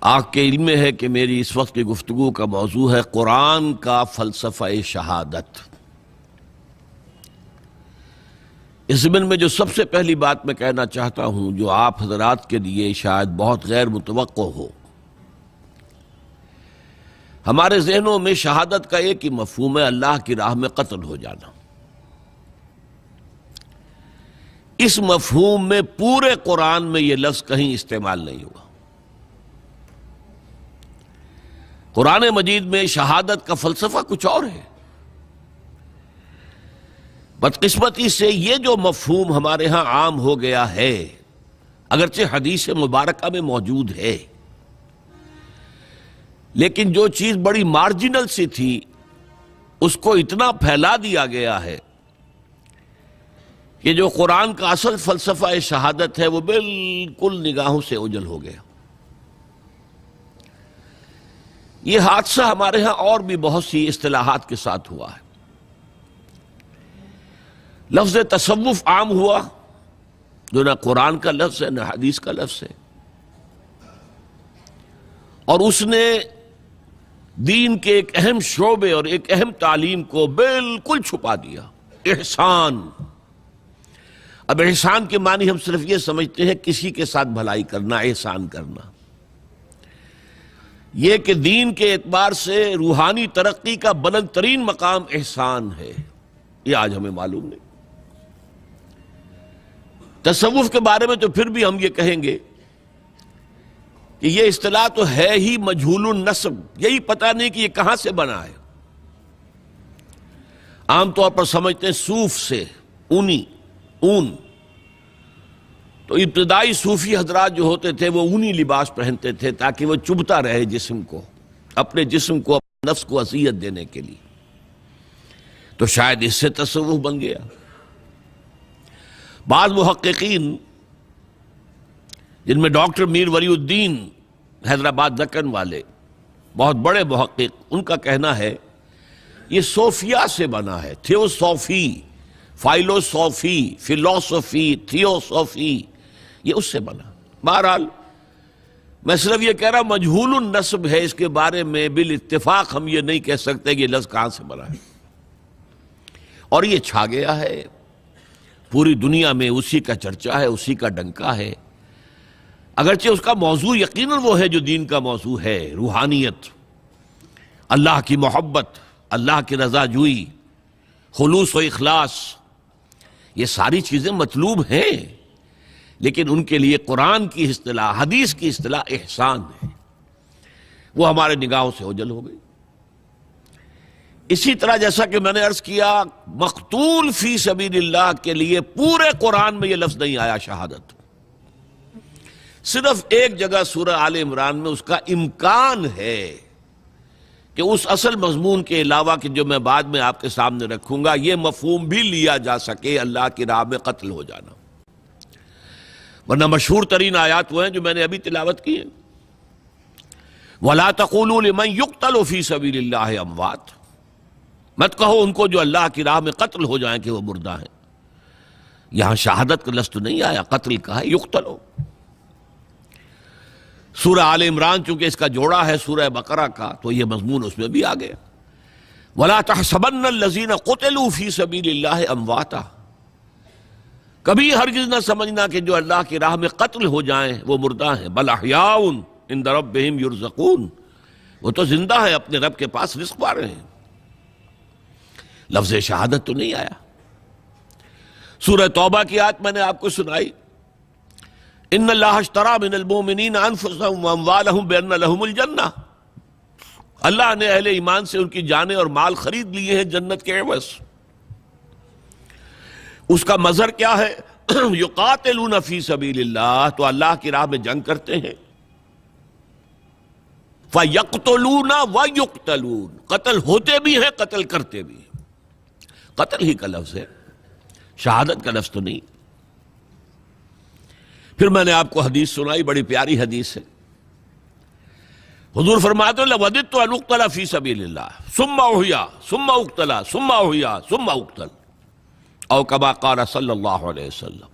آپ کے علم میں ہے کہ میری اس وقت کی گفتگو کا موضوع ہے قرآن کا فلسفہ شہادت۔ اس ضمن میں جو سب سے پہلی بات میں کہنا چاہتا ہوں، جو آپ حضرات کے لیے شاید بہت غیر متوقع ہو، ہمارے ذہنوں میں شہادت کا ایک ہی مفہوم ہے، اللہ کی راہ میں قتل ہو جانا۔ اس مفہوم میں پورے قرآن میں یہ لفظ کہیں استعمال نہیں ہوا۔ قرآن مجید میں شہادت کا فلسفہ کچھ اور ہے۔ بدقسمتی سے یہ جو مفہوم ہمارے ہاں عام ہو گیا ہے، اگرچہ حدیث مبارکہ میں موجود ہے، لیکن جو چیز بڑی مارجنل سی تھی اس کو اتنا پھیلا دیا گیا ہے کہ جو قرآن کا اصل فلسفہ شہادت ہے وہ بالکل نگاہوں سے اوجھل ہو گیا۔ یہ حادثہ ہمارے ہاں اور بھی بہت سی اصطلاحات کے ساتھ ہوا ہے۔ لفظ تصوف عام ہوا، جو نہ قرآن کا لفظ ہے نہ حدیث کا لفظ ہے، اور اس نے دین کے ایک اہم شعبے اور ایک اہم تعلیم کو بالکل چھپا دیا۔ احسان۔ اب احسان کے معنی ہم صرف یہ سمجھتے ہیں کسی کے ساتھ بھلائی کرنا، احسان کرنا۔ یہ کہ دین کے اعتبار سے روحانی ترقی کا بلند ترین مقام احسان ہے، یہ آج ہمیں معلوم نہیں۔ تصوف کے بارے میں تو پھر بھی ہم یہ کہیں گے کہ یہ اصطلاح تو ہے ہی مجہول النسب، یہی پتہ نہیں کہ یہ کہاں سے بنا ہے۔ عام طور پر سمجھتے ہیں صوف سے، اون۔ تو ابتدائی صوفی حضرات جو ہوتے تھے وہ اونی لباس پہنتے تھے تاکہ وہ چبھتا رہے جسم کو، اپنے جسم کو، اپنے نفس کو اذیت دینے کے لیے۔ تو شاید اس سے تصوف بن گیا۔ بعض محققین، جن میں ڈاکٹر میر ولی الدین حیدرآباد دکن والے بہت بڑے محقق، ان کا کہنا ہے یہ صوفیہ سے بنا ہے، تھیوسوفی، فائلوسوفی، فلسفی، تھیوسوفی، یہ اس سے بنا۔ بہرحال میں صرف یہ کہہ رہا ہوں مجہول النسب ہے، اس کے بارے میں بالاتفاق ہم یہ نہیں کہہ سکتے کہ یہ لفظ کہاں سے بنا ہے، اور یہ چھا گیا ہے پوری دنیا میں، اسی کا چرچا ہے، اسی کا ڈنکا ہے۔ اگرچہ اس کا موضوع یقیناً وہ ہے جو دین کا موضوع ہے، روحانیت، اللہ کی محبت، اللہ کی رضا جوئی، خلوص و اخلاص، یہ ساری چیزیں مطلوب ہیں، لیکن ان کے لیے قرآن کی اصطلاح، حدیث کی اصطلاح احسان ہے، وہ ہمارے نگاہوں سے اوجھل ہو گئی۔ اسی طرح جیسا کہ میں نے عرض کیا، مقتول فی سبیل اللہ کے لیے پورے قرآن میں یہ لفظ نہیں آیا شہادت، صرف ایک جگہ سورہ آل عمران میں اس کا امکان ہے کہ اس اصل مضمون کے علاوہ کہ جو میں بعد میں آپ کے سامنے رکھوں گا، یہ مفہوم بھی لیا جا سکے اللہ کی راہ میں قتل ہو جانا۔ ورنہ مشہور ترین آیات وہ ہیں جو میں نے ابھی تلاوت کی ہیں، وَلَا تَقُولُوا لِمَنْ يُقْتَلُ فِي سَبِيلِ اللَّهِ أَمْوَاتٌ، مت کہو ان کو جو اللہ کی راہ میں قتل ہو جائیں کہ وہ مردہ ہیں۔ یہاں شہادت کا لفظ تو نہیں آیا، قتل کہا ہے، یقتلو۔ سورہ آل عمران چونکہ اس کا جوڑا ہے سورہ بقرہ کا، تو یہ مضمون اس میں بھی آ گیا۔ وَلَا تَحْسَبَنَّ الَّذِينَ قُتِلُوا فِي سَبِيلِ اللَّهِ أَمْوَاتًا، کبھی ہرگز نہ سمجھنا کہ جو اللہ کی راہ میں قتل ہو جائیں وہ مردہ ہیں، بل احیاء عند ربہم یرزقون، وہ تو زندہ ہے، اپنے رب کے پاس رزق پا رہے ہیں۔ لفظ شہادت تو نہیں آیا۔ سورہ توبہ کی آیت میں نے آپ کو سنائی، ان اللہ اشتری من المؤمنین انفسهم واموالهم بان لهم الجنہ، اللہ نے اہل ایمان سے ان کی جانیں اور مال خرید لیے ہیں جنت کے عوض۔ اس کا مظہر کیا ہے؟ یقاتلون فی سبیل اللہ، تو اللہ کی راہ میں جنگ کرتے ہیں، فیقتلون ویقتلون، قتل ہوتے بھی ہیں، قتل کرتے بھی ہیں۔ قتل ہی کا لفظ ہے، شہادت کا لفظ تو نہیں۔ پھر میں نے آپ کو حدیث سنائی، بڑی پیاری حدیث ہے۔ حضور فرماتے ہیں لَوَدِدْتُ أَنْ أُقْتَلَ فِي سَبِيلِ اللَّهِ ثُمَّ أُحْيَا ثُمَّ أُقْتَلَ ثُمَّ أُحْيَا ثُمَّ أُقْتَلَ، او كما قال صلی اللہ علیہ وسلم،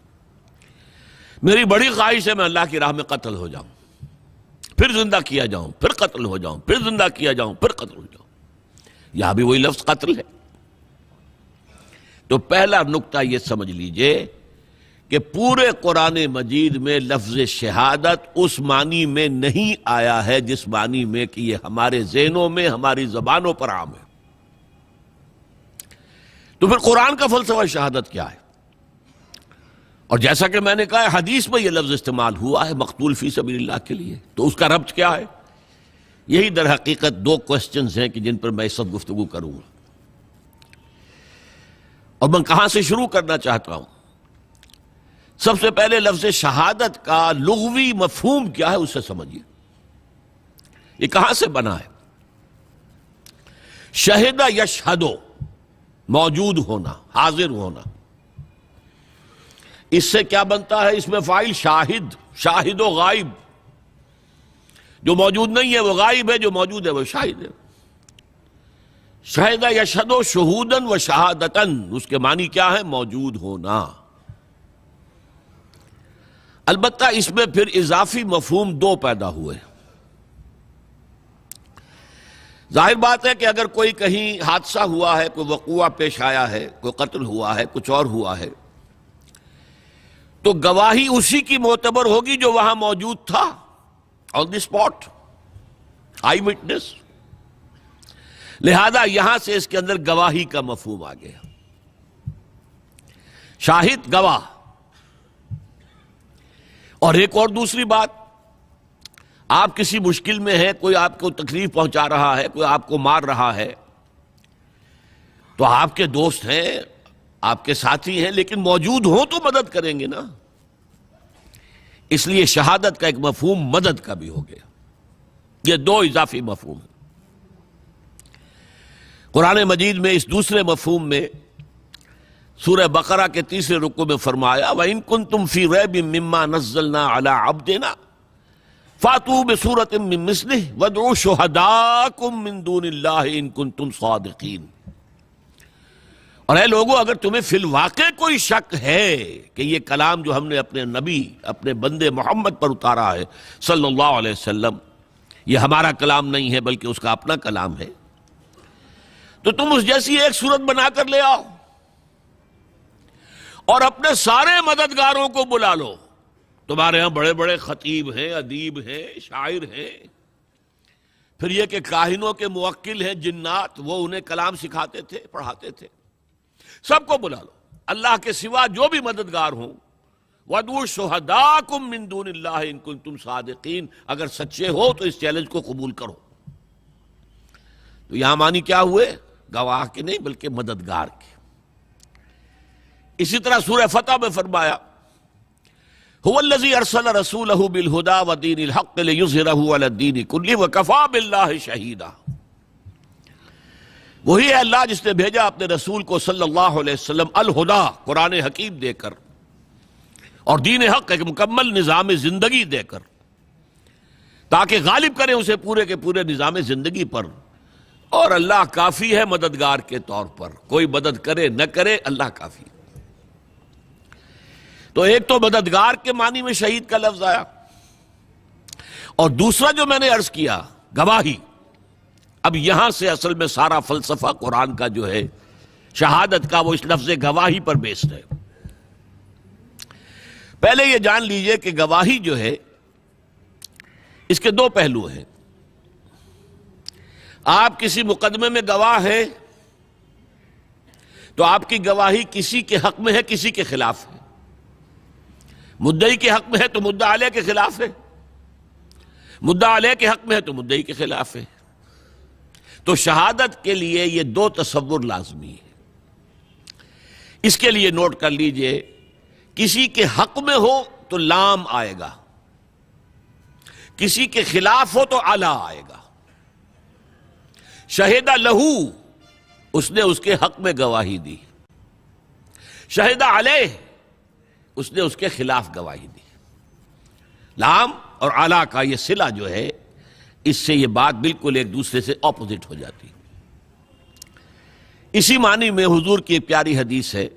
میری بڑی خواہش ہے میں اللہ کی راہ میں قتل ہو جاؤں، پھر زندہ کیا جاؤں، پھر قتل ہو جاؤں، پھر زندہ کیا جاؤں، پھر قتل ہو جاؤں۔ یہاں بھی وہی لفظ قتل ہے۔ تو پہلا نقطہ یہ سمجھ لیجئے کہ پورے قرآن مجید میں لفظ شہادت اس معنی میں نہیں آیا ہے جس معنی میں کہ یہ ہمارے ذہنوں میں، ہماری زبانوں پر عام ہے۔ تو پھر قرآن کا فلسفہ شہادت کیا ہے؟ اور جیسا کہ میں نے کہا حدیث میں یہ لفظ استعمال ہوا ہے مقتول فی سبیل اللہ کے لیے، تو اس کا ربط کیا ہے؟ یہی در حقیقت دو کوسچنز ہیں کہ جن پر میں اس وقت گفتگو کروں گا۔ اور میں کہاں سے شروع کرنا چاہتا ہوں؟ سب سے پہلے لفظ شہادت کا لغوی مفہوم کیا ہے اسے سمجھیے۔ یہ کہاں سے بنا ہے؟ شہد یشہد، موجود ہونا، حاضر ہونا۔ اس سے کیا بنتا ہے؟ اس میں فاعل شاہد، شاہد و غائب۔ جو موجود نہیں ہے وہ غائب ہے، جو موجود ہے وہ شاہد ہے۔ شہد یشہد شہودن و شہادتن، اس کے معنی کیا ہے؟ موجود ہونا۔ البتہ اس میں پھر اضافی مفہوم دو پیدا ہوئے۔ ظاہر بات ہے کہ اگر کوئی کہیں حادثہ ہوا ہے، کوئی وقوعہ پیش آیا ہے، کوئی قتل ہوا ہے، کچھ اور ہوا ہے، تو گواہی اسی کی معتبر ہوگی جو وہاں موجود تھا، آن دی اسپاٹ، آئی وٹنس۔ لہذا یہاں سے اس کے اندر گواہی کا مفہوم آ گیا۔ شاہد، گواہ۔ اور ایک اور دوسری بات، آپ کسی مشکل میں ہیں، کوئی آپ کو تکلیف پہنچا رہا ہے، کوئی آپ کو مار رہا ہے، تو آپ کے دوست ہیں، آپ کے ساتھی ہیں، لیکن موجود ہوں تو مدد کریں گے نا۔ اس لیے شہادت کا ایک مفہوم مدد کا بھی ہو گیا۔ یہ دو اضافی مفہوم ہیں۔ قرآن مجید میں اس دوسرے مفہوم میں سورہ بقرہ کے تیسرے رکوع میں فرمایا وَإِن كُنتُمْ فِي رَيْبٍ مِّمَّا نَزَّلْنَا عَلَىٰ عَبْدِنَا فَأْتُوا بِسُورَةٍ مِّن مِّثْلِهِ وَادْعُوا شُهَدَاءَكُم مِّن دُونِ اللَّهِ إِن كُنتُمْ صَادِقِينَ۔ اور اے لوگو، اگر تمہیں فی الواقع کوئی شک ہے کہ یہ کلام جو ہم نے اپنے نبی، اپنے بندے محمد پر اتارا ہے صلی اللہ علیہ وسلم، یہ ہمارا کلام نہیں ہے بلکہ اس کا اپنا کلام ہے، تو تم اس جیسی ایک صورت بنا کر لے آؤ اور اپنے سارے مددگاروں کو بلا لو۔ تمہارے ہاں بڑے بڑے خطیب ہیں، ادیب ہیں، شاعر ہیں، پھر یہ کہ کاہنوں کے موکل ہیں، جنات، وہ انہیں کلام سکھاتے تھے، پڑھاتے تھے، سب کو بلا لو، اللہ کے سوا جو بھی مددگار ہوں۔ وَادْعُوا شُهَدَاءَكُم مِّن دُونِ اللَّهِ إِن كُنتُمْ صَادِقِينَ، اگر سچے ہو تو اس چیلنج کو قبول کرو۔ تو یہاں معنی کیا ہوئے؟ گواہ کے نہیں بلکہ مددگار کے۔ اسی طرح سورہ فتح میں فرمایا هُوَ الَّذِي أَرْسَلَ رَسُولَهُ بِالْهُدَىٰ وَدِينِ الْحَقِّ لِيُظْهِرَهُ عَلَى الدِّينِ كُلِّهِ وَكَفَىٰ بِاللَّهِ شَهِيدًا۔ وہی ہے اللہ جس نے بھیجا اپنے رسول کو صلی اللہ علیہ وسلم الہدا، قرآن حکیم دے کر، اور دین حق، ایک مکمل نظام زندگی دے کر، تاکہ غالب کریں اسے پورے کے پورے نظام زندگی پر۔ اور اللہ کافی ہے مددگار کے طور پر، کوئی مدد کرے نہ کرے، اللہ کافی۔ تو ایک تو مددگار کے معنی میں شہید کا لفظ آیا، اور دوسرا جو میں نے عرض کیا گواہی۔ اب یہاں سے اصل میں سارا فلسفہ قرآن کا جو ہے شہادت کا، وہ اس لفظ گواہی پر بیسڈ ہے۔ پہلے یہ جان لیجئے کہ گواہی جو ہے اس کے دو پہلو ہیں۔ آپ کسی مقدمے میں گواہ ہیں تو آپ کی گواہی کسی کے حق میں ہے، کسی کے خلاف ہے۔ مدعی کے حق میں ہے تو مدعا علیہ کے خلاف ہے، مدعا علیہ کے حق میں ہے تو مدعی کے خلاف ہے۔ تو شہادت کے لیے یہ دو تصور لازمی ہے۔ اس کے لیے نوٹ کر لیجئے، کسی کے حق میں ہو تو لام آئے گا، کسی کے خلاف ہو تو علا آئے گا۔ شہد لہو، اس نے اس کے حق میں گواہی دی، شہد علیہ، اس نے اس کے خلاف گواہی دی۔ لام اور علا کا یہ صلہ جو ہے، اس سے یہ بات بالکل ایک دوسرے سے اپوزٹ ہو جاتی۔ اسی معنی میں حضور کی ایک پیاری حدیث ہے،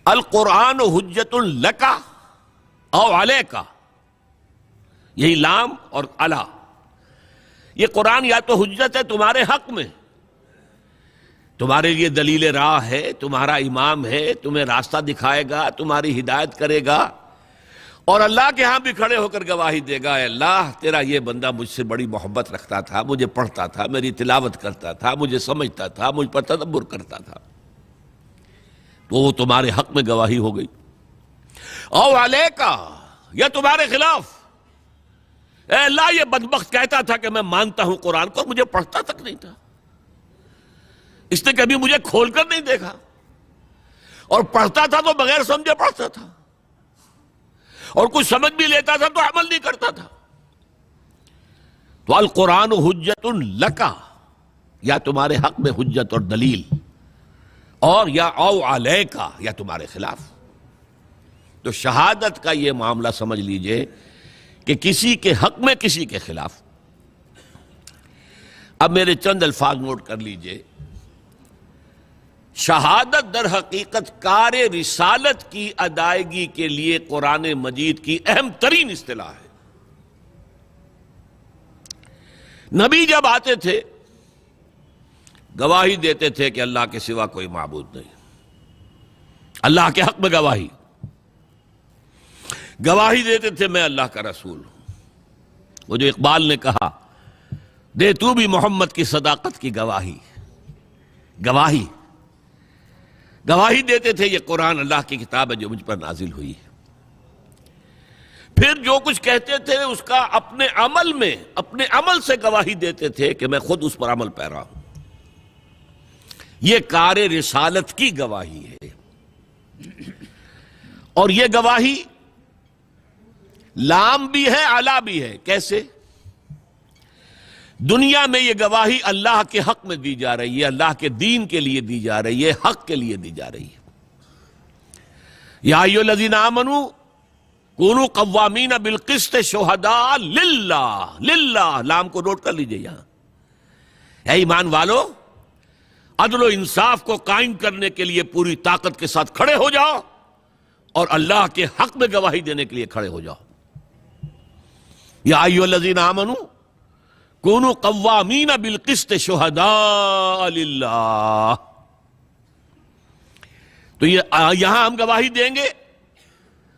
القرآن حجت لک او علیک، یہی لام اور علا. یہ قرآن یا تو حجت ہے تمہارے حق میں، تمہارے لیے دلیل راہ ہے، تمہارا امام ہے، تمہیں راستہ دکھائے گا، تمہاری ہدایت کرے گا، اور اللہ کے ہاں بھی کھڑے ہو کر گواہی دے گا، اے اللہ تیرا یہ بندہ مجھ سے بڑی محبت رکھتا تھا، مجھے پڑھتا تھا، میری تلاوت کرتا تھا، مجھے سمجھتا تھا، مجھ پر تدبر کرتا تھا. تو وہ تمہارے حق میں گواہی ہو گئی. او علیکا، یا تمہارے خلاف، اے اللہ یہ بدبخت کہتا تھا کہ میں مانتا ہوں قرآن کو، مجھے پڑھتا تک نہیں تھا، اس نے کبھی مجھے کھول کر نہیں دیکھا، اور پڑھتا تھا تو بغیر سمجھے پڑھتا تھا، اور کچھ سمجھ بھی لیتا تھا تو عمل نہیں کرتا تھا. تو القرآن حجت لکا، یا تمہارے حق میں حجت اور دلیل، اور یا او علیکا، یا تمہارے خلاف. تو شہادت کا یہ معاملہ سمجھ لیجئے کہ کسی کے حق میں کسی کے خلاف. اب میرے چند الفاظ نوٹ کر لیجئے. شہادت در حقیقت کار رسالت کی ادائیگی کے لیے قرآن مجید کی اہم ترین اصطلاح ہے. نبی جب آتے تھے گواہی دیتے تھے کہ اللہ کے سوا کوئی معبود نہیں، اللہ کے حق میں گواہی دیتے تھے میں اللہ کا رسول ہوں. وہ جو اقبال نے کہا، دے تو بھی محمد کی صداقت کی گواہی دیتے تھے یہ قرآن اللہ کی کتاب ہے جو مجھ پر نازل ہوئی ہے. پھر جو کچھ کہتے تھے اس کا اپنے عمل سے گواہی دیتے تھے کہ میں خود اس پر عمل پیرا ہوں. یہ کار رسالت کی گواہی ہے. اور یہ گواہی لام بھی ہے علا بھی ہے. کیسے؟ دنیا میں یہ گواہی اللہ کے حق میں دی جا رہی ہے، اللہ کے دین کے لیے دی جا رہی ہے، حق کے لیے دی جا رہی ہے. یا ایھا الذین آمنوا کونوا قوامین بالقسط شہداء للہ، لام کو نوٹ کر لیجئے. یہاں اے ایمان والو، عدل و انصاف کو قائم کرنے کے لیے پوری طاقت کے ساتھ کھڑے ہو جاؤ، اور اللہ کے حق میں گواہی دینے کے لیے کھڑے ہو جاؤ. یا ایھا الذین آمنوا کونوا قوامین بالقسط شہداء للہ. تو یہاں ہم گواہی دیں گے.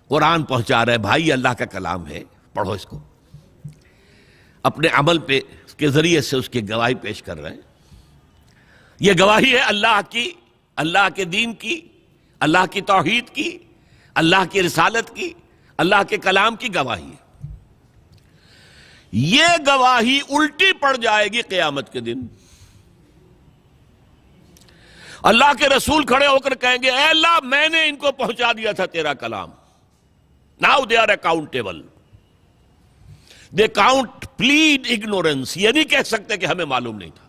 قرآن پہنچا رہے بھائی اللہ کا کلام ہے، پڑھو اس کو. اپنے عمل پہ کے ذریعے سے اس کی گواہی پیش کر رہے ہیں. یہ گواہی ہے اللہ کی، اللہ کے دین کی، اللہ کی توحید کی، اللہ کی رسالت کی، اللہ کے کلام کی گواہی ہے. یہ گواہی الٹی پڑ جائے گی قیامت کے دن. اللہ کے رسول کھڑے ہو کر کہیں گے، اے اللہ میں نے ان کو پہنچا دیا تھا تیرا کلام. Now they are accountable. They can't plead ignorance. یہ نہیں کہہ سکتے کہ ہمیں معلوم نہیں تھا.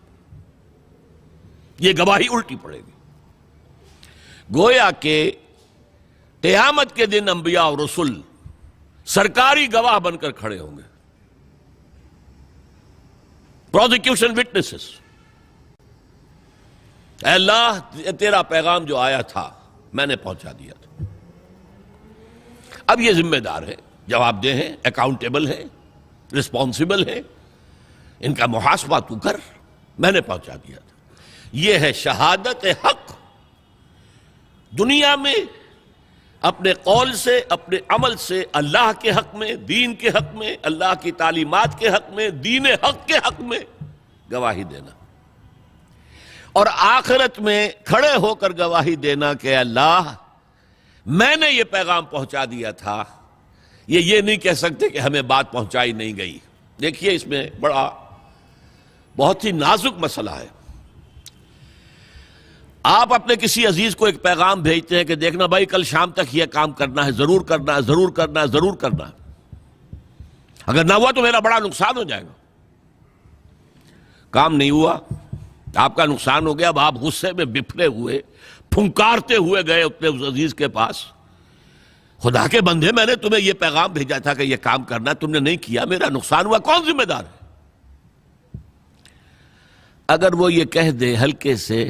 یہ گواہی الٹی پڑے گی. گویا کہ قیامت کے دن انبیاء اور رسول سرکاری گواہ بن کر کھڑے ہوں گے. Prosecution witnesses. اے اللہ تیرا پیغام جو آیا تھا میں نے پہنچا دیا تھا. اب یہ ذمہ دار ہے، جواب دہ ہیں، اکاؤنٹیبل ہیں، رسپانسبل ہیں. ان کا محاسبہ تو کر، میں نے پہنچا دیا تھا. یہ ہے شہادت حق. دنیا میں اپنے قول سے، اپنے عمل سے اللہ کے حق میں، دین کے حق میں، اللہ کی تعلیمات کے حق میں، دین حق کے حق میں گواہی دینا. اور آخرت میں کھڑے ہو کر گواہی دینا کہ اللہ میں نے یہ پیغام پہنچا دیا تھا. یہ نہیں کہہ سکتے کہ ہمیں بات پہنچائی نہیں گئی. دیکھیے اس میں بہت ہی نازک مسئلہ ہے. آپ اپنے کسی عزیز کو ایک پیغام بھیجتے ہیں کہ دیکھنا بھائی کل شام تک یہ کام کرنا ہے، ضرور کرنا ہے، ضرور کرنا ہے، ضرور کرنا ہے. اگر نہ ہوا تو میرا بڑا نقصان ہو جائے گا. کام نہیں ہوا، آپ کا نقصان ہو گیا. اب آپ غصے میں بفرے ہوئے، پھنکارتے ہوئے گئے اپنے اس عزیز کے پاس. خدا کے بندے میں نے تمہیں یہ پیغام بھیجا تھا کہ یہ کام کرنا، تم نے نہیں کیا، میرا نقصان ہوا، کون ذمہ دار ہے؟ اگر وہ یہ کہہ دے ہلکے سے،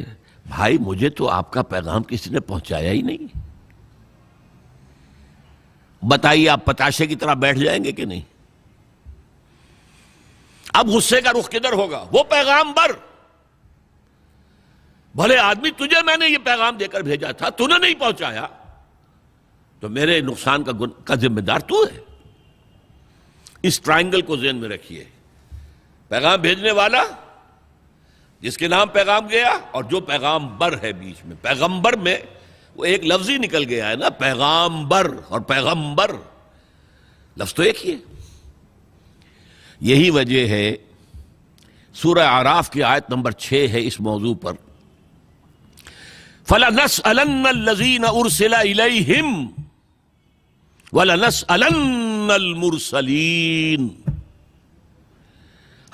بھائی مجھے تو آپ کا پیغام کسی نے پہنچایا ہی نہیں، بتائیے آپ پتاشے کی طرح بیٹھ جائیں گے کہ نہیں؟ اب غصے کا رخ کدھر ہوگا؟ وہ پیغامبر، بھلے آدمی، تجھے میں نے یہ پیغام دے کر بھیجا تھا، تو نے نہیں پہنچایا، تو میرے نقصان کا ذمہ دار تو ہے۔ اس ٹرائنگل کو ذہن میں رکھیے، پیغام بھیجنے والا جس کے نام پیغام گیا، اور جو پیغامبر ہے بیچ میں۔ پیغمبر میں وہ ایک لفظ ہی نکل گیا ہے نا، پیغامبر اور پیغمبر لفظ تو ایک ہی ہے۔ یہی وجہ ہے سورہ اعراف کی آیت نمبر 6 ہے اس موضوع پر، فَلَنَسْأَلَنَّ الَّذِينَ أُرْسِلَ إِلَيْهِمْ وَلَنَسْأَلَنَّ الْمُرْسَلِينَ۔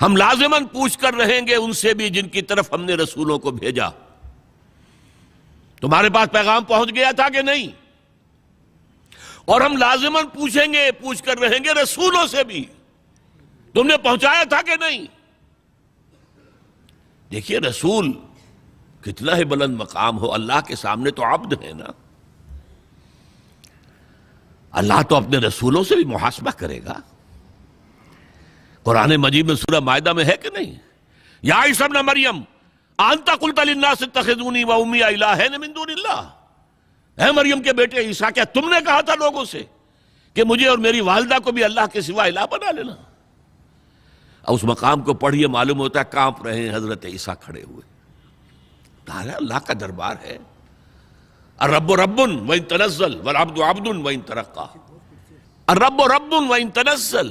ہم لازماً پوچھ کر رہیں گے ان سے بھی جن کی طرف ہم نے رسولوں کو بھیجا۔ تمہارے پاس پیغام پہنچ گیا تھا کہ نہیں؟ اور ہم لازماً پوچھ کر رہیں گے رسولوں سے بھی، تم نے پہنچایا تھا کہ نہیں؟ دیکھیے رسول کتنا ہی بلند مقام ہو، اللہ کے سامنے تو عبد ہے نا۔ اللہ تو اپنے رسولوں سے بھی محاسبہ کرے گا۔ قرآن مجید میں سورہ مائدہ میں ہے کہ نہیں؟ یا عیسی ابن مریم انت قلت للناس اتخذونی وامي الہین من دون اللہ، اے مریم کے بیٹے عیسیٰ، کیا تم نے کہا تھا لوگوں سے کہ مجھے اور میری والدہ کو بھی اللہ کے سوا الہ بنا لینا؟ اور اس مقام کو پڑھیے، معلوم ہوتا ہے کانپ رہے ہیں حضرت عیسیٰ کھڑے ہوئے۔ اللہ کا دربار ہے۔ الرب رب وإن تنزل والعبد عبد وإن ترقى، الرب رب وإن تنزل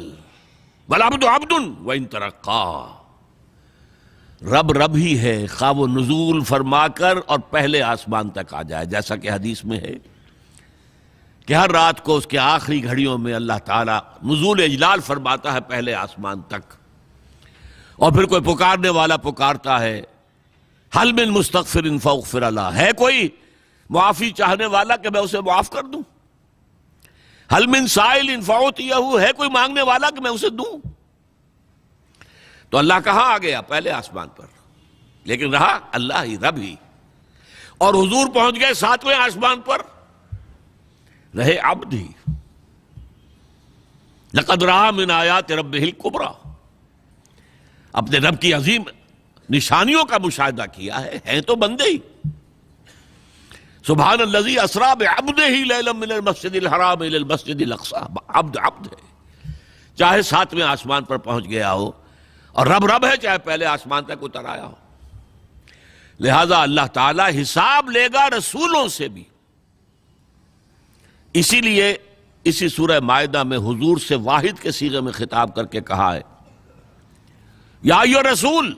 والعبد عبد وإن ترقى۔ رب رب ہی ہے، خواہ وہ نزول فرما کر اور پہلے آسمان تک آ جائے، جیسا کہ حدیث میں ہے کہ ہر رات کو اس کے آخری گھڑیوں میں اللہ تعالیٰ نزول اجلال فرماتا ہے پہلے آسمان تک، اور پھر کوئی پکارنے والا پکارتا ہے حل من مستغفر فاغفر لہ، ہے کوئی معافی چاہنے والا کہ میں اسے معاف کر دوں؟ حل من سائل فاعطیہ، ہے کوئی مانگنے والا کہ میں اسے دوں؟ تو اللہ کہاں آ گیا؟ پہلے آسمان پر، لیکن رہا اللہ ہی، رب ہی۔ اور حضور پہنچ گئے 7ویں آسمان پر، رہے عبد ہی۔ لقد رأى من آیات ربہ الکبریٰ، اپنے رب کی عظیم نشانیوں کا مشاہدہ کیا ہے، ہیں تو بندے ہی۔ سبحان الذی اسریٰ بعبدہ لیلا من المسجد الحرام الی المسجد الاقصیٰ، عبد عبد ہے، چاہے 7ویں آسمان پر پہنچ گیا ہو، اور رب رب ہے چاہے پہلے آسمان تک اتر آیا ہو۔ لہذا اللہ تعالیٰ حساب لے گا رسولوں سے بھی۔ اسی لیے اسی سورہ مائدہ میں حضور سے واحد کے صیغے میں خطاب کر کے کہا ہے، یا ایھا الرسول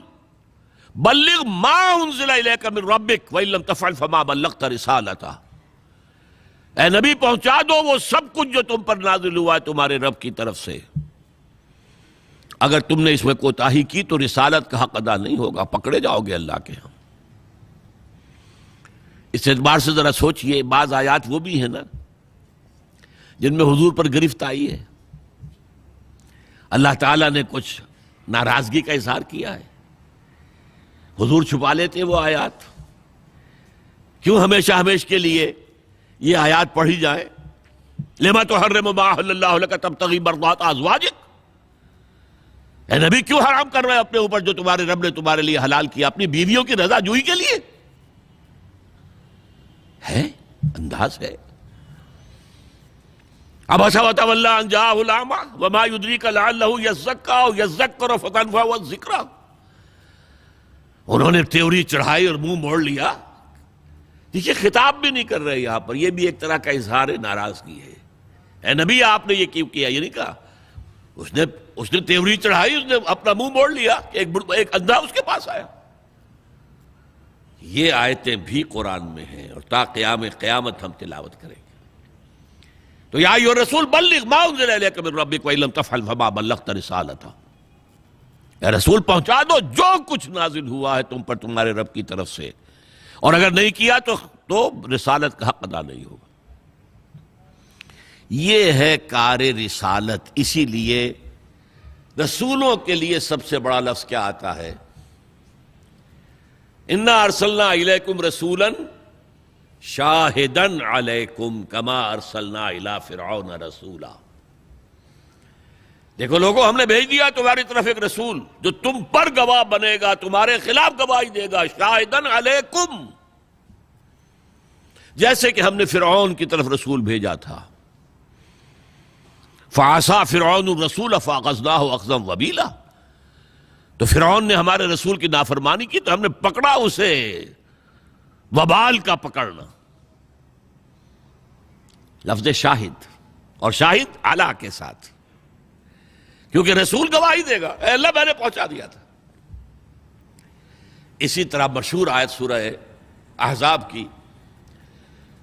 بلغ ما انزل الیک من ربک وان لم تفعل فما بلغت رسالتہ، اے نبی پہنچا دو وہ سب کچھ جو تم پر نازل ہوا ہے تمہارے رب کی طرف سے، اگر تم نے اس میں کوتاہی کی تو رسالت کا حق ادا نہیں ہوگا، پکڑے جاؤ گے اللہ کے ہاں۔ اس اعتبار سے ذرا سوچئے، بعض آیات وہ بھی ہیں نا جن میں حضور پر گرفت آئی ہے، اللہ تعالیٰ نے کچھ ناراضگی کا اظہار کیا ہے، حضور چھپا لیتے وہ آیات، کیوں ہمیشہ ہمیشہ کے لیے یہ آیات پڑھی جائیں؟ لما تحرم ما احل اللہ لک تبتغی مرضات ازواجک، اے نبی کیوں حرام کر رہے ہیں اپنے اوپر جو تمہارے رب نے تمہارے لیے حلال کیا، اپنی بیویوں کی رضا جوئی کے لیے؟ ہے انداز ہے۔ عبس وتولی ان جاءہ الاعمی وما یدریک لعلہ یزکی او یذکر فتنفعہ الذکریٰ، انہوں نے تیوری چڑھائی اور منہ موڑ لیا۔ دیکھیے خطاب بھی نہیں کر رہے یہاں پر، یہ بھی ایک طرح کا اظہار ناراضگی ہے۔ اے نبی آپ نے یہ کیوں کیا؟ یہ نہیں کہا، اس نے تیوری چڑھائی، اس نے اپنا منہ موڑ لیا کہ ایک اندھا اس کے پاس آیا۔ یہ آیتیں بھی قرآن میں ہیں اور تا قیام قیامت ہم تلاوت کریں گے۔ تو یا ایھا الرسول بلغ ما انزل الیک من ربک وان لم تفعل فما بلغت رسالتہ، اے رسول پہنچا دو جو کچھ نازل ہوا ہے تم پر تمہارے رب کی طرف سے، اور اگر نہیں کیا تو رسالت کا حق ادا نہیں ہوگا۔ یہ ہے کار رسالت۔ اسی لیے رسولوں کے لیے سب سے بڑا لفظ کیا آتا ہے؟ انا ارسلنا الیکم رسولا شاہدا علیکم کما ارسلنا الی فرعون رسولا۔ دیکھو لوگوں، ہم نے بھیج دیا تمہاری طرف ایک رسول جو تم پر گواہ بنے گا، تمہارے خلاف گواہی دے گا، شاہدن علیکم، جیسے کہ ہم نے فرعون کی طرف رسول بھیجا تھا۔ فعصا فرعون الرسول فاخذناہ اخذا وبیلا، تو فرعون نے ہمارے رسول کی نافرمانی کی تو ہم نے پکڑا اسے وبال کا پکڑنا۔ لفظ شاہد، اور شاہد علی کے ساتھ، کیونکہ رسول گواہی دے گا، اے اللہ میں نے پہنچا دیا تھا۔ اسی طرح مشہور آیت سورہ احزاب کی،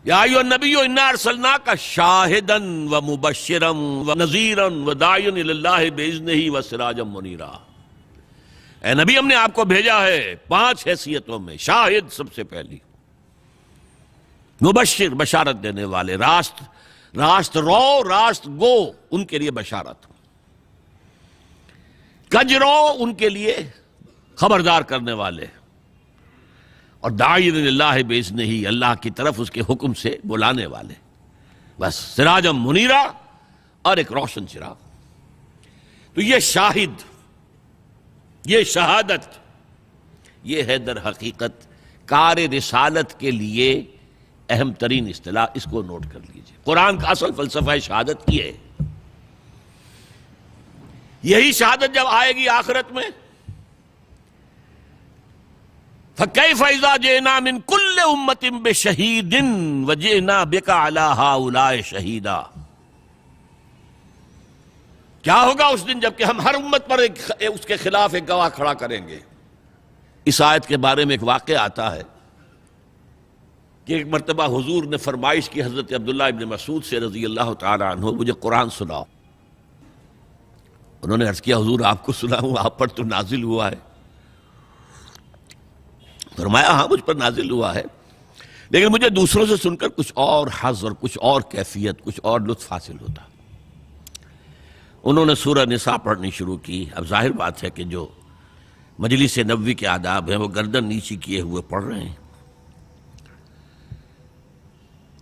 یا ایھا النبی انا ارسلناک شاہدا ومبشرا ونذیرا وداعیا الی اللہ باذنہ وسراجا منیرا۔ اے نبی، ہم نے آپ کو بھیجا ہے 5 حیثیتوں میں، شاہد سب سے پہلی، مبشر بشارت دینے والے، راست رو راست گو ان کے لیے بشارت، کجرو ان کے لیے خبردار کرنے والے، اور داعی اللہ باذنہ، اللہ کی طرف اس کے حکم سے بلانے والے، بس سراجا منیرا، اور ایک روشن چراغ۔ تو یہ شاہد، یہ شہادت، یہ ہے در حقیقت کار رسالت کے لیے اہم ترین اصطلاح، اس کو نوٹ کر لیجئے۔ قرآن کا اصل فلسفہ شہادت کی ہے۔ یہی شہادت جب آئے گی آخرت میں، فَكَيْفَ إِذَا جِئْنَا مِن كُلِّ أُمَّةٍ بِشَهِيدٍ وَجِئْنَا بِكَ عَلَى هَؤُلَاءِ شَهِيدًا، کیا ہوگا اس دن جب کہ ہم ہر امت پر اس کے خلاف ایک گواہ کھڑا کریں گے۔ اس آیت کے بارے میں ایک واقعہ آتا ہے کہ ایک مرتبہ حضور نے فرمائش کی حضرت عبداللہ ابن مسعود سے رضی اللہ تعالی عنہ، مجھے قرآن سناؤ۔ انہوں نے عرض کیا حضور آپ کو سناؤں، آپ پر تو نازل ہوا ہے۔ فرمایا ہاں مجھ پر نازل ہوا ہے، لیکن مجھے دوسروں سے سن کر کچھ اور حظ اور کچھ اور کیفیت، کچھ اور لطف حاصل ہوتا۔ انہوں نے سورہ نساء پڑھنی شروع کی۔ اب ظاہر بات ہے کہ جو مجلس نبوی کے آداب ہیں وہ گردن نیچی کیے ہوئے پڑھ رہے ہیں۔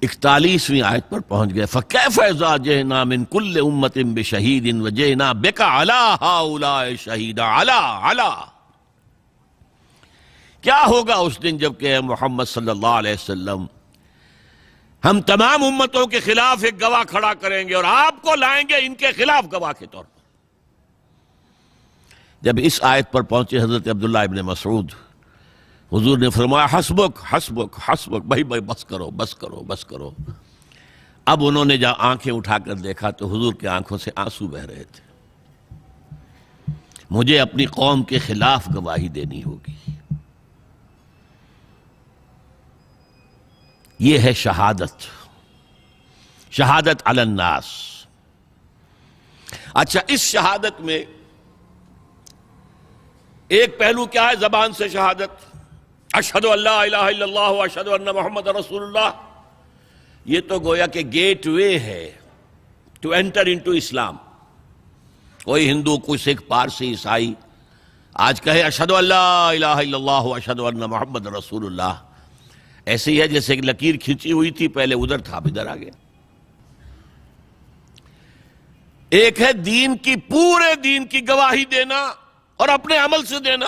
41ویں آیت پر پہنچ گئے، فَكَيْفَ إِذَا جِئْنَا مِن كُلِّ أُمَّةٍ بِشَهِيدٍ وَجِئْنَا بِكَ عَلَى هَؤُلَاءِ شَهِيدًا، عَلَى کیا ہوگا اس دن جب کہ محمد صلی اللہ علیہ وسلم ہم تمام امتوں کے خلاف ایک گواہ کھڑا کریں گے اور آپ کو لائیں گے ان کے خلاف گواہ کے طور پر۔ جب اس آیت پر پہنچے حضرت عبداللہ ابن مسعود، حضور نے فرمایا حسبک حسبک حسبک، بھائی بس کرو بس کرو بس کرو۔ اب انہوں نے جب آنکھیں اٹھا کر دیکھا تو حضور کی آنکھوں سے آنسو بہہ رہے تھے۔ مجھے اپنی قوم کے خلاف گواہی دینی ہوگی۔ یہ ہے شہادت، شہادت علی الناس۔ اچھا، اس شہادت میں ایک پہلو کیا ہے؟ زبان سے شہادت، اشہد ان لا الہ الا اللہ واشہد ان محمد رسول اللہ، یہ تو گویا کہ گیٹ وے ہے ٹو انٹر انٹو اسلام۔ کوئی ہندو، کوئی سکھ، پارسی، عیسائی آج کہے اشہد ان لا الہ الا اللہ واشہد ان محمد رسول اللہ، ایسے ہی ہے جیسے کہ لکیر کھینچی ہوئی تھی، پہلے ادھر تھا اب ادھر آ گیا۔ ایک ہے دین کی، پورے دین کی گواہی دینا اور اپنے عمل سے دینا،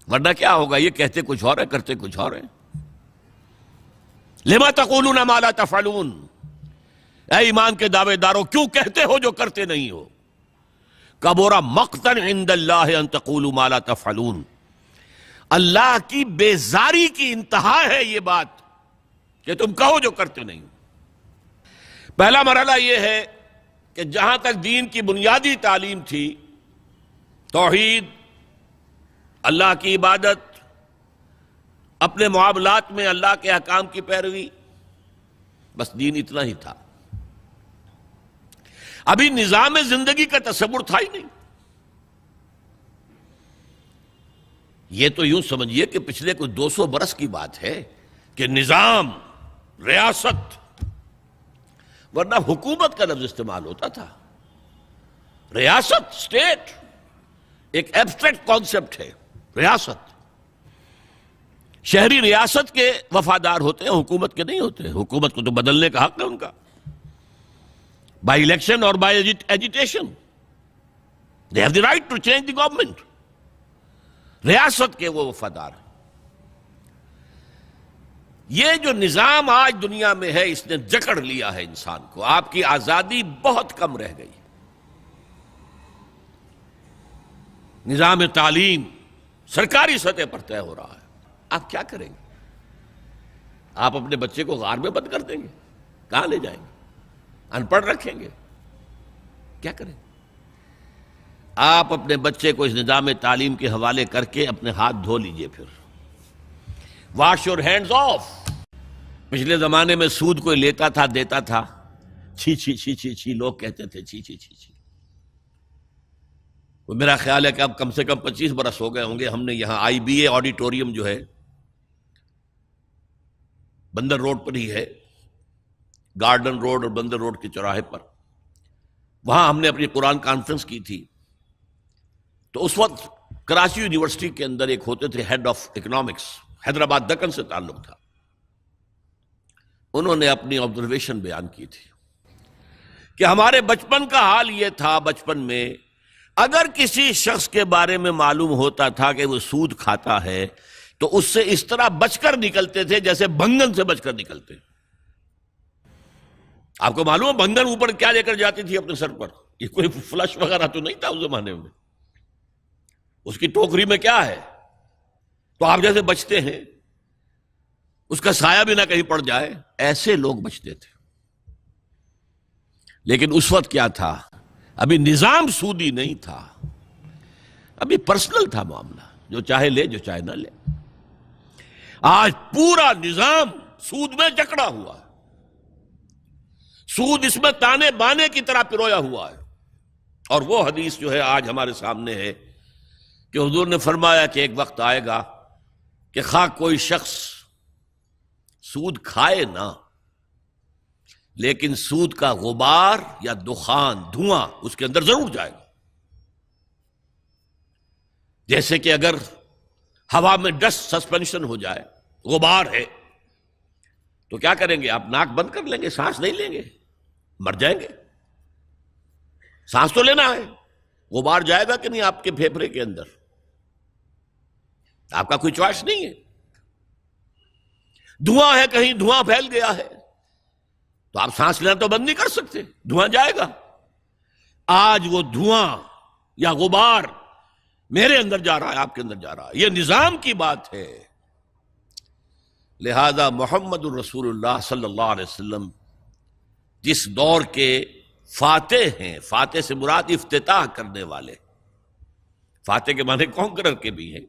ورنہ کیا ہوگا؟ یہ کہتے کچھ اور ہے، کرتے کچھ اور ہے۔ لما تقولون ما لا تفعلون، اے ایمان کے دعوے دارو کیوں کہتے ہو جو کرتے نہیں ہو؟ کبر مقتا عند اللہ ان تقولوا ما لا تفعلون، اللہ کی بیزاری کی انتہا ہے یہ بات کہ تم کہو جو کرتے نہیں ہو۔ پہلا مرحلہ یہ ہے کہ جہاں تک دین کی بنیادی تعلیم تھی، توحید، اللہ کی عبادت، اپنے معاملات میں اللہ کے احکام کی پیروی، بس دین اتنا ہی تھا۔ ابھی نظام زندگی کا تصور تھا ہی نہیں۔ یہ تو یوں سمجھیے کہ پچھلے کوئی 200 برس کی بات ہے کہ نظام، ریاست، ورنہ حکومت کا لفظ استعمال ہوتا تھا۔ ریاست، اسٹیٹ، ایک ایبسٹریکٹ کانسیپٹ ہے ریاست۔ شہری ریاست کے وفادار ہوتے ہیں، حکومت کے نہیں ہوتے۔ حکومت کو تو بدلنے کا حق ہے ان کا۔ by election or by agitation. They have the right to change the government. ریاست کے وہ وفادار ہیں. یہ جو نظام آج دنیا میں ہے اس نے جکڑ لیا ہے انسان کو. آپ کی آزادی بہت کم رہ گئی. نظام تعلیم سرکاری سطح پر طے ہو رہا ہے. آپ کیا کریں گے؟ آپ اپنے بچے کو غار میں بند کر دیں گے؟ کہاں لے جائیں گے؟ ان پڑھ رکھیں گے؟ کیا کریں گے؟ آپ اپنے بچے کو اس نظام تعلیم کے حوالے کر کے اپنے ہاتھ دھو لیجئے. پھر واش یور ہینڈز آف. پچھلے زمانے میں سود کوئی لیتا تھا دیتا تھا، چھی چھی چھی چھی چھی لوگ کہتے تھے، چھی چھی چھی چھی. میرا خیال ہے کہ اب کم سے کم 25 برس ہو گئے ہوں گے. ہم نے یہاں آئی بی اے آڈیٹوریم جو ہے بندر روڈ پر ہی ہے، گارڈن روڈ اور بندر روڈ کے چوراہے پر، وہاں ہم نے اپنی قرآن کانفرنس کی تھی. تو اس وقت کراچی یونیورسٹی کے اندر ایک ہوتے تھے head of economics, Hyderabad Deccan سے تعلق تھا. انہوں نے اپنی آبزرویشن بیان کی تھی کہ ہمارے بچپن کا حال یہ تھا، بچپن میں اگر کسی شخص کے بارے میں معلوم ہوتا تھا کہ وہ سود کھاتا ہے تو اس سے اس طرح بچ کر نکلتے تھے جیسے بھنگن سے بچ کر نکلتے. آپ کو معلوم ہے بھنگن اوپر کیا لے کر جاتی تھی اپنے سر پر؟ یہ کوئی فلش وغیرہ تو نہیں تھا اس زمانے میں. اس کی ٹوکری میں کیا ہے؟ تو آپ جیسے بچتے ہیں، اس کا سایہ بھی نہ کہیں پڑ جائے، ایسے لوگ بچتے تھے. لیکن اس وقت کیا تھا؟ ابھی نظام سودی نہیں تھا، ابھی پرسنل تھا معاملہ، جو چاہے لے جو چاہے نہ لے. آج پورا نظام سود میں جکڑا ہوا ہے. سود اس میں تانے بانے کی طرح پرویا ہوا ہے. اور وہ حدیث جو ہے آج ہمارے سامنے ہے کہ حضور نے فرمایا کہ ایک وقت آئے گا کہ خواہ کوئی شخص سود کھائے نہ، لیکن سود کا غبار یا دخان، دھواں اس کے اندر ضرور جائے گا. جیسے کہ اگر ہوا میں ڈسٹ سسپینشن ہو جائے، غبار ہے، تو کیا کریں گے؟ آپ ناک بند کر لیں گے، سانس نہیں لیں گے، مر جائیں گے. سانس تو لینا ہے، غبار جائے گا کہ نہیں آپ کے پھیپھڑے کے اندر؟ آپ کا کوئی چوائس نہیں ہے. دھواں ہے، کہیں دھواں پھیل گیا ہے تو آپ سانس لینا تو بند نہیں کر سکتے، دھواں جائے گا. آج وہ دھواں یا غبار میرے اندر جا رہا ہے، آپ کے اندر جا رہا ہے. یہ نظام کی بات ہے. لہذا محمد الرسول اللہ صلی اللہ علیہ وسلم جس دور کے فاتح ہیں، فاتح سے مراد افتتاح کرنے والے، فاتح کے معنی کانکرر کے بھی ہیں،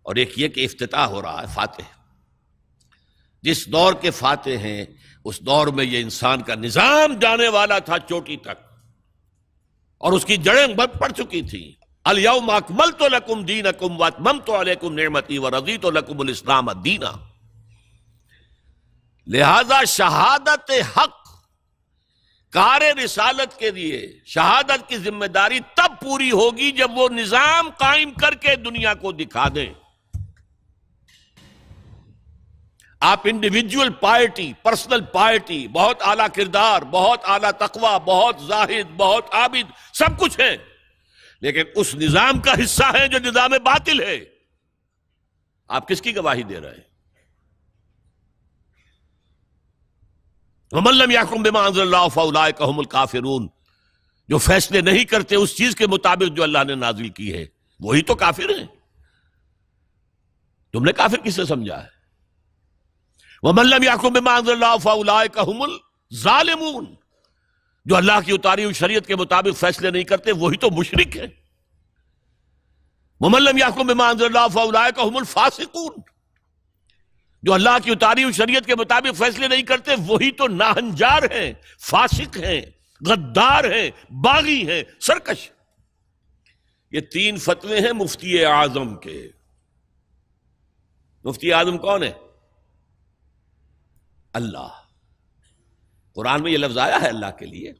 اور ایک یہ کہ افتتاح ہو رہا ہے فاتح. جس دور کے فاتح ہیں اس دور میں یہ انسان کا نظام جانے والا تھا چوٹی تک، اور اس کی جڑیں بڑھ پڑ چکی تھی. الیوم اکملت لکم دینکم واتممت علیکم نعمتی ورضیت لکم الاسلام دینا. لہذا شہادت حق کار رسالت کے لیے شہادت کی ذمہ داری تب پوری ہوگی جب وہ نظام قائم کر کے دنیا کو دکھا دیں. آپ انڈیویجول پارٹی، پرسنل پارٹی، بہت اعلیٰ کردار، بہت اعلیٰ تقوی، بہت زاہد، بہت عابد، سب کچھ ہے، لیکن اس نظام کا حصہ ہے جو نظام باطل ہے. آپ کس کی گواہی دے رہے ہیں؟ وَمَن لَّمْ يَحْكُم بِمَا أَنزَلَ اللَّهُ فَأُولَٰئِكَ هُمُ الْكَافِرُونَ. جو فیصلے نہیں کرتے اس چیز کے مطابق جو اللہ نے نازل کی ہے، وہی تو کافر ہیں. تم نے کافر کسے سمجھا ہے؟ وَمَن لَّمْ يَحْكُم بِمَا أَنزَلَ اللَّهُ فَأُولَٰئِكَ هُمُ الظَّالِمُونَ. جو اللہ کی اتاری ہوئی شریعت کے مطابق فیصلے نہیں کرتے وہی تو مشرک ہیں. وَمَن لَّمْ يَحْكُم بِمَا أَنزَلَ اللَّهُ فَأُولَٰئِكَ هُمُ الْفَاسِقُونَ. جو اللہ کی اتاری ہوئی شریعت کے مطابق فیصلے نہیں کرتے وہی تو ناہنجار ہیں، فاسق ہیں، غدار ہیں، باغی ہیں، سرکش. یہ 3 فتوے ہیں مفتی اعظم کے. مفتی اعظم کون ہے؟ اللہ. قرآن میں یہ لفظ آیا ہے اللہ کے لیے،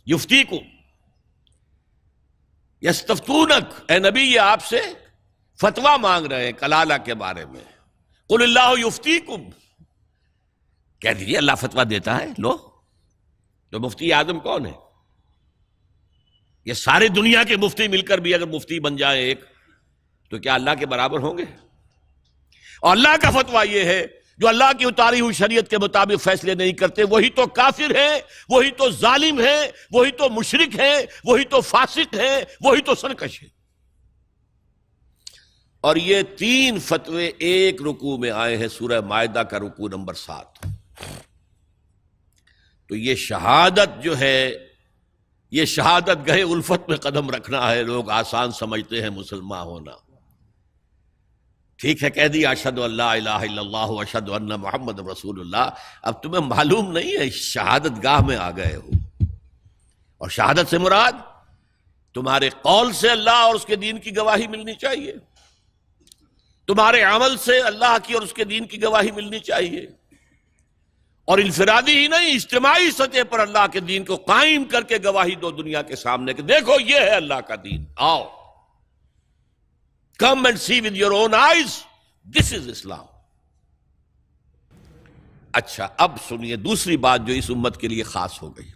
یفتیکم، یستفتونک. اے نبی یہ آپ سے فتویٰ مانگ رہے ہیں کلالہ کے بارے میں. قل اللہ یفتیکم، کہہ دیجیے اللہ فتویٰ دیتا ہے. لو تو مفتی اعظم کون ہے؟ یہ ساری دنیا کے مفتی مل کر بھی اگر مفتی بن جائیں ایک، تو کیا اللہ کے برابر ہوں گے؟ اور اللہ کا فتویٰ یہ ہے، جو اللہ کی اتاری ہوئی شریعت کے مطابق فیصلے نہیں کرتے وہی تو کافر ہیں، وہی تو ظالم ہیں، وہی تو مشرک ہیں، وہی تو فاسق ہیں، وہی تو سرکش ہیں۔ اور یہ 3 فتوے ایک رکوع میں آئے ہیں، سورہ مائدہ کا رکوع نمبر 7۔ تو یہ شہادت جو ہے، یہ شہادت گہے الفت میں قدم رکھنا ہے۔ لوگ آسان سمجھتے ہیں مسلمان ہونا، ٹھیک ہے کہہ دیا اشہد ان لا الہ الا اللہ واشہد ان محمد رسول اللہ، اب تمہیں معلوم نہیں ہے شہادت گاہ میں آ گئے ہو۔ اور شہادت سے مراد تمہارے قول سے اللہ اور اس کے دین کی گواہی ملنی چاہیے، تمہارے عمل سے اللہ کی اور اس کے دین کی گواہی ملنی چاہیے، اور انفرادی ہی نہیں اجتماعی سطح پر اللہ کے دین کو قائم کر کے گواہی دو دنیا کے سامنے کہ دیکھو یہ ہے اللہ کا دین، آؤ come and see with your own eyes, this is Islam۔ اچھا اب سنیے دوسری بات جو اس امت کے لیے خاص ہو گئی۔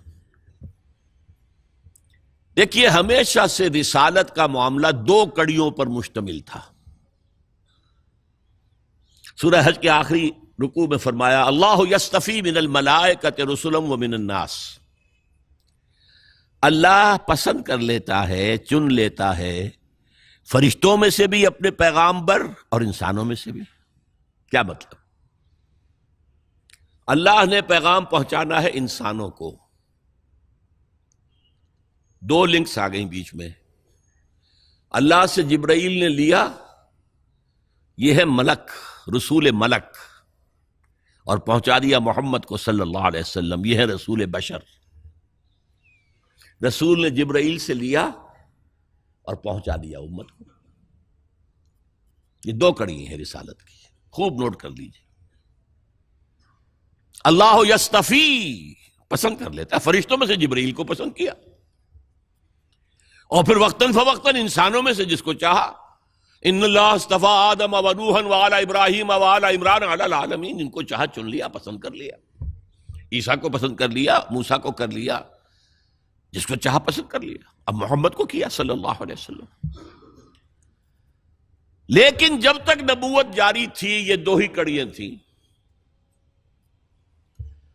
دیکھیے ہمیشہ سے رسالت کا معاملہ 2 کڑیوں پر مشتمل تھا۔ سورہ حج کے آخری رکوع میں فرمایا اللہ یصطفی من الملائکۃ رسلا ومن الناس، اللہ پسند کر لیتا ہے، چن لیتا ہے فرشتوں میں سے بھی اپنے پیغامبر اور انسانوں میں سے بھی۔ کیا مطلب؟ اللہ نے پیغام پہنچانا ہے انسانوں کو، 2 لنکس آ گئیں بیچ میں۔ اللہ سے جبرائیل نے لیا، یہ ہے ملک، رسول ملک، اور پہنچا دیا محمد کو صلی اللہ علیہ وسلم، یہ ہے رسول بشر۔ رسول نے جبرائیل سے لیا اور پہنچا دیا امت کو۔ یہ 2 کڑی ہیں رسالت کی، خوب نوٹ کر لیجیے۔ اللہ یصطفی، پسند کر لیتا ہے، فرشتوں میں سے جبرائیل کو پسند کیا، اور پھر وقتاً فوقتاً انسانوں میں سے جس کو چاہا۔ ان اللہ اصطفیٰ آدم و نوحا وآل ابراہیم وآل عمران علی العالمین، ان کو چاہا چن لیا، پسند کر لیا۔ عیسیٰ کو پسند کر لیا، موسیٰ کو کر لیا، جس کو چاہا پسند کر لیا۔ اب محمد کو کیا صلی اللہ علیہ وسلم۔ لیکن جب تک نبوت جاری تھی یہ 2 ہی کڑیاں تھیں۔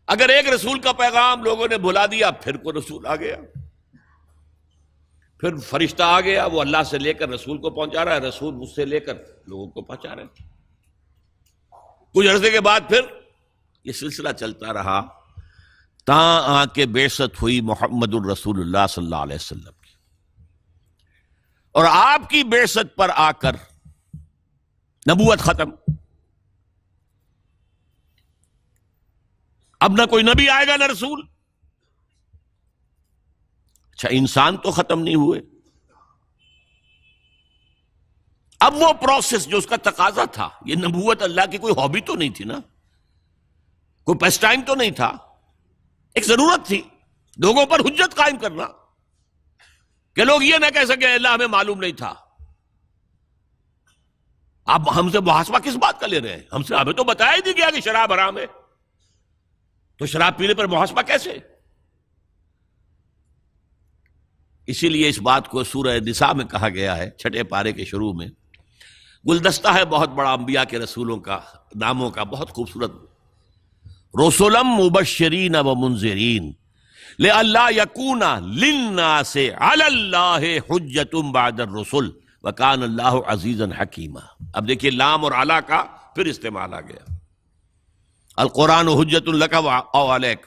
اگر ایک رسول کا پیغام لوگوں نے بھلا دیا، پھر کوئی رسول آ گیا، پھر فرشتہ آ گیا، وہ اللہ سے لے کر رسول کو پہنچا رہا ہے، رسول مجھ سے لے کر لوگوں کو پہنچا رہے ہیں۔ کچھ عرصے کے بعد پھر یہ سلسلہ چلتا رہا تاں آ کے بعثت ہوئی محمد الرسول اللہ صلی اللہ علیہ وسلم کی۔ اور آپ کی بعثت پر آ کر نبوت ختم۔ اب نہ کوئی نبی آئے گا نہ رسول۔ اچھا انسان تو ختم نہیں ہوئے، اب وہ پروسیس جو اس کا تقاضا تھا، یہ نبوت اللہ کی کوئی ہابی تو نہیں تھی نا، کوئی پیس ٹائم تو نہیں تھا، ایک ضرورت تھی لوگوں پر حجت قائم کرنا کہ لوگ یہ نہ کہہ سکے اللہ ہمیں معلوم نہیں تھا۔ آپ ہم سے محاسبہ کس بات کا لے رہے ہیں؟ ہمیں تو بتایا ہی نہیں گیا کہ شراب حرام ہے، تو شراب پینے پر محاسبہ کیسے؟ اسی لیے اس بات کو سورہ نساء میں کہا گیا ہے، 6 پارے کے شروع میں۔ گلدستہ ہے بہت بڑا انبیاء کے رسولوں کا، ناموں کا، بہت خوبصورت۔ رسلا مبشرین و منذرین لئلا یکون للناس علی اللہ حجۃ بعد الرسل وکان اللہ عزیزا حکیما۔ اب دیکھیے لام اور علی کا پھر استعمال آ گیا۔ القرآن حجۃ لک او علیک،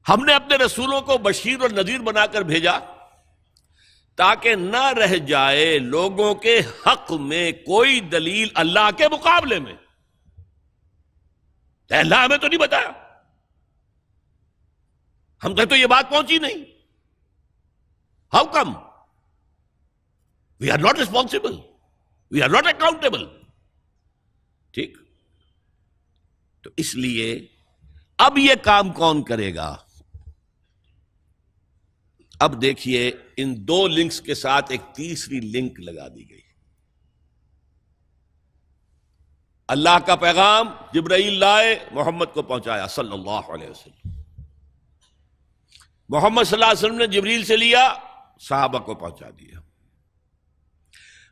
ہم نے اپنے رسولوں کو بشیر اور نذیر بنا کر بھیجا تاکہ نہ رہ جائے لوگوں کے حق میں کوئی دلیل اللہ کے مقابلے میں۔ اللہ ہمیں تو نہیں بتایا، ہم تک تو یہ بات پہنچی نہیں، how come? We are not responsible, we are not accountable. ٹھیک، تو اس لیے اب یہ کام کون کرے گا؟ اب دیکھیے ان 2 لنکس کے ساتھ ایک تیسری لنک لگا دی گئی۔ اللہ کا پیغام جبرائیل لائے، محمد کو پہنچایا صلی اللہ علیہ وسلم۔ محمد صلی اللہ علیہ وسلم نے جبریل سے لیا، صحابہ کو پہنچا دیا۔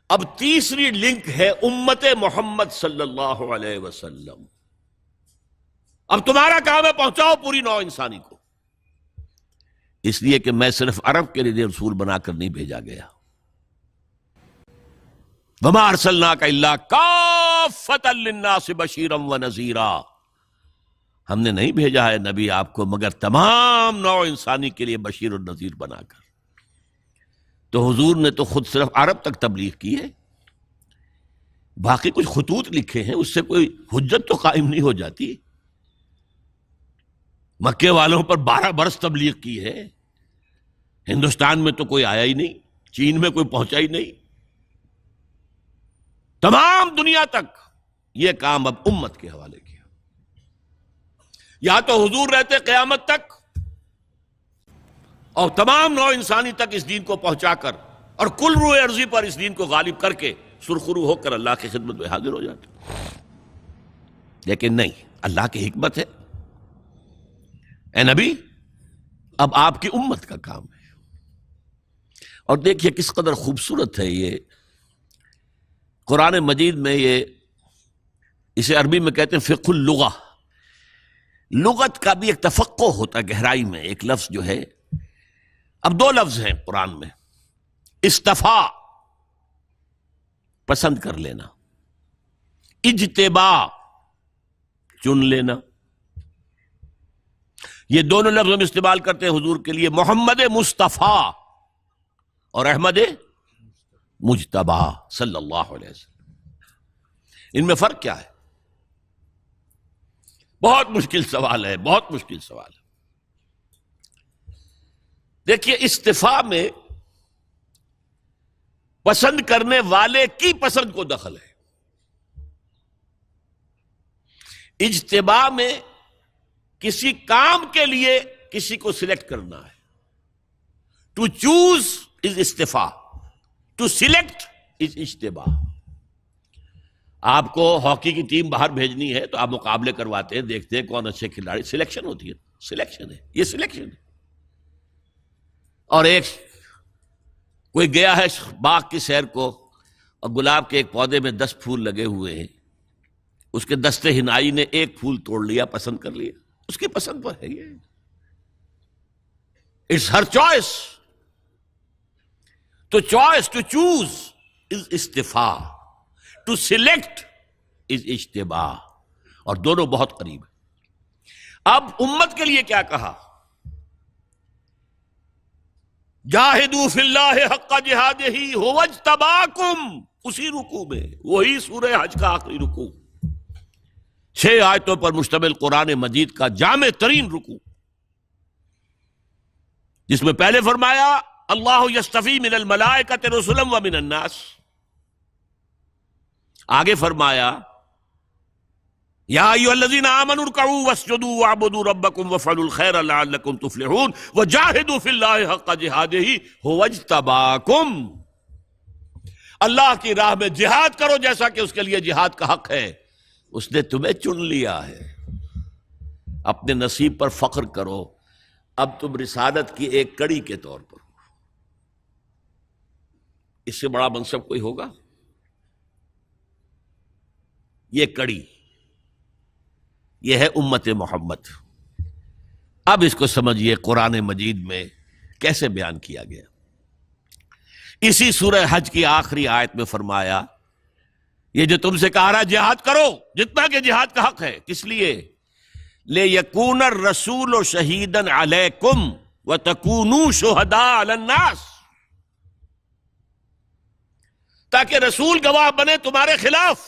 اب تیسری لنک ہے امت محمد صلی اللہ علیہ وسلم۔ اب تمہارا کام ہے پہنچاؤ پوری نوع انسانی کو، اس لیے کہ میں صرف عرب کے لیے رسول بنا کر نہیں بھیجا گیا۔ وما ارسلناک الا کافۃ للناس بشیرا ونذیرا، ہم نے نہیں بھیجا ہے نبی آپ کو مگر تمام نوع انسانی کے لیے بشیر اور نذیر بنا کر۔ تو حضور نے تو خود صرف عرب تک تبلیغ کی ہے، باقی کچھ خطوط لکھے ہیں، اس سے کوئی حجت تو قائم نہیں ہو جاتی۔ مکے والوں پر 12 برس تبلیغ کی ہے، ہندوستان میں تو کوئی آیا ہی نہیں، چین میں کوئی پہنچا ہی نہیں، تمام دنیا تک یہ کام اب امت کے حوالے کیا۔ یا تو حضور رہتے قیامت تک اور تمام نوع انسانی تک اس دین کو پہنچا کر اور کل روح ارضی پر اس دین کو غالب کر کے سرخرو ہو کر اللہ کی خدمت میں حاضر ہو جاتے، لیکن نہیں، اللہ کی حکمت ہے، اے نبی اب آپ کی امت کا کام ہے۔ اور دیکھیے کس قدر خوبصورت ہے یہ قرآن مجید میں، اسے عربی میں کہتے ہیں فقہ اللغہ، لغت کا بھی ایک تفقہ ہوتا ہے گہرائی میں۔ ایک لفظ جو ہے، اب 2 لفظ ہیں قرآن میں، استفا پسند کر لینا، اجتبا چن لینا، یہ دونوں لفظ ہم استعمال کرتے ہیں حضور کے لیے، محمد مصطفیٰ اور احمد مجتبی صلی اللہ علیہ وسلم۔ ان میں فرق کیا ہے؟ بہت مشکل سوال ہے، بہت مشکل سوال ہے۔ دیکھیے استفاء میں پسند کرنے والے کی پسند کو دخل ہے، اجتباء میں کسی کام کے لیے کسی کو سلیکٹ کرنا ہے۔ ٹو چوز از استفاء، ٹو سلیکٹ از اجتباء۔ آپ کو ہاکی کی ٹیم باہر بھیجنی ہے تو آپ مقابلے کرواتے ہیں، دیکھتے ہیں کون اچھے کھلاڑی، سلیکشن ہوتی ہے، سلیکشن ہے، یہ سلیکشن ہے۔ اور ایک کوئی گیا ہے باغ کی سیر کو اور گلاب کے ایک پودے میں 10 پھول لگے ہوئے ہیں، اس کے دستے ہنائی نے ایک پھول توڑ لیا، پسند کر لیا، اس کی پسند پر ہے یہ، اٹس ہر چوائس۔ تو چوائس، ٹو چوز از استفاء، ٹو سلیکٹ از اجتباء، اور دونوں بہت قریب ہیں۔ اب امت کے لیے کیا کہا؟ جاہدوا فی اللہ حق جہادہ ھو اجتباکم، اسی رکوع میں، وہی سورہ حج کا آخری رکوع، 6 آیتوں پر مشتمل قرآن مجید کا جامع ترین رکوع، جس میں پہلے فرمایا اللہ یصطفی من الملائکۃ رسلا ومن الناس، آگے فرمایا یا ایھا الذین آمنوا ارکعوا واسجدوا واعبدوا ربکم وافعلوا الخیر لعلکم تفلحون وجاہدوا فی اللہ حق جہادہ ھو اجتباکم، اللہ کی راہ میں جہاد کرو جیسا کہ اس کے لیے جہاد کا حق ہے، اس نے تمہیں چن لیا ہے۔ اپنے نصیب پر فخر کرو، اب تم رسالت کی ایک کڑی کے طور پر ہو، اس سے بڑا منصب کوئی ہوگا؟ یہ کڑی، یہ ہے امت محمد۔ اب اس کو سمجھیے قرآن مجید میں کیسے بیان کیا گیا۔ اسی سورہ حج کی آخری آیت میں فرمایا یہ جو تم سے کہا رہا ہے جہاد کرو جتنا کہ جہاد کا حق ہے، کس لیے؟ لِيَكُونَ الرَّسُولُ شَهِيدًا عَلَيْكُمْ وَتَكُونُوا شُهَدَاءَ عَلَى النَّاسِ، تاکہ رسول گواہ بنے تمہارے خلاف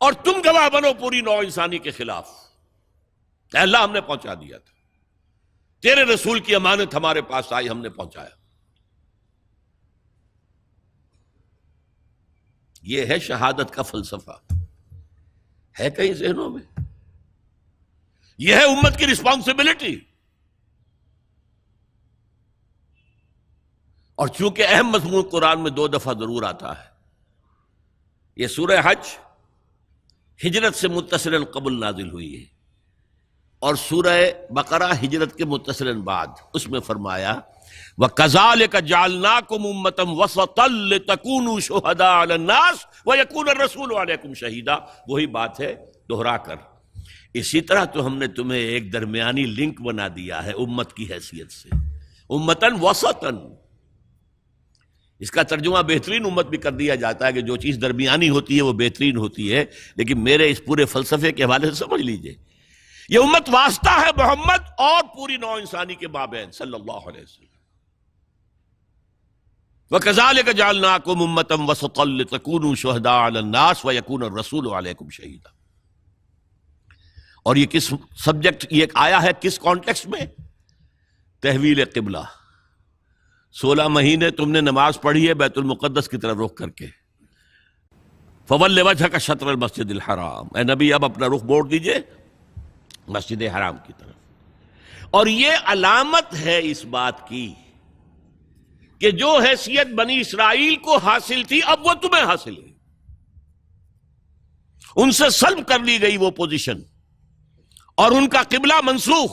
اور تم گواہ بنو پوری نوع انسانی کے خلاف۔ کہ اللہ ہم نے پہنچا دیا تھا، تیرے رسول کی امانت ہمارے پاس آئی، ہم نے پہنچایا۔ یہ ہے شہادت کا فلسفہ، ہے کہیں ذہنوں میں؟ یہ ہے امت کی رسپانسبلٹی۔ اور چونکہ اہم مضمون قرآن میں 2 دفعہ ضرور آتا ہے، یہ سورہ حج ہجرت سے متصلاً قبل نازل ہوئی ہے، اور سورہ بقرہ ہجرت کے متصلاً بعد اس میں فرمایا وَكَذَلِكَ جَعَلْنَاكُمْ أُمَّةً وَسَطًا لِتَكُونُوا شُهَدَاءَ عَلَى النَّاسِ وَيَكُونَ الرَّسُولُ عَلَيْكُمْ شَهِيدًا. وہی بات ہے دہرا کر، اسی طرح تو ہم نے تمہیں ایک درمیانی لنک بنا دیا ہے امت کی حیثیت سے، امتاً وسطاً. اس کا ترجمہ بہترین امت بھی کر دیا جاتا ہے کہ جو چیز درمیانی ہوتی ہے وہ بہترین ہوتی ہے، لیکن میرے اس پورے فلسفے کے حوالے سے سمجھ لیجئے یہ امت واسطہ ہے محمد اور پوری نوع انسانی کے مابین صلی اللہ علیہ وسلم. وَكَذَلِكَ جَعَلْنَاكُمْ أُمَّةً وَسَطًا لِتَكُونُوا شُهَدَاءَ عَلَى النَّاسِ وَيَكُونَ الرَّسُولُ عَلَيْكُمْ شَهِيدًا. اور یہ کس سبجیکٹ، یہ آیا ہے کس کانٹیکسٹ میں؟ تحویل قبلہ. 16 مہینے تم نے نماز پڑھی ہے بیت المقدس کی طرف رخ کر کے، فَوَلِّ وَجْهَكَ شَطْرَ الْمَسْجِدِ الْحَرَامِ. اے نبی اب اپنا رخ موڑ دیجئے مسجد حرام کی طرف. اور یہ علامت ہے اس بات کی کہ جو حیثیت بنی اسرائیل کو حاصل تھی اب وہ تمہیں حاصل ہے. ان سے سلب کر لی گئی وہ پوزیشن اور ان کا قبلہ منسوخ.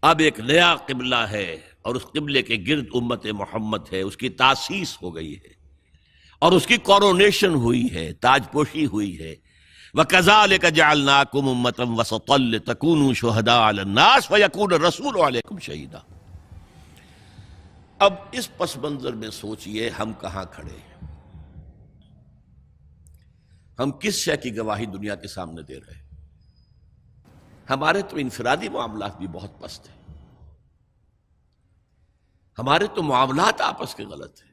اب ایک نیا قبلہ ہے اور اس قبلے کے گرد امت محمد ہے، اس کی تاسیس ہو گئی ہے اور اس کی کورونیشن ہوئی ہے، تاج پوشی ہوئی ہے. وَكَذَلِكَ جَعَلْنَاكُمْ أُمَّةً وَسَطًا لِتَكُونُوا شُهَدَاءَ عَلَى النَّاسِ وَيَكُونَ الرَّسُولُ عَلَيْكُمْ شَهِيدًا. اب اس پس منظر میں سوچئے ہم کہاں کھڑے ہیں، ہم کس شے کی گواہی دنیا کے سامنے دے رہے ہیں. ہمارے تو انفرادی معاملات بھی بہت پست ہیں، ہمارے تو معاملات آپس کے غلط ہیں.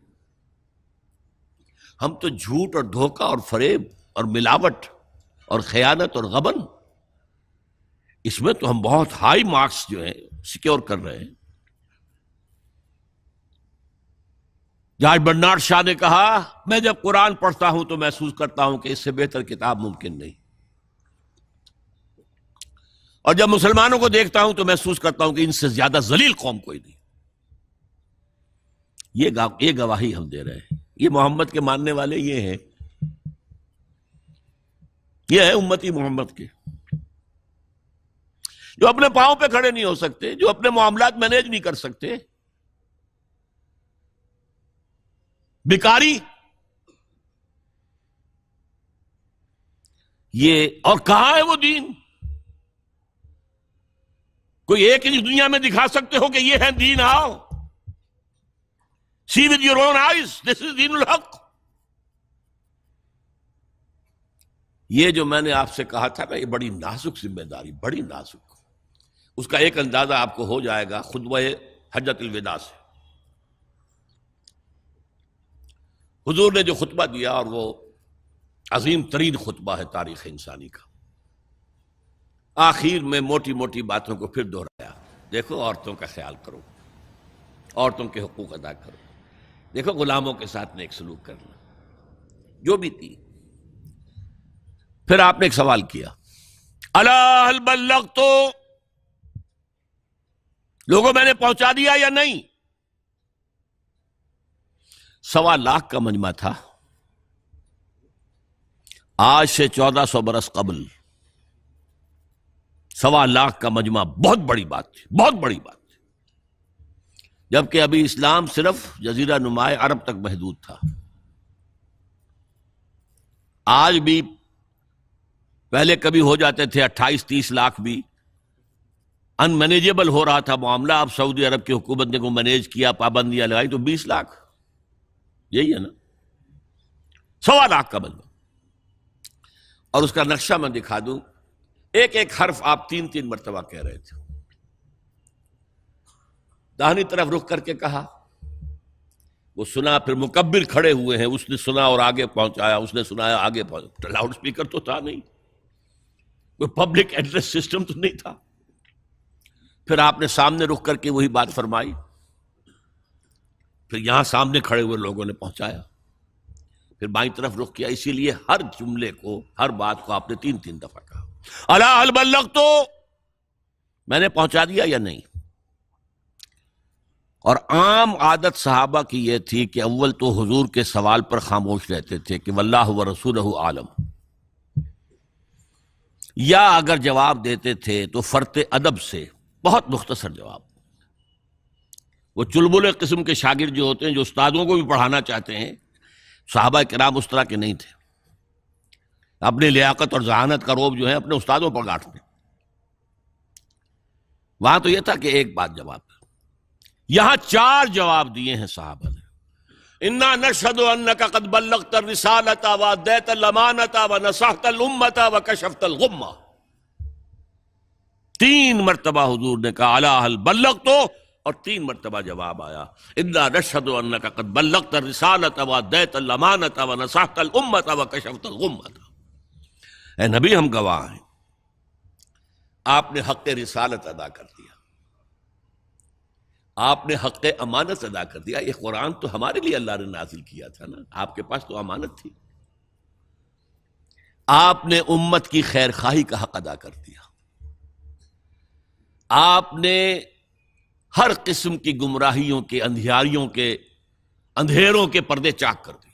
ہم تو جھوٹ اور دھوکہ اور فریب اور ملاوٹ اور خیانت اور غبن، اس میں تو ہم بہت ہائی مارکس جو ہیں سیکیور کر رہے ہیں. جارج برنارڈ شاہ نے کہا میں جب قرآن پڑھتا ہوں تو محسوس کرتا ہوں کہ اس سے بہتر کتاب ممکن نہیں، اور جب مسلمانوں کو دیکھتا ہوں تو محسوس کرتا ہوں کہ ان سے زیادہ ذلیل قوم کوئی نہیں. یہ گواہی ہم دے رہے ہیں. یہ محمد کے ماننے والے یہ ہیں، یہ ہے امتی محمد کے، جو اپنے پاؤں پہ کھڑے نہیں ہو سکتے، جو اپنے معاملات مینیج نہیں کر سکتے، بیکاری. یہ اور کہاں ہے وہ دین؟ کوئی ایک ہی دنیا میں دکھا سکتے ہو کہ یہ ہے دین؟ آؤ see with your own eyes, this is دین الحق. یہ جو میں نے آپ سے کہا تھا نا، یہ بڑی نازک ذمہ داری، بڑی نازک. اس کا ایک اندازہ آپ کو ہو جائے گا خطبہ حجۃ الوداع سے. حضور نے جو خطبہ دیا، اور وہ عظیم ترین خطبہ ہے تاریخ انسانی کا، آخر میں موٹی موٹی باتوں کو پھر دہرایا. دیکھو عورتوں کا خیال کرو، عورتوں کے حقوق ادا کرو، دیکھو غلاموں کے ساتھ نیک سلوک کرنا، جو بھی تھی. پھر آپ نے ایک سوال کیا، الا هل بلغت، لوگوں میں نے پہنچا دیا یا نہیں؟ 1.25 لاکھ کا مجمع تھا. آج سے 1400 برس قبل 1.25 لاکھ کا مجمع بہت بڑی بات تھی، بہت بڑی بات تھی. جبکہ ابھی اسلام صرف جزیرہ نما عرب تک محدود تھا. آج بھی پہلے کبھی ہو جاتے تھے 28-30 لاکھ بھی، ان مینیجیبل ہو رہا تھا معاملہ. اب سعودی عرب کی حکومت نے کو مینیج کیا، پابندیاں لگائی تو 20 لاکھ. یہی ہے نا 1.25 لاکھ کا مجمع. اور اس کا نقشہ میں دکھا دوں، ایک ایک حرف آپ 3 مرتبہ کہہ رہے تھے. داہنی طرف رخ کر کے کہا، وہ سنا. پھر مکبر کھڑے ہوئے ہیں، اس نے سنا اور آگے پہنچایا، اس نے سنایا آگے پہنچایا. لاؤڈ سپیکر تو تھا نہیں، کوئی پبلک ایڈریس سسٹم تو نہیں تھا. پھر آپ نے سامنے رخ کر کے وہی بات فرمائی. پھر یہاں سامنے کھڑے ہوئے لوگوں نے پہنچایا. پھر بائیں طرف رخ کیا. اسی لیے ہر جملے کو، ہر بات کو آپ نے 3 دفعہ کہا، الا هل بلغت، میں نے پہنچا دیا یا نہیں. اور عام عادت صحابہ کی یہ تھی کہ اول تو حضور کے سوال پر خاموش رہتے تھے کہ واللہ ورسولہ عالم. یا اگر جواب دیتے تھے تو فرط ادب سے، بہت مختصر جواب. وہ چلبلے قسم کے شاگرد جو ہوتے ہیں، جو استادوں کو بھی پڑھانا چاہتے ہیں، صحابہ کرام اس طرح کے نہیں تھے. اپنی لیاقت اور ذہانت کا روب جو ہے اپنے استادوں پر گاٹتے. وہاں تو یہ تھا کہ ایک بات جواب. یہاں 4 جواب دیے ہیں صحابہ نے. انا نشهد انك قد بلغت الرسالة واديت الامانة ونصحت الامة وكشفت الغمة. 3 مرتبہ حضور نے کہا الا هل بلغت، اور 3 مرتبہ جواب آیا انا نشهد انك قد بلغت الرسالة واديت الامانة ونصحت الامة وكشفت الغمة. اے نبی ہم گواہ ہیں، آپ نے حق رسالت ادا کر دیا، آپ نے حق امانت ادا کر دیا. یہ قرآن تو ہمارے لیے اللہ نے نازل کیا تھا نا، آپ کے پاس تو امانت تھی. آپ نے امت کی خیر خواہی کا حق ادا کر دیا. آپ نے ہر قسم کی گمراہیوں کے، اندھیاریوں کے، اندھیروں کے پردے چاک کر دیے.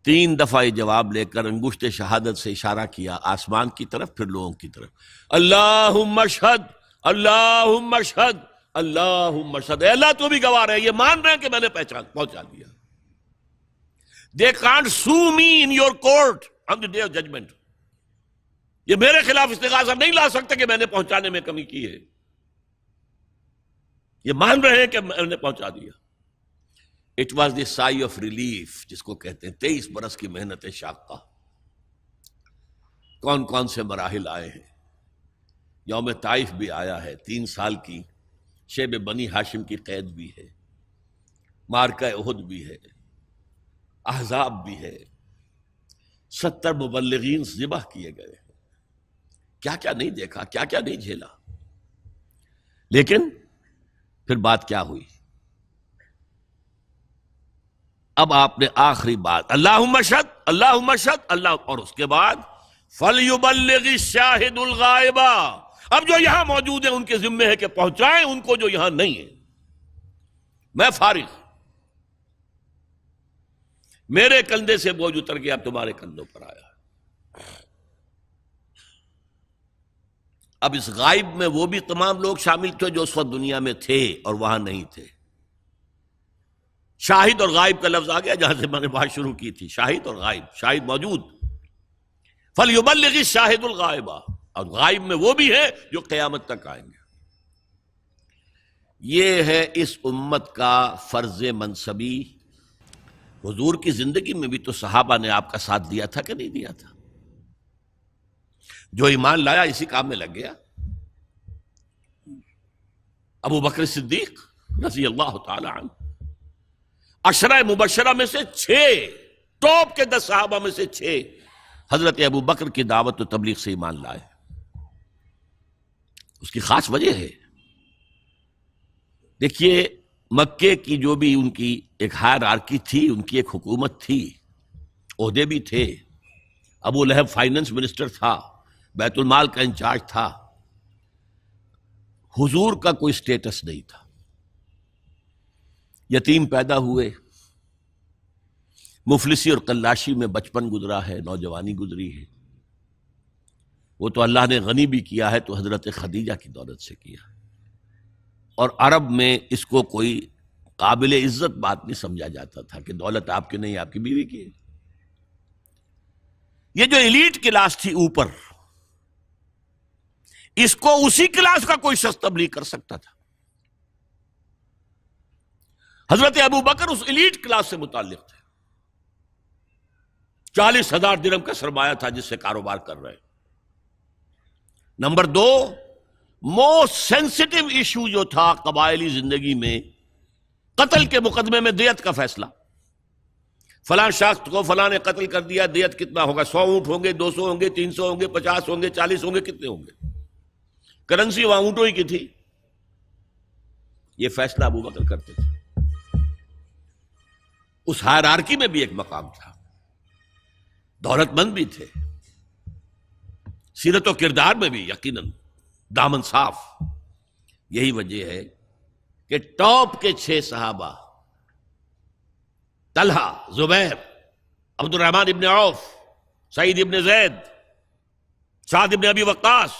3 دفعہ یہ جواب لے کر انگشت شہادت سے اشارہ کیا آسمان کی طرف، پھر لوگوں کی طرف. اللہم اشہد، اللہم اشہد، اللہم اشہد. اے اللہ تو بھی گواہ رہے، یہ مان رہے ہیں کہ میں نے پہنچا دیا. They can't sue me in your court on the day of judgment. یہ میرے خلاف استغاثہ نہیں لا سکتے کہ میں نے پہنچانے میں کمی کی ہے. یہ مان رہے ہیں کہ میں نے پہنچا دیا. It was the sigh of relief جس کو کہتے ہیں 23 برس کی محنت شاقہ. کون کون سے مراحل آئے ہیں. یوم طائف بھی آیا ہے، 3 سال کی شیب بنی ہاشم کی قید بھی ہے، معرکہ احد بھی ہے، احزاب بھی ہے، 70 مبلغین ذبح کیے گئے. کیا کیا نہیں دیکھا، کیا کیا نہیں جھیلا. لیکن پھر بات کیا ہوئی؟ اب آپ نے آخری بات اللہم اشہد، اللہم اشہد، اللہ، اور اس کے بعد فَلْيُبَلِّغِ الشَّاهِدُ الْغَائِبَ. اب جو یہاں موجود ہیں ان کے ذمے ہے کہ پہنچائیں ان کو جو یہاں نہیں ہے. میں فارغ، میرے کندھے سے بوجھ اتر گیا، اب تمہارے کندھوں پر آیا. اب اس غائب میں وہ بھی تمام لوگ شامل تھے جو اس وقت دنیا میں تھے اور وہاں نہیں تھے. شاہد اور غائب کا لفظ آ گیا جہاں سے میں نے بات شروع کی تھی. شاہد اور غائب، شاہد موجود، فَلْيُبَلِّغِ الشَّاهِدُ الْغَائِبَ، اور غائب میں وہ بھی ہے جو قیامت تک آئیں گے. یہ ہے اس امت کا فرض منصبی. حضور کی زندگی میں بھی تو صحابہ نے آپ کا ساتھ دیا تھا کہ نہیں دیا تھا؟ جو ایمان لایا اسی کام میں لگ گیا. ابو بکر صدیق رضی اللہ تعالی عنہ، عشرہ مبشرہ میں سے 6، ٹاپ کے 10 صحابہ میں سے 6 حضرت ابو بکر کی دعوت و تبلیغ سے ایمان لائے. اس کی خاص وجہ ہے. دیکھیے مکے کی جو بھی ان کی ایک ہائرارکی تھی، ان کی ایک حکومت تھی، عہدے بھی تھے. ابو لہب فائننس منسٹر تھا، بیت المال کا انچارج تھا. حضور کا کوئی سٹیٹس نہیں تھا. یتیم پیدا ہوئے، مفلسی اور قلاشی میں بچپن گزرا ہے، نوجوانی گزری ہے. وہ تو اللہ نے غنی بھی کیا ہے تو حضرت خدیجہ کی دولت سے کیا، اور عرب میں اس کو کوئی قابل عزت بات نہیں سمجھا جاتا تھا کہ دولت آپ کی نہیں، آپ کی بیوی کی ہے. یہ جو ایلیٹ کلاس تھی اوپر، اس کو اسی کلاس کا کوئی شخص تبلیغ کر سکتا تھا. حضرت ابو بکر اس ایلیٹ کلاس سے متعلق تھے. 40,000 درہم کا سرمایہ تھا جس سے کاروبار کر رہے. نمبر 2، موسٹ سینسٹیو ایشو جو تھا قبائلی زندگی میں، قتل کے مقدمے میں دیت کا فیصلہ. فلاں شخص کو فلاں نے قتل کر دیا، دیت کتنا ہوگا؟ 100 اونٹ ہوں گے، 200 ہوں گے، 300 ہوں گے، 50 ہوں گے، 40 ہوں گے، کتنے ہوں گے؟ کرنسی وہاں اونٹوں ہی کی تھی. یہ فیصلہ ابو بکر کرتے تھے. اس ہائرارکی میں بھی ایک مقام تھا. دولت مند بھی تھے، سیرت و کردار میں بھی یقیناً دامن صاف. یہی وجہ ہے کہ ٹاپ کے 6 صحابہ، طلحہ، زبیر، عبد الرحمن ابن عوف، سعید ابن زید، سعد بن ابی وقاص،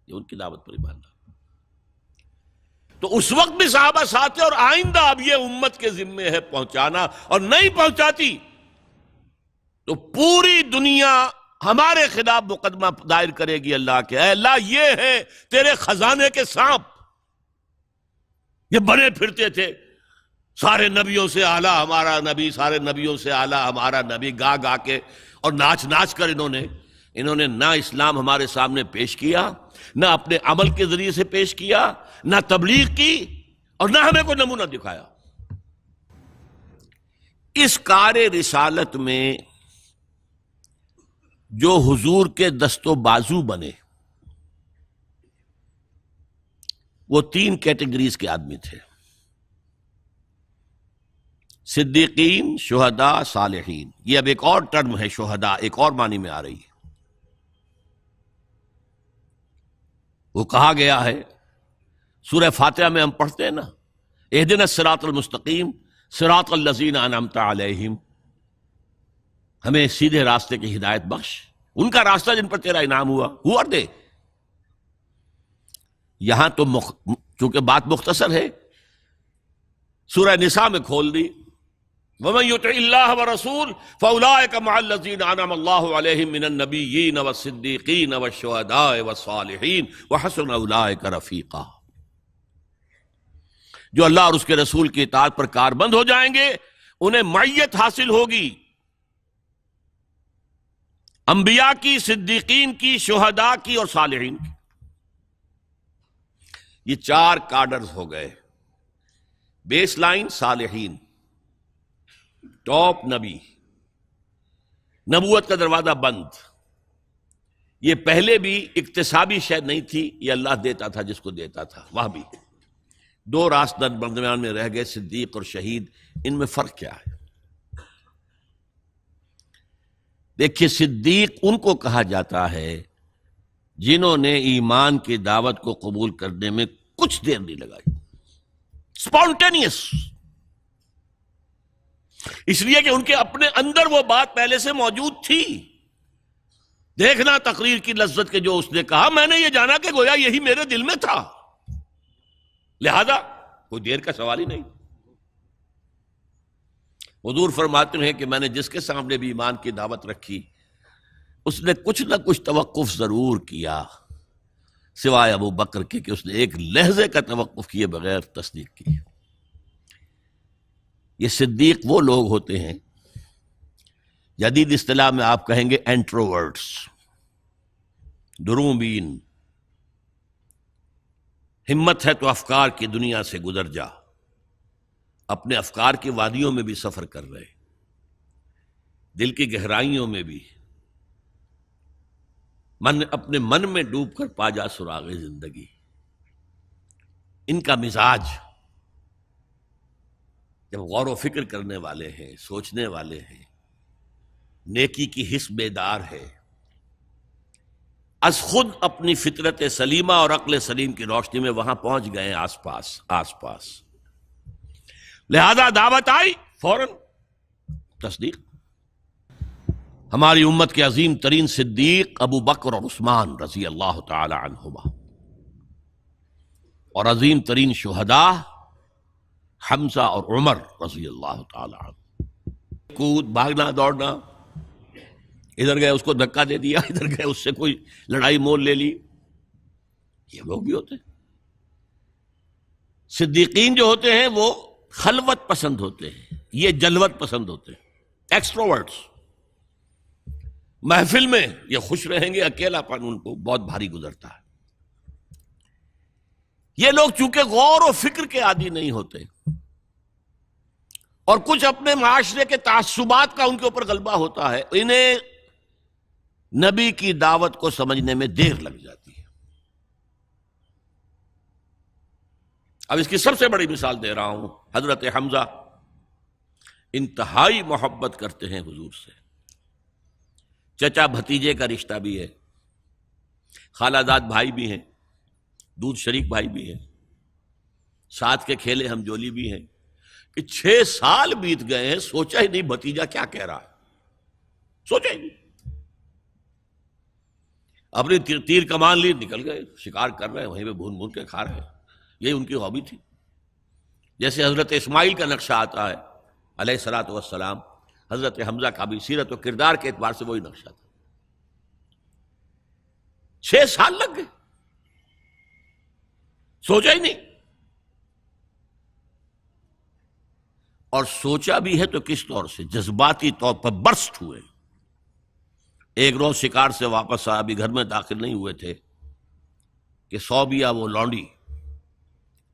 یہ ان کی دعوت پر ایمان لایا۔ تو اس وقت بھی صحابہ ساتھ تھے، اور آئندہ اب یہ امت کے ذمے ہے پہنچانا، اور نہیں پہنچاتی تو پوری دنیا ہمارے خلاف مقدمہ دائر کرے گی اللہ کے، اے اللہ یہ ہے تیرے خزانے کے سانپ، یہ بنے پھرتے تھے سارے نبیوں سے اعلیٰ ہمارا نبی، سارے نبیوں سے اعلیٰ ہمارا نبی، گا گا کے اور ناچ ناچ کر انہوں نے نہ اسلام ہمارے سامنے پیش کیا، نہ اپنے عمل کے ذریعے سے پیش کیا، نہ تبلیغ کی، اور نہ ہمیں کوئی نمونہ دکھایا۔ اس کار رسالت میں جو حضور کے دست و بازو بنے وہ 3 کیٹیگریز کے آدمی تھے: صدیقین، شہداء، صالحین۔ یہ اب ایک اور ٹرم ہے، شہداء ایک اور معنی میں آ رہی ہے۔ وہ کہا گیا ہے سورہ فاتحہ میں، ہم پڑھتے ہیں نا، اہدنا الصراط المستقیم صراط الذین انعمت علیہم، ہمیں سیدھے راستے کی ہدایت بخش، ان کا راستہ جن پر تیرا انعام ہوا۔ ہوا دے یہاں تو چونکہ بات مختصر ہے، سورہ نساء میں کھول دی، وَمَن يُطِعِ اللَّهَ وَرَسُولَهُ فَأُولَٰئِكَ مَعَ الَّذِينَ أَنْعَمَ اللَّهُ عَلَيْهِم مِّنَ النَّبِيِّينَ وَالصِّدِّيقِينَ وَالشُّهَدَاءِ وَالصَّالِحِينَ وَحَسُنَ أُولَٰئِكَ رَفِيقًا۔ جو اللہ اور اس کے رسول کی اطاعت پر کاربند ہو جائیں گے انہیں معیت حاصل ہوگی، انبیاء کی، صدیقین کی، شہداء کی اور صالحین کی۔ یہ 4 کارڈرز ہو گئے۔ بیس لائن صالحین، ٹاپ نبی، نبوت کا دروازہ بند۔ یہ پہلے بھی اکتسابی شے نہیں تھی، یہ اللہ دیتا تھا جس کو دیتا تھا، وہاں بھی 2 راست درمیان میں رہ گئے، صدیق اور شہید۔ ان میں فرق کیا ہے؟ دیکھیے، صدیق ان کو کہا جاتا ہے جنہوں نے ایمان کی دعوت کو قبول کرنے میں کچھ دیر نہیں لگائی، اسپونٹینیس، اس لیے کہ ان کے اپنے اندر وہ بات پہلے سے موجود تھی۔ دیکھنا تقریر کی لذت کے جو اس نے کہا، میں نے یہ جانا کہ گویا یہی میرے دل میں تھا، لہذا کوئی دیر کا سوال ہی نہیں۔ حضور فرماتے ہیں کہ میں نے جس کے سامنے بھی ایمان کی دعوت رکھی اس نے کچھ نہ کچھ توقف ضرور کیا، سوائے ابو بکر کے کہ اس نے ایک لحظے کا توقف کیے بغیر تصدیق کی۔ یہ صدیق وہ لوگ ہوتے ہیں، جدید اصطلاح میں آپ کہیں گے انٹروورٹس، دروبین۔ ہمت ہے تو افکار کی دنیا سے گزر جا، اپنے افکار کی وادیوں میں بھی سفر کر رہے، دل کی گہرائیوں میں بھی، اپنے من میں ڈوب کر پا جا سراغ زندگی۔ ان کا مزاج جب غور و فکر کرنے والے ہیں، سوچنے والے ہیں، نیکی کی حس بیدار ہے، از خود اپنی فطرت سلیمہ اور عقل سلیم کی روشنی میں وہاں پہنچ گئے آس پاس، لہذا دعوت آئی فوراً تصدیق۔ ہماری امت کے عظیم ترین صدیق ابو بکر اور عثمان رضی اللہ تعالی عنہما، اور عظیم ترین شہداء حمزہ اور عمر رضی اللہ تعالی عنہ۔ کود، بھاگنا، دوڑنا، ادھر گئے اس کو دھکا دے دیا، ادھر گئے اس سے کوئی لڑائی مول لے لی، یہ لوگ بھی ہوتے ہیں۔ صدیقین جو ہوتے ہیں وہ خلوت پسند ہوتے ہیں، یہ جلوت پسند ہوتے ہیں، ایکسٹروورٹس۔ محفل میں یہ خوش رہیں گے، اکیلا پن ان کو بہت بھاری گزرتا ہے۔ یہ لوگ چونکہ غور و فکر کے عادی نہیں ہوتے، اور کچھ اپنے معاشرے کے تعصبات کا ان کے اوپر غلبہ ہوتا ہے، انہیں نبی کی دعوت کو سمجھنے میں دیر لگ جاتی ہے۔ اب اس کی سب سے بڑی مثال دے رہا ہوں، حضرت حمزہ انتہائی محبت کرتے ہیں حضور سے، چچا بھتیجے کا رشتہ بھی ہے، خالہ داد بھائی بھی ہیں، دودھ شریک بھائی بھی ہیں، ساتھ کے کھیلے ہم جولی بھی ہیں، کہ 6 سال بیت گئے ہیں، سوچا ہی نہیں بھتیجا کیا کہہ رہا ہے، سوچا ہی نہیں۔ اپنی تیر کمان لی، نکل گئے، شکار کر رہے ہیں، وہیں پہ بھون بھون کے کھا رہے ہیں، یہی ان کی ہابی تھی۔ جیسے حضرت اسماعیل کا نقشہ آتا ہے علیہ الصلوۃ والسلام، حضرت حمزہ کا بھی سیرت و کردار کے اعتبار سے وہی نقشہ تھا۔ 6 سال لگ گئے، سوچا ہی نہیں، اور سوچا بھی ہے تو کس طور سے؟ جذباتی طور پر برسٹ ہوئے۔ ایک روز شکار سے واپس آیا، ابھی گھر میں داخل نہیں ہوئے تھے کہ صوبیہ وہ لونڈی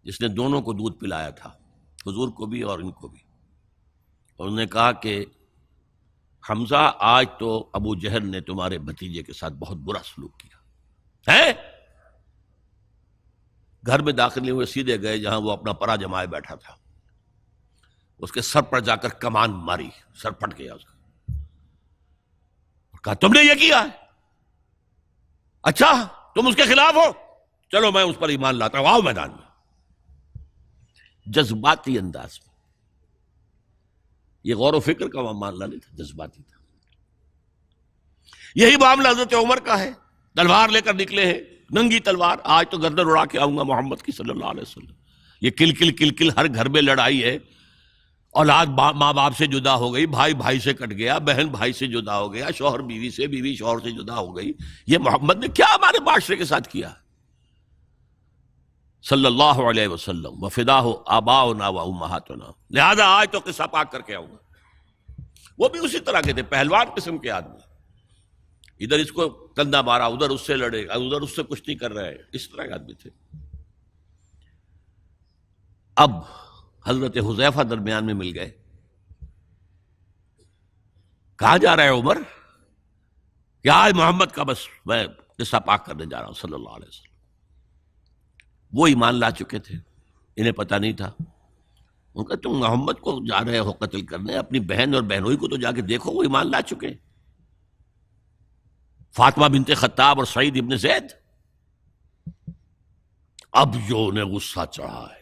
جس نے دونوں کو دودھ پلایا تھا، حضور کو بھی اور ان کو بھی، اور انہوں نے کہا کہ حمزہ آج تو ابو جہل نے تمہارے بھتیجے کے ساتھ بہت برا سلوک کیا ہے۔ گھر میں داخل نہیں ہوئے، سیدھے گئے جہاں وہ اپنا پرا جمائے بیٹھا تھا، اس کے سر پر جا کر کمان ماری، سر پھٹ گیا اس کا، کہا تم نے یہ کیا ہے؟ اچھا تم اس کے خلاف ہو، چلو میں اس پر ایمان لاتا ہوں، آؤ میدان میں۔ جذباتی انداز میں، یہ غور و فکر کا معاملہ نہیں تھا، جذباتی تھا۔ یہی معاملہ حضرت عمر کا ہے، تلوار لے کر نکلے ہیں، ننگی تلوار، آج تو گردن اڑا کے آؤں گا محمد کی صلی اللہ علیہ وسلم۔ یہ کل کل ہر گھر میں لڑائی ہے، اولاد ماں باپ سے جدا ہو گئی، بھائی بھائی سے کٹ گیا، بہن بھائی سے جدا ہو گیا، شوہر بیوی سے، بیوی شوہر سے جدا ہو گئی۔ یہ محمد نے کیا ہمارے معاشرے کے ساتھ کیا صلی اللہ علیہ وسلم، وفداہ آباؤنا و امہاتنا۔ لہذا آج تو قصہ پاک کر کے آؤں گا۔ وہ بھی اسی طرح کے تھے، پہلوان قسم کے آدمی، ادھر اس کو کندھا مارا، ادھر اس سے لڑے، ادھر اس سے کشتی کر رہے ہیں، اس طرح کے آدمی تھے۔ اب حضرت حذیفہ درمیان میں مل گئے، کہاں جا رہا ہے عمر؟ کہ آج محمد کا بس میں قصہ پاک کرنے جا رہا ہوں صلی اللہ علیہ وسلم۔ وہ ایمان لا چکے تھے، انہیں پتہ نہیں تھا۔ ان کا تم محمد کو جا رہے ہو قتل کرنے، اپنی بہن اور بہنوئی کو تو جا کے دیکھو، وہ ایمان لا چکے، فاطمہ بنت خطاب اور سعید ابن زید۔ اب جو انہیں غصہ چڑھا ہے،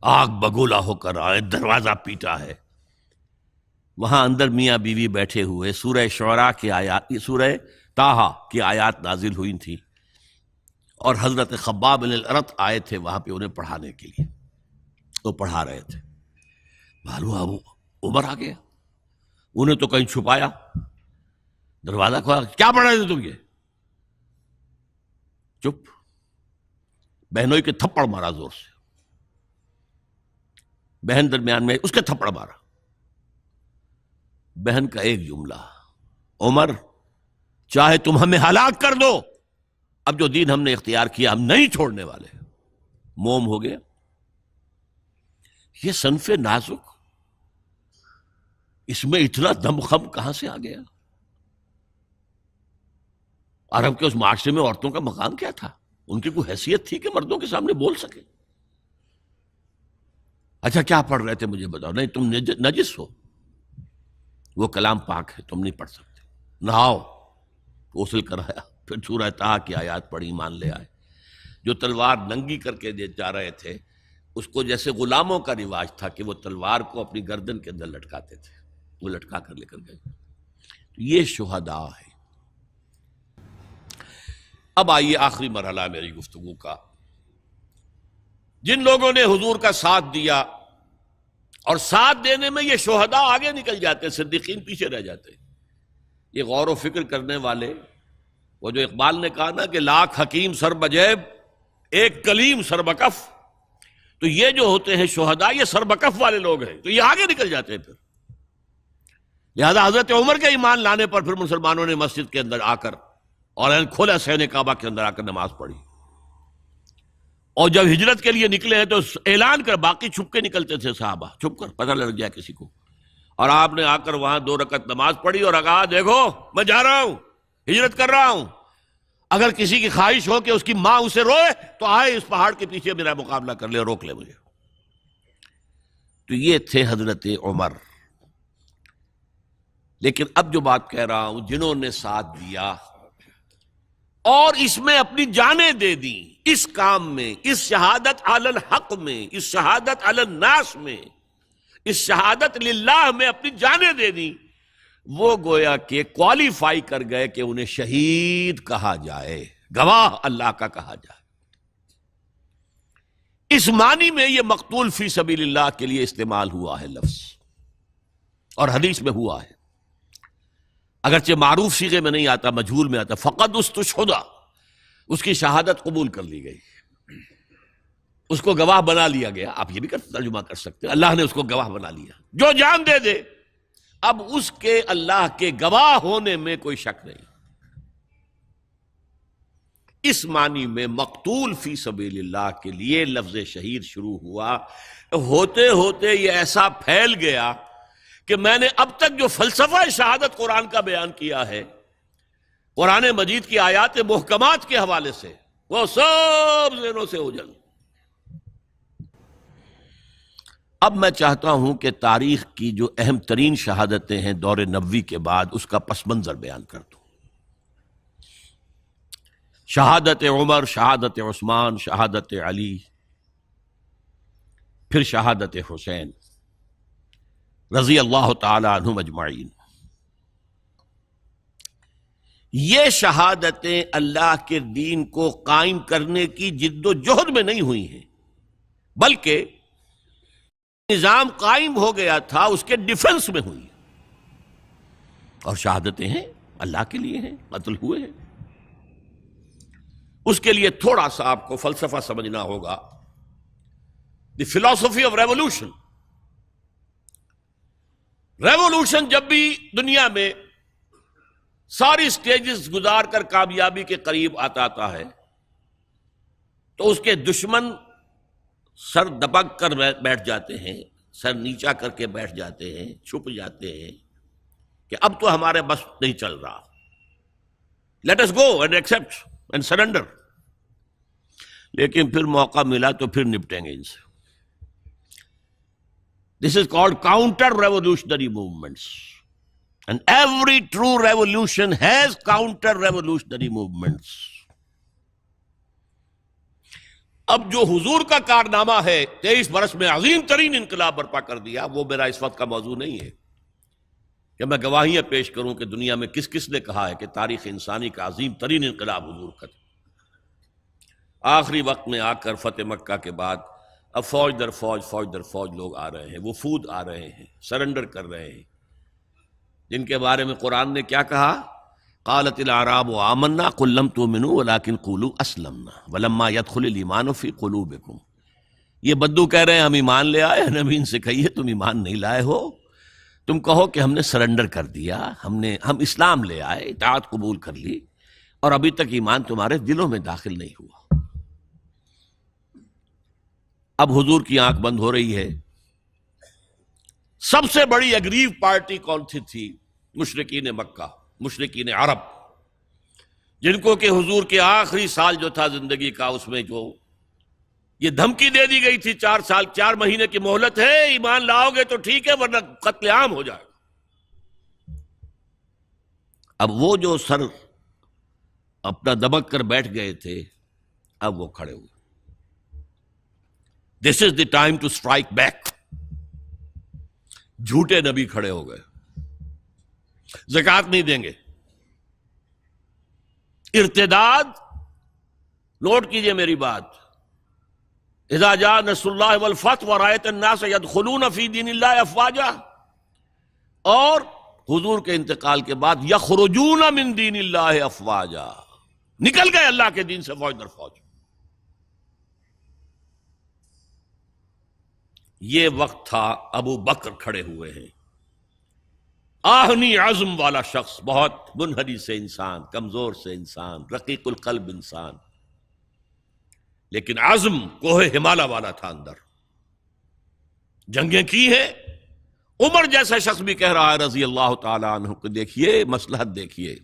آگ بگولا ہو کر آئے، دروازہ پیٹا ہے، وہاں اندر میاں بیوی بیٹھے ہوئے، سورہ شعراء کی آیات، سورہ طٰہٰ کی آیات نازل ہوئی تھی، اور حضرت خباب بن الارت آئے تھے وہاں پہ انہیں پڑھانے کے لیے، وہ پڑھا رہے تھے۔ معلوم ابو عمر آ گیا، انہیں تو کہیں چھپایا، دروازہ کھولا، کیا پڑھ رہے تھے تم؟ یہ چپ، بہنوئی کے تھپڑ مارا زور سے، بہن درمیان میں، اس کے تھپڑ مارا۔ بہن کا ایک جملہ، عمر چاہے تم ہمیں ہلاک کر دو، اب جو دین ہم نے اختیار کیا ہم نہیں چھوڑنے والے۔ موم ہو گیا۔ یہ صنف نازک، اس میں اتنا دم خم کہاں سے آ گیا؟ عرب کے اس معاشرے میں عورتوں کا مقام کیا تھا؟ ان کی کوئی حیثیت تھی کہ مردوں کے سامنے بول سکے؟ اچھا کیا پڑھ رہے تھے مجھے بتاؤ؟ نہیں تم نجس ہو، وہ کلام پاک ہے، تم نہیں پڑھ سکتے، نہاؤ، غسل کرایا، پھر سورہ طٰہٰ کی آیات پڑھی، ایمان لے آئے۔ جو تلوار ننگی کر کے جا رہے تھے، اس کو جیسے غلاموں کا رواج تھا کہ وہ تلوار کو اپنی گردن کے اندر لٹکاتے تھے، وہ لٹکا کر لے کر گئے۔ یہ شہداء ہے۔ اب آئیے آخری مرحلہ میری گفتگو کا، جن لوگوں نے حضور کا ساتھ دیا، اور ساتھ دینے میں یہ شہداء آگے نکل جاتے، صدیقین پیچھے رہ جاتے۔ یہ غور و فکر کرنے والے، وہ جو اقبال نے کہا نا کہ لاکھ حکیم سر بجیب ایک کلیم سر بکف، تو یہ جو ہوتے ہیں شہداء، یہ سر بکف والے لوگ ہیں، تو یہ آگے نکل جاتے ہیں۔ پھر لہذا حضرت عمر کے ایمان لانے پر پھر مسلمانوں نے مسجد کے اندر آ کر اور کھلا صحن کعبہ کے اندر آ کر نماز پڑھی، اور جب ہجرت کے لیے نکلے ہیں تو اعلان کر، باقی چھپ کے نکلتے تھے صحابہ، چھپ کر، پتہ لگ جائے کسی کو، اور آپ نے آ کر وہاں 2 رکعت نماز پڑھی اور کہا دیکھو میں جا رہا ہوں، ہجرت کر رہا ہوں، اگر کسی کی خواہش ہو کہ اس کی ماں اسے روئے تو آئے اس پہاڑ کے پیچھے میرا مقابلہ کر لے، روک لے مجھے۔ تو یہ تھے حضرت عمر۔ لیکن اب جو بات کہہ رہا ہوں، جنہوں نے ساتھ دیا اور اس میں اپنی جانیں دے دیں، اس کام میں، اس شہادت علی الحق میں، اس شہادت علی الناس میں، اس شہادت للہ میں اپنی جانیں دے دیں، وہ گویا کہ کوالیفائی کر گئے کہ انہیں شہید کہا جائے، گواہ اللہ کا کہا جائے۔ اس معنی میں یہ مقتول فی سبیل اللہ کے لیے استعمال ہوا ہے لفظ، اور حدیث میں ہوا ہے، اگرچہ معروف صیغے میں نہیں آتا، مجہول میں آتا، فقد استشہدا، اس کی شہادت قبول کر لی گئی، اس کو گواہ بنا لیا گیا۔ آپ یہ بھی ترجمہ کر سکتے ہیں، اللہ نے اس کو گواہ بنا لیا، جو جان دے دے اب اس کے اللہ کے گواہ ہونے میں کوئی شک نہیں۔ اس معنی میں مقتول فی سبیل اللہ کے لیے لفظ شہید شروع ہوا، ہوتے ہوتے یہ ایسا پھیل گیا کہ میں نے اب تک جو فلسفہ شہادت قرآن کا بیان کیا ہے، قرآن مجید کی آیات محکمات کے حوالے سے، وہ سب ذہنوں سے اوجھل۔ اب میں چاہتا ہوں کہ تاریخ کی جو اہم ترین شہادتیں ہیں دور نبوی کے بعد، اس کا پس منظر بیان کر دوں۔ شہادت عمر، شہادت عثمان، شہادت علی، پھر شہادت حسین رضی اللہ تعالی عنہم اجمعین۔ یہ شہادتیں اللہ کے دین کو قائم کرنے کی جد و جہد میں نہیں ہوئی ہیں، بلکہ نظام قائم ہو گیا تھا اس کے ڈیفنس میں ہوئی، اور شہادتیں ہیں اللہ کے لیے ہیں، قتل ہوئے ہیں۔ اس کے لیے تھوڑا سا آپ کو فلسفہ سمجھنا ہوگا، دی فلاسفی آف ریولوشن۔ ریولوشن جب بھی دنیا میں ساری سٹیجز گزار کر کامیابی کے قریب آتا ہے تو اس کے دشمن سر دبک کر بیٹھ جاتے ہیں، سر نیچا کر کے بیٹھ جاتے ہیں، چھپ جاتے ہیں کہ اب تو ہمارے بس نہیں چل رہا، let us go and accept and surrender. لیکن پھر موقع ملا تو پھر نپٹیں گے ان سے۔ This is called counter-revolutionary movements. And every true revolution has counter-revolutionary movements. اب جو حضور کا کارنامہ ہے 23 برس میں عظیم ترین انقلاب برپا کر دیا، وہ میرا اس وقت کا موضوع نہیں ہے کہ میں گواہیاں پیش کروں کہ دنیا میں کس کس نے کہا ہے کہ تاریخ انسانی کا عظیم ترین انقلاب حضور کا تھا۔ آخری وقت میں آ کر فتح مکہ کے بعد اب فوج در فوج، فوج در فوج لوگ آ رہے ہیں، وفود آ رہے ہیں، سرنڈر کر رہے ہیں، جن کے بارے میں قرآن نے کیا کہا؟ قالت الاعراب آمنا قل لم تؤمنوا ولکن قولوا اسلمنا ولما يدخل الايمان في قلوبكم۔ یہ بدو کہہ رہے ہیں ہم ایمان لے آئے، نبی ان سے کہیے تم ایمان نہیں لائے ہو، تم کہو کہ ہم نے سرنڈر کر دیا، ہم اسلام لے آئے، اطاعت قبول کر لی، اور ابھی تک ایمان تمہارے دلوں میں داخل نہیں ہوا۔ اب حضور کی آنکھ بند ہو رہی ہے۔ سب سے بڑی اگریو پارٹی کون سی تھی؟ مشرکین مکہ، مشرکین عرب، جن کو کہ حضور کے آخری سال جو تھا زندگی کا، اس میں جو یہ دھمکی دے دی گئی تھی 4 مہینے کی مہلت ہے، ایمان لاؤ گے تو ٹھیک ہے ورنہ قتل عام ہو جائے گا۔ اب وہ جو سر اپنا دبک کر بیٹھ گئے تھے، اب وہ کھڑے ہوئے۔ This is the time to strike back۔ جھوٹے نبی کھڑے ہو گئے، زکوٰۃ نہیں دیں گے، ارتداد، نوٹ کیجئے میری بات، اذا جاء نصر اللہ والفتح ورأیت الناس يدخلون فی دین اللہ افواجا، اور حضور کے انتقال کے بعد یخرجون من دین اللہ افواجا، نکل گئے اللہ کے دین سے فوج در فوج۔ یہ وقت تھا، ابو بکر کھڑے ہوئے ہیں، آہنی عزم والا شخص، بہت منحنی سے انسان، کمزور سے انسان، رقیق القلب انسان، لیکن عزم کوہ ہمالہ والا تھا اندر، جنگیں کی ہیں۔ عمر جیسا شخص بھی کہہ رہا ہے رضی اللہ تعالی عنہ کہ دیکھیے مصلحت دیکھیے،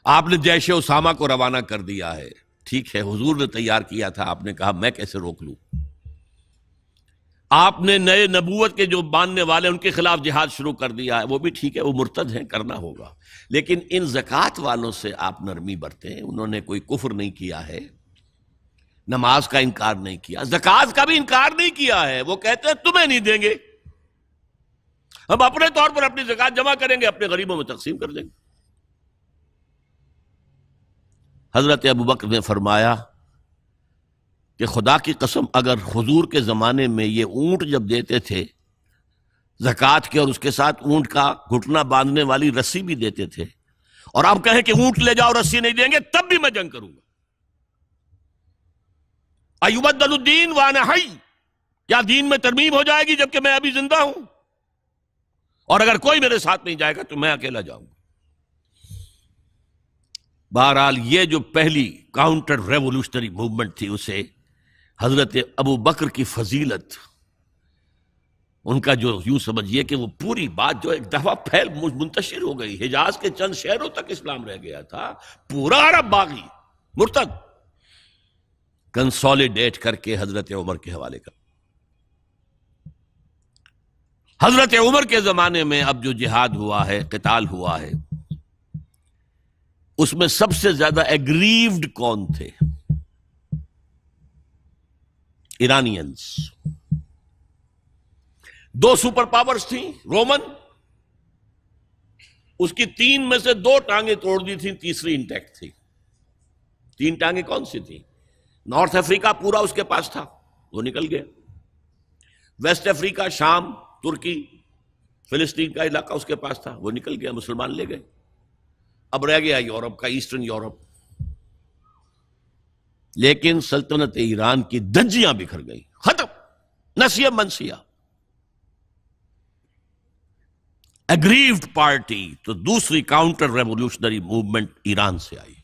آپ نے جیش اسامہ کو روانہ کر دیا ہے، ٹھیک ہے، حضور نے تیار کیا تھا، آپ نے کہا میں کیسے روک لوں؟ آپ نے نئے نبوت کے جو ماننے والے ان کے خلاف جہاد شروع کر دیا ہے، وہ بھی ٹھیک ہے، وہ مرتد ہیں، کرنا ہوگا، لیکن ان زکوٰۃ والوں سے آپ نرمی برتیں، انہوں نے کوئی کفر نہیں کیا ہے، نماز کا انکار نہیں کیا، زکوٰۃ کا بھی انکار نہیں کیا ہے، وہ کہتے ہیں تمہیں نہیں دیں گے، ہم اپنے طور پر اپنی زکات جمع کریں گے، اپنے غریبوں میں تقسیم کر دیں گے۔ حضرت ابوبکر نے فرمایا کہ خدا کی قسم اگر حضور کے زمانے میں یہ اونٹ جب دیتے تھے زکوٰۃ کے، اور اس کے ساتھ اونٹ کا گھٹنا باندھنے والی رسی بھی دیتے تھے، اور آپ کہیں کہ اونٹ لے جاؤ رسی نہیں دیں گے، تب بھی میں جنگ کروں گا۔ ایبدل الدین وانا حی، کیا دین میں ترمیم ہو جائے گی جبکہ میں ابھی زندہ ہوں؟ اور اگر کوئی میرے ساتھ نہیں جائے گا تو میں اکیلا جاؤں گا۔ بہرحال یہ جو پہلی کاؤنٹر ریولوشنری موومنٹ تھی، اسے حضرت ابو بکر کی فضیلت، ان کا جو یوں سمجھیے کہ وہ پوری بات جو ایک دفعہ پھیل منتشر ہو گئی، حجاز کے چند شہروں تک اسلام رہ گیا تھا، پورا عرب باغی مرتد، کنسولیڈیٹ کر کے حضرت عمر کے حوالے کر۔ حضرت عمر کے زمانے میں اب جو جہاد ہوا ہے، قتال ہوا ہے، اس میں سب سے زیادہ ایگریوڈ کون تھے؟ ایرانینز۔ دو سپر پاورز تھیں، رومن، اس کی 3 میں سے 2 ٹانگیں توڑ دی تھیں، تیسری انٹیکٹ تھی۔ 3 ٹانگیں کون سی تھیں؟ نارتھ افریقہ پورا اس کے پاس تھا، وہ نکل گیا۔ ویسٹ افریقہ، شام، ترکی، فلسطین کا علاقہ اس کے پاس تھا، وہ نکل گیا، مسلمان لے گئے۔ اب رہ گیا یورپ کا، ایسٹرن یورپ۔ لیکن سلطنت ایران کی دھجیاں بکھر گئی، ختم، نسیہ منسیہ۔ ایگریوڈ پارٹی تو دوسری کاؤنٹر ریولوشنری موومنٹ ایران سے آئی۔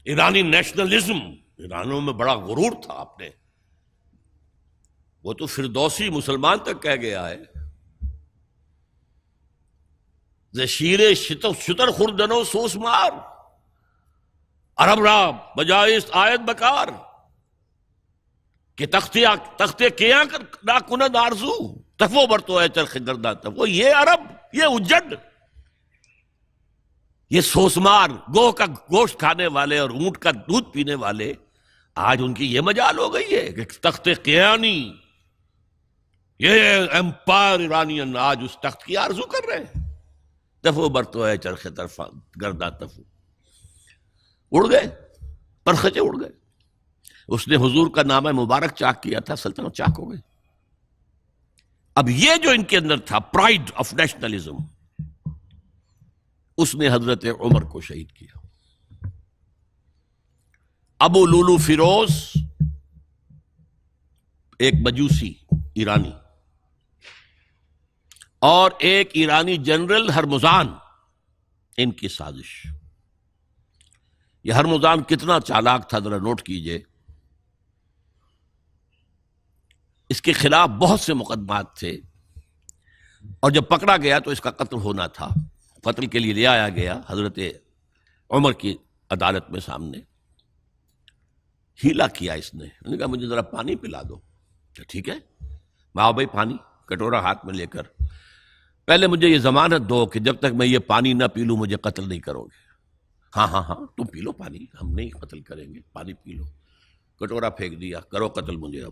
ایرانی نیشنلزم، ایرانوں میں بڑا غرور تھا اپنے، وہ تو فردوسی مسلمان تک کہہ گیا ہے، شیر شتر خوردنو سوس مار، عرب را بجائے آیت بکار، کہ تختے کیا نہ کند آرزو، تفو برتو ہے چرخ گردہ تفو۔ یہ عرب، یہ اجڑ، یہ سوسمار، گوہ کا گوشت کھانے والے اور اونٹ کا دودھ پینے والے، آج ان کی یہ مجال ہو گئی ہے کہ تخت قیانی، یہ امپائر ایرانین آج اس تخت کی آرزو کر رہے ہیں۔ تفو برتو ہے چرخ طرف گردہ تفو، اڑ گئے، پرخچے اڑ گئے۔ اس نے حضور کا نامہ مبارک چاک کیا تھا، سلطنت چاک ہو گئی۔ اب یہ جو ان کے اندر تھا پرائڈ آف نیشنلزم، اس نے حضرت عمر کو شہید کیا۔ ابو لولو فیروز، ایک مجوسی ایرانی، اور ایک ایرانی جنرل ہرمزان، ان کی سازش۔ یہ ہرمزان کتنا چالاک تھا ذرا نوٹ کیجئے۔ اس کے خلاف بہت سے مقدمات تھے، اور جب پکڑا گیا تو اس کا قتل ہونا تھا، قتل کے لیے لے آیا گیا حضرت عمر کی عدالت میں سامنے۔ ہیلا کیا اس نے، انہوں نے کہا مجھے ذرا پانی پلا دو۔ ٹھیک ہے، ماؤ بھائی پانی، کٹورا ہاتھ میں لے کر، پہلے مجھے یہ ضمانت دو کہ جب تک میں یہ پانی نہ پی لوں مجھے قتل نہیں کرو گے۔ ہاں ہاں ہاں، تم پی لو پانی، ہم نہیں قتل کریں گے، پانی پی لو۔ کٹورا پھینک دیا، کرو قتل مجھے اب۔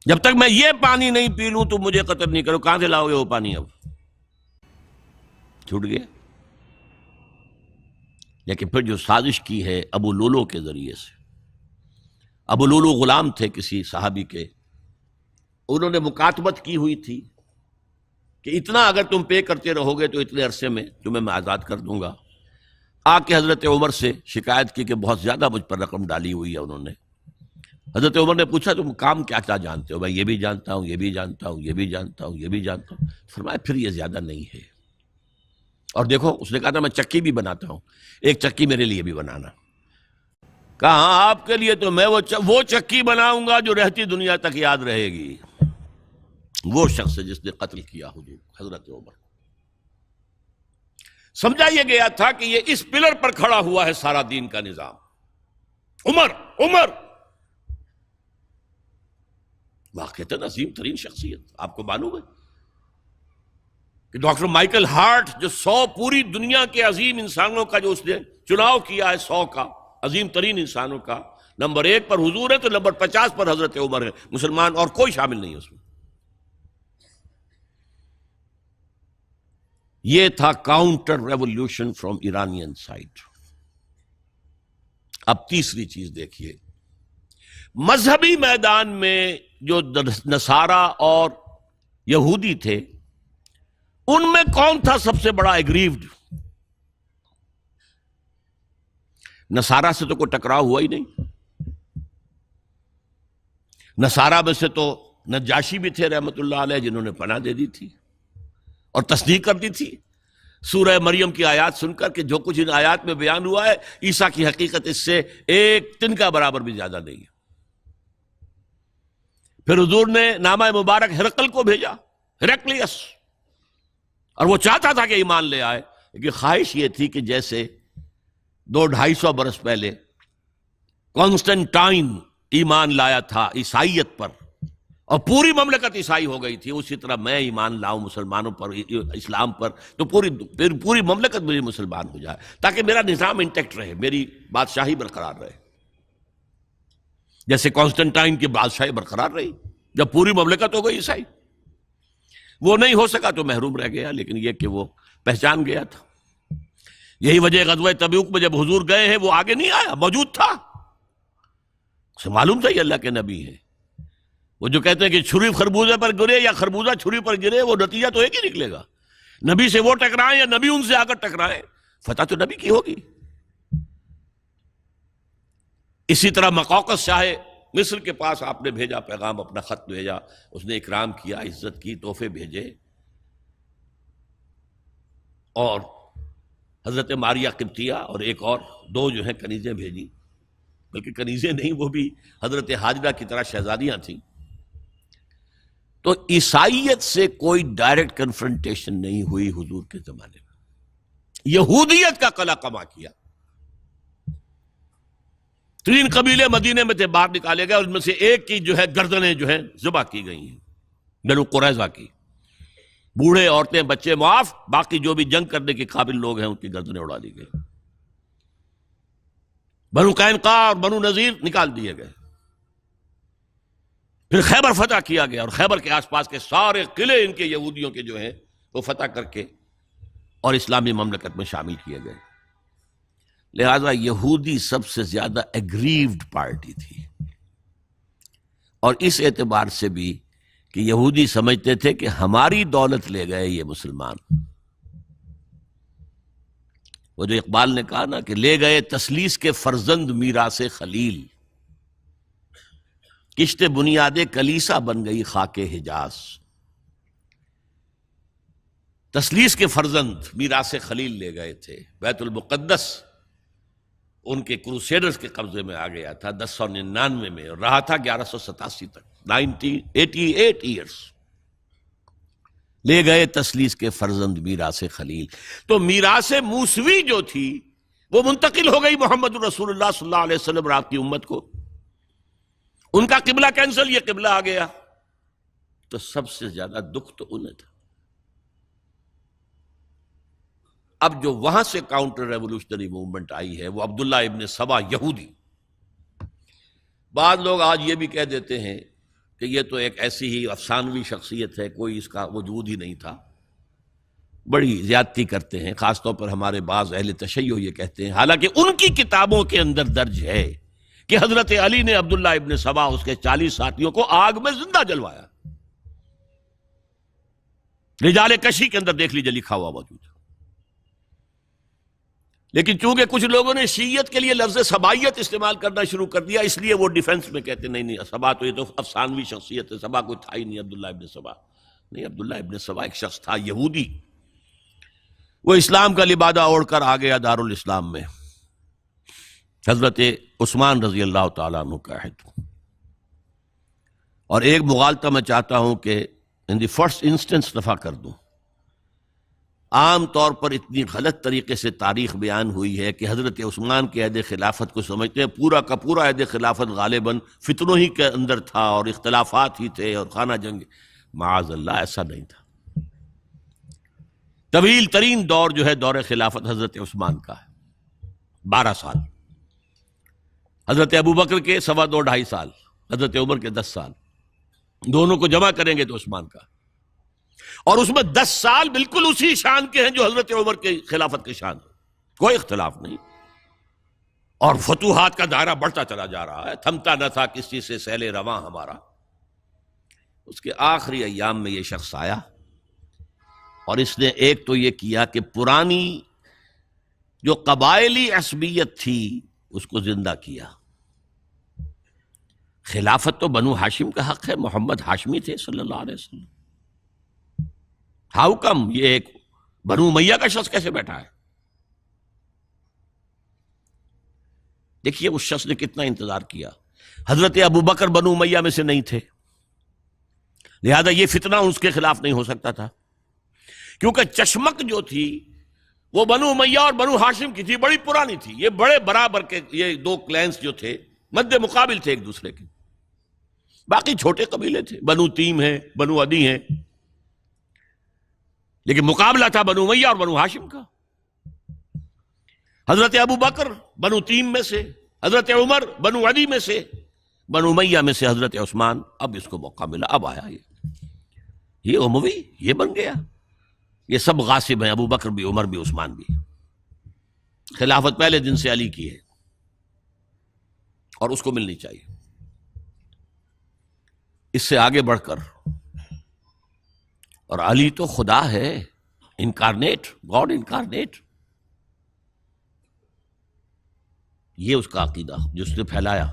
جب تک میں یہ پانی نہیں پی لوں تو مجھے قتل نہیں کرو۔ کہاں سے لاؤ گے وہ پانی؟ اب چھوٹ گیا۔ لیکن پھر جو سازش کی ہے ابو لولو کے ذریعے سے، ابو لولو غلام تھے کسی صحابی کے، انہوں نے مکاتبت کی ہوئی تھی کہ اتنا اگر تم پے کرتے رہو گے تو اتنے عرصے میں تمہیں میں آزاد کر دوں گا۔ آ کے حضرت عمر سے شکایت کی کہ بہت زیادہ مجھ پر رقم ڈالی ہوئی ہے انہوں نے۔ حضرت عمر نے پوچھا تم کام کیا کیا جانتے ہو؟ میں یہ بھی جانتا ہوں، یہ بھی جانتا ہوں، یہ بھی جانتا ہوں، یہ بھی جانتا ہوں۔ فرمایا پھر یہ زیادہ نہیں ہے، اور دیکھو اس نے کہا تھا میں چکی بھی بناتا ہوں، ایک چکی میرے لیے بھی بنانا۔ کہا ہاں آپ کے لیے تو میں وہ چکی بناؤں گا جو رہتی دنیا تک یاد رہے گی۔ وہ شخص جس نے قتل کیا حضور حضرت عمر، سمجھا یہ گیا تھا کہ یہ اس پلر پر کھڑا ہوا ہے سارا دین کا نظام۔ عمر عمر واقعتاً عظیم ترین شخصیت، آپ کو معلوم ہے کہ ڈاکٹر مائیکل ہارٹ جو 100 پوری دنیا کے عظیم انسانوں کا جو اس نے چناؤ کیا ہے، 100 کا عظیم ترین انسانوں کا، نمبر 1 پر حضور ہے تو نمبر 50 پر حضرت عمر ہے، مسلمان اور کوئی شامل نہیں اس میں۔ یہ تھا counter revolution from Iranian side. اب تیسری چیز دیکھیے، مذہبی میدان میں جو نصارہ اور یہودی تھے، ان میں کون تھا سب سے بڑا ایگریوڈ؟ نصارہ سے تو کوئی ٹکراؤ ہوا ہی نہیں۔ نصارہ میں سے تو نجاشی بھی تھے رحمت اللہ علیہ، جنہوں نے پناہ دے دی تھی اور تصدیق کر دی تھی سورہ مریم کی آیات سن کر کہ جو کچھ ان آیات میں بیان ہوا ہے عیسیٰ کی حقیقت اس سے ایک تن کا برابر بھی زیادہ نہیں ہے۔ پھر حضور نے نامہ مبارک ہرقل کو بھیجا، ہرقلیس، اور وہ چاہتا تھا کہ ایمان لے آئے، لیکن خواہش یہ تھی کہ جیسے 200-250 برس پہلے کانسٹنٹائن ایمان لایا تھا عیسائیت پر اور پوری مملکت عیسائی ہو گئی تھی، اسی طرح میں ایمان لاؤں مسلمانوں پر، اسلام پر، تو پوری مملکت میری مسلمان ہو جائے، تاکہ میرا نظام انٹیکٹ رہے، میری بادشاہی برقرار رہے، جیسے کانسٹنٹائن کی بادشاہی برقرار رہی جب پوری مملکت ہو گئی عیسائی۔ وہ نہیں ہو سکا تو محروم رہ گیا، لیکن یہ کہ وہ پہچان گیا تھا۔ یہی وجہ غزوہ تبوک میں جب حضور گئے ہیں وہ آگے نہیں آیا، موجود تھا، اسے معلوم تھا یہ اللہ کے نبی ہے۔ وہ جو کہتے ہیں کہ چھری خربوزے پر گرے یا خربوزہ چھری پر گرے، وہ نتیجہ تو ایک ہی نکلے گا، نبی سے وہ ٹکرائیں یا نبی ان سے آ کر ٹکرائیں، فتح تو نبی کی ہوگی۔ اسی طرح مقوقس شاہ مصر کے پاس آپ نے بھیجا پیغام، اپنا خط بھیجا، اس نے اکرام کیا، عزت کی، تحفے بھیجے، اور حضرت ماریہ قبطیہ اور ایک اور 2 جو ہیں کنیزیں بھیجی، بلکہ کنیزیں نہیں، وہ بھی حضرت ہاجرہ کی طرح شہزادیاں تھیں۔ تو عیسائیت سے کوئی ڈائریکٹ کنفرنٹیشن نہیں ہوئی حضور کے زمانے میں، یہودیت کا قلع قمع کیا۔ 3 قبیلے مدینے میں تھے، باہر نکالے گئے، ان میں سے ایک کی جو ہے گردنیں جو ہیں ذبح کی گئی ہیں، بنو قریظہ کی، بوڑھے، عورتیں، بچے معاف، باقی جو بھی جنگ کرنے کے قابل لوگ ہیں ان کی گردنیں اڑا دی گئی۔ بنو قینقاع اور بنو نذیر نکال دیے گئے۔ پھر خیبر فتح کیا گیا، اور خیبر کے آس پاس کے سارے قلعے ان کے یہودیوں کے جو ہیں وہ فتح کر کے اور اسلامی مملکت میں شامل کیے گئے۔ لہذا یہودی سب سے زیادہ ایگریوڈ پارٹی تھی، اور اس اعتبار سے بھی کہ یہودی سمجھتے تھے کہ ہماری دولت لے گئے یہ مسلمان۔ وہ جو اقبال نے کہا نا کہ لے گئے تسلیس کے فرزند میراث خلیل، کشت بنیاد کلیسا بن گئی خاک حجاز۔ تسلیس کے فرزند میراث خلیل لے گئے تھے، بیت المقدس ان کے کروسیڈرز کے قبضے میں آ گیا تھا 1099 میں، اور رہا تھا 1187 تک، 88 ایئرز۔ لے گئے تسلیس کے فرزند میراث خلیل۔ تو میراث موسوی جو تھی وہ منتقل ہو گئی محمد رسول اللہ صلی اللہ علیہ وسلم اور آپ کی امت کو۔ ان کا قبلہ کینسل، یہ قبلہ آ گیا، تو سب سے زیادہ دکھ تو انہیں تھا۔ اب جو وہاں سے کاؤنٹر ریولوشنری موومنٹ آئی ہے وہ عبداللہ ابن سبا یہودی۔ بعض لوگ آج یہ بھی کہہ دیتے ہیں کہ یہ تو ایک ایسی ہی افسانوی شخصیت ہے، کوئی اس کا وجود ہی نہیں تھا، بڑی زیادتی کرتے ہیں، خاص طور پر ہمارے بعض اہل تشیع یہ کہتے ہیں، حالانکہ ان کی کتابوں کے اندر درج ہے کہ حضرت علی نے عبداللہ ابن سبا اس کے 40 ساتھیوں کو آگ میں زندہ جلوایا۔ رجال کشی کے اندر دیکھ لیجیے لکھا ہوا موجود ہے۔ لیکن چونکہ کچھ لوگوں نے شیعت کے لیے لفظ سبائیت استعمال کرنا شروع کر دیا، اس لیے وہ ڈیفنس میں کہتے نہیں سبا تو یہ تو افسانوی شخصیت ہے، سبا کوئی تھا ہی نہیں عبداللہ ابن سبا۔ نہیں، عبداللہ ابن سبا ایک شخص تھا یہودی، وہ اسلام کا لبادہ اوڑھ کر آ گیا دارالاسلام میں، حضرت عثمان رضی اللہ تعالیٰ عنہ کا عہد۔ اور ایک مغالطہ میں چاہتا ہوں کہ ان دی فرسٹ انسٹنس دفع کر دوں۔ عام طور پر اتنی غلط طریقے سے تاریخ بیان ہوئی ہے کہ حضرت عثمان کے عہد خلافت کو سمجھتے ہیں پورا کا پورا عہد خلافت غالباً فتنوں ہی کے اندر تھا اور اختلافات ہی تھے اور خانہ جنگ۔ معاذ اللہ، ایسا نہیں تھا۔ طویل ترین دور جو ہے دور خلافت حضرت عثمان کا ہے، 12 سال، حضرت ابوبکر کے 2.5 سال، حضرت عمر کے 10 سال، دونوں کو جمع کریں گے تو عثمان کا۔ اور اس میں 10 سال بالکل اسی شان کے ہیں جو حضرت عمر کے خلافت کے شان، کوئی اختلاف نہیں، اور فتوحات کا دائرہ بڑھتا چلا جا رہا ہے، تھمتا نہ تھا کسی سے سیل رواں ہمارا۔ اس کے آخری ایام میں یہ شخص آیا اور اس نے ایک تو یہ کیا کہ پرانی جو قبائلی عصبیت تھی اس کو زندہ کیا۔ خلافت تو بنو ہاشم کا حق ہے، محمد ہاشمی تھے صلی اللہ علیہ وسلم، ہاؤ کم یہ ایک بنو امیہ کا شخص کیسے بیٹھا ہے؟ دیکھیے اس شخص نے کتنا انتظار کیا۔ حضرت ابوبکر بنو امیہ میں سے نہیں تھے، لہذا یہ فتنہ اس کے خلاف نہیں ہو سکتا تھا، کیونکہ چشمک جو تھی وہ بنو امیہ اور بنو ہاشم کی تھی، بڑی پرانی تھی، یہ بڑے برابر کے یہ دو کلینز جو تھے مد مقابل تھے ایک دوسرے کے، باقی چھوٹے قبیلے تھے، بنو تیم ہیں، بنو عدی ہیں، لیکن مقابلہ تھا بنو امیہ اور بنو ہاشم کا۔ حضرت ابوبکر بنو تیم میں سے، حضرت عمر بنو عدی میں سے، بنو امیہ میں سے حضرت عثمان۔ اب اس کو موقع ملا، اب آیا یہ اموی، یہ بن گیا، یہ سب غاصب ہیں، ابوبکر بھی، عمر بھی، عثمان بھی۔ خلافت پہلے دن سے علی کی ہے اور اس کو ملنی چاہیے۔ اس سے آگے بڑھ کر، اور علی تو خدا ہے، انکارنیٹ، گاڈ انکارنیٹ، یہ اس کا عقیدہ جس نے پھیلایا۔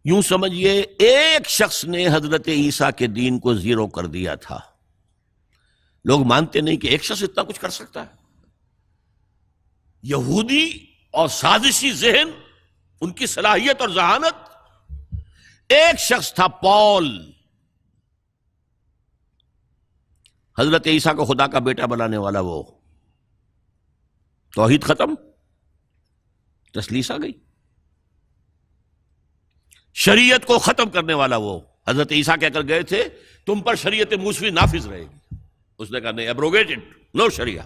یوں سمجھئے ایک شخص نے حضرت عیسیٰ کے دین کو زیرو کر دیا تھا۔ لوگ مانتے نہیں کہ ایک شخص اتنا کچھ کر سکتا ہے۔ یہودی اور سازشی ذہن، ان کی صلاحیت اور ذہانت۔ ایک شخص تھا پال، حضرت عیسیٰ کو خدا کا بیٹا بنانے والا، وہ توحید ختم، تسلیس آ گئی۔ شریعت کو ختم کرنے والا وہ حضرت عیسیٰ کہہ کر گئے تھے تم پر شریعت موسوی نافذ رہے گی، اس نے کہا نہیں، ایبروگیٹڈ، نو شریعہ۔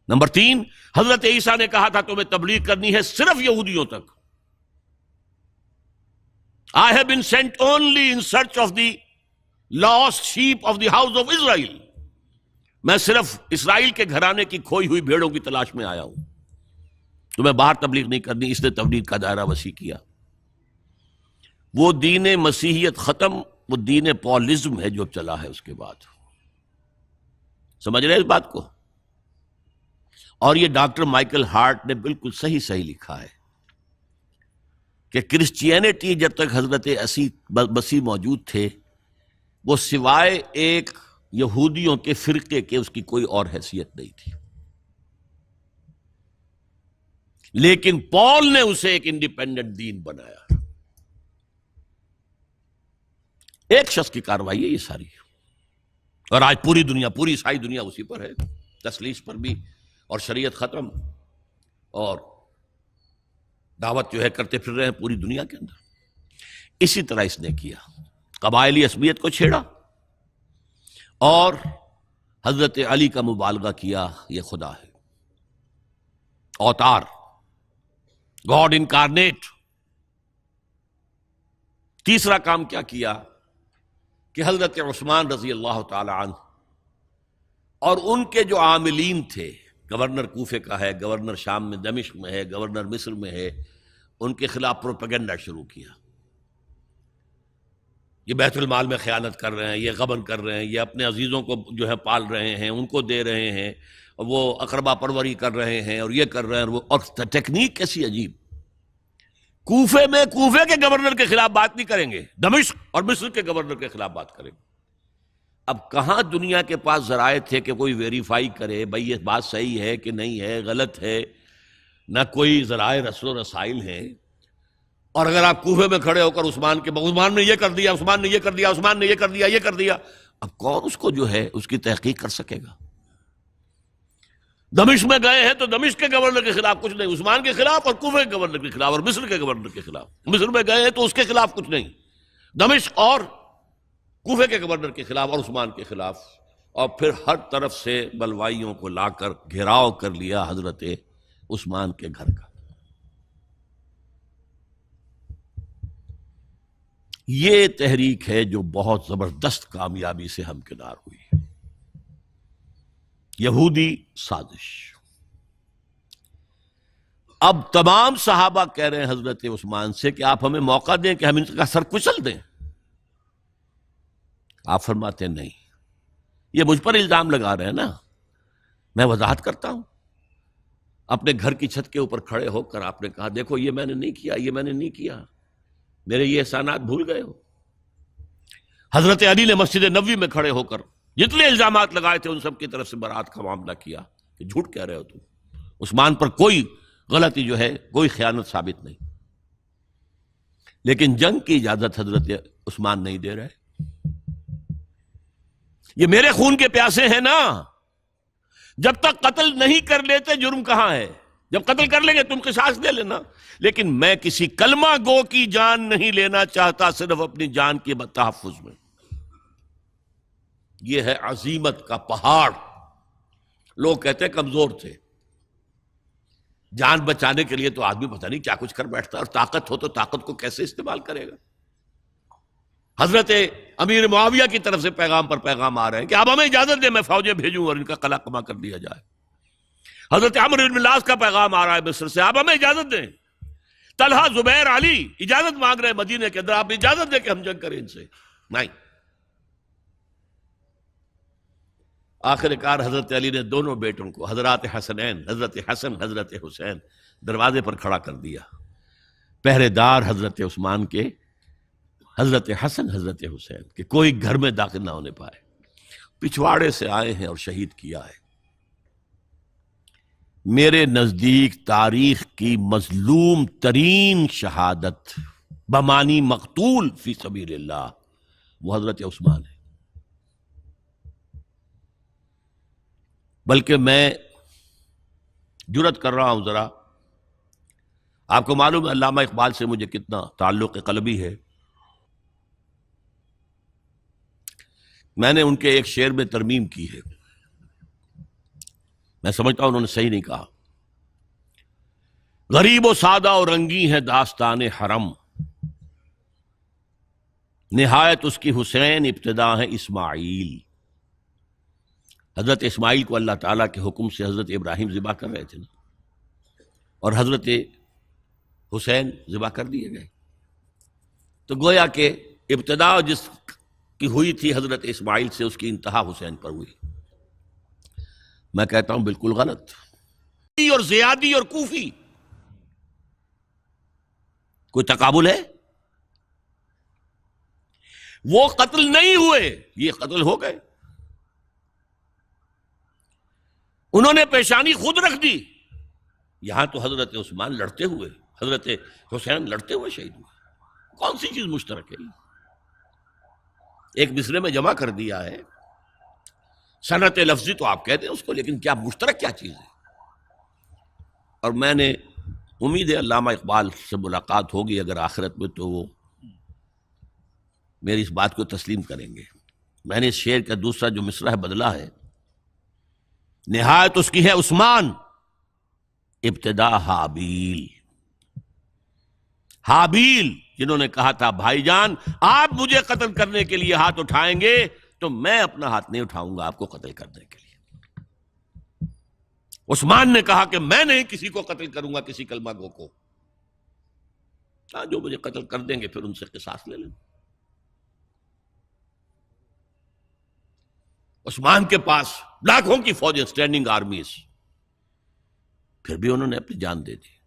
نمبر 3، حضرت عیسیٰ نے کہا تھا تمہیں تبلیغ کرنی ہے صرف یہودیوں تک۔ I have been sent only in search of the lost sheep of the house of Israel۔ میں صرف اسرائیل کے گھرانے کی کھوئی ہوئی بھیڑوں کی تلاش میں آیا ہوں، تمہیں باہر تبلیغ نہیں کرنی۔ اس نے تبلیغ کا دائرہ وسیع کیا۔ وہ دین مسیحیت ختم، وہ دین پالزم ہے جو چلا ہے اس کے بعد۔ سمجھ رہے اس بات کو؟ اور یہ ڈاکٹر مائیکل ہارٹ نے بالکل صحیح لکھا ہے کہ کرسچینٹی جب تک حضرت مسیح موجود تھے، وہ سوائے ایک یہودیوں کے فرقے کے اس کی کوئی اور حیثیت نہیں تھی، لیکن پال نے اسے ایک انڈیپینڈنٹ دین بنایا۔ ایک شخص کی کارروائی ہے یہ ساری، اور آج پوری دنیا، پوری عیسائی دنیا اسی پر ہے، تسلیس پر بھی، اور شریعت ختم، اور دعوت جو ہے کرتے پھر رہے ہیں پوری دنیا کے اندر۔ اسی طرح اس نے کیا، قبائلی عصبیت کو چھیڑا اور حضرت علی کا مبالغہ کیا، یہ خدا ہے، اوتار، گاڈ انکارنیٹ۔ تیسرا کام کیا کیا کہ حضرت عثمان رضی اللہ تعالی عنہ اور ان کے جو عاملین تھے، گورنر کوفے کا ہے، گورنر شام میں دمشق میں ہے، گورنر مصر میں ہے، ان کے خلاف پروپیگنڈا شروع کیا۔ یہ بیت المال میں خیانت کر رہے ہیں، یہ غبن کر رہے ہیں، یہ اپنے عزیزوں کو جو ہے پال رہے ہیں، ان کو دے رہے ہیں، وہ اقربا پروری کر رہے ہیں، اور یہ کر رہے ہیں، اور ٹیکنیک کیسی عجیب۔ کوفے میں کوفے کے گورنر کے خلاف بات نہیں کریں گے، دمشق اور مصر کے گورنر کے خلاف بات کریں گے۔ اب کہاں دنیا کے پاس ذرائع تھے کہ کوئی ویریفائی کرے بھئی یہ بات صحیح ہے کہ نہیں ہے، غلط ہے، نہ کوئی ذرائع رسل و رسائل ہیں۔ اور اگر آپ کوفے میں کھڑے ہو کر عثمان نے یہ کر دیا، عثمان نے یہ کر دیا، عثمان نے یہ کر دیا، یہ کر دیا، اب کون اس کو جو ہے اس کی تحقیق کر سکے گا؟ دمشق میں گئے ہیں تو دمشق کے گورنر کے خلاف کچھ نہیں، عثمان کے خلاف، اور کوفے کے گورنر کے خلاف، اور مصر کے گورنر کے خلاف۔ مصر میں گئے ہیں تو اس کے خلاف کچھ نہیں، دمشق اور کوفے کے گورنر کے خلاف اور عثمان کے خلاف، اور پھر ہر طرف سے بلوائیوں کو لا کر گھیراؤ کر لیا حضرت عثمان کے گھر کا۔ یہ تحریک ہے جو بہت زبردست کامیابی سے ہمکنار ہوئی. یہودی سازش. اب تمام صحابہ کہہ رہے ہیں حضرت عثمان سے کہ آپ ہمیں موقع دیں کہ ہم ان کا سر کچل دیں. آپ فرماتے ہیں نہیں، یہ مجھ پر الزام لگا رہے ہیں نا، میں وضاحت کرتا ہوں. اپنے گھر کی چھت کے اوپر کھڑے ہو کر آپ نے کہا دیکھو یہ میں نے نہیں کیا، یہ میں نے نہیں کیا، میرے یہ احسانات بھول گئے ہو. حضرت علی نے مسجد نبوی میں کھڑے ہو کر جتنے الزامات لگائے تھے ان سب کی طرف سے برات کا معاملہ کیا کہ جھوٹ کہہ رہے ہو تم. عثمان پر کوئی غلطی جو ہے، کوئی خیانت ثابت نہیں. لیکن جنگ کی اجازت حضرت عثمان نہیں دے رہے. یہ میرے خون کے پیاسے ہیں نا، جب تک قتل نہیں کر لیتے جرم کہاں ہے؟ جب قتل کر لیں گے تم قصاص دے لینا. لیکن میں کسی کلمہ گو کی جان نہیں لینا چاہتا، صرف اپنی جان کے تحفظ میں. یہ ہے عزیمت کا پہاڑ. لوگ کہتے ہیں کمزور تھے. جان بچانے کے لیے تو آدمی پتہ نہیں کیا کچھ کر بیٹھتا ہے، اور طاقت ہو تو طاقت کو کیسے استعمال کرے گا. حضرت امیر معاویہ کی طرف سے پیغام پر پیغام آ رہے ہیں کہ آپ ہمیں اجازت دیں میں فوجیں بھیجوں اور ان کا قلع کما کر دیا جائے. حضرت عمرو بن العاص کا پیغام آ رہا ہے مصر سے، آپ ہمیں اجازت دیں. طلحہ، زبیر، علی اجازت مانگ رہے ہیں مدینے کے اندر، آپ اجازت دیں کہ ہم جنگ کریں ان سے. نہیں. آخر کار حضرت علی نے دونوں بیٹوں کو، حضرات حسنین، حضرت حسن حضرت حسین، دروازے پر کھڑا کر دیا. پہرے دار حضرت عثمان کے، حضرت حسن حضرت حسین کہ کوئی گھر میں داخل نہ ہونے پائے. پچھواڑے سے آئے ہیں اور شہید کیا ہے. میرے نزدیک تاریخ کی مظلوم ترین شہادت بمانی مقتول فی سبیل اللہ وہ حضرت عثمان ہے. بلکہ میں جرات کر رہا ہوں ذرا، آپ کو معلوم ہے علامہ اقبال سے مجھے کتنا تعلق قلبی ہے. میں نے ان کے ایک شعر میں ترمیم کی ہے، میں سمجھتا ہوں انہوں نے صحیح نہیں کہا. غریب و سادہ اور رنگی ہے داستان حرم، نہایت اس کی حسین ابتدا ہے اسماعیل. حضرت اسماعیل کو اللہ تعالیٰ کے حکم سے حضرت ابراہیم ذبح کر رہے تھے نا، اور حضرت حسین ذبح کر دیے گئے. تو گویا کہ ابتدا جس کی ہوئی تھی حضرت اسماعیل سے، اس کی انتہا حسین پر ہوئی. میں کہتا ہوں بالکل غلط. اور زیادی اور کوفی کوئی تقابل ہے؟ وہ قتل نہیں ہوئے، یہ قتل ہو گئے. انہوں نے پیشانی خود رکھ دی. یہاں تو حضرت عثمان لڑتے ہوئے، حضرت حسین لڑتے ہوئے شہید ہوئے. کون سی چیز مشترک ہے؟ ایک مصرے میں جمع کر دیا ہے. صنعت لفظی تو آپ کہتے ہیں اس کو، لیکن کیا مشترک کیا چیز ہے؟ اور میں نے امید ہے علامہ اقبال سے ملاقات ہوگی اگر آخرت میں، تو وہ میری اس بات کو تسلیم کریں گے. میں نے اس شعر کا دوسرا جو مصرع ہے بدلا ہے. نہایت اس کی ہے عثمان ابتدا حابیل. حابیل جنہوں نے کہا تھا بھائی جان آپ مجھے قتل کرنے کے لیے ہاتھ اٹھائیں گے تو میں اپنا ہاتھ نہیں اٹھاؤں گا آپ کو قتل کرنے کے لیے. عثمان نے کہا کہ میں نہیں کسی کو قتل کروں گا، کسی کلمہ گو کو. جو مجھے قتل کر دیں گے پھر ان سے قصاص لے لیں. عثمان کے پاس لاکھوں کی فوجیں، اسٹینڈنگ آرمیز، پھر بھی انہوں نے اپنی جان دے دی.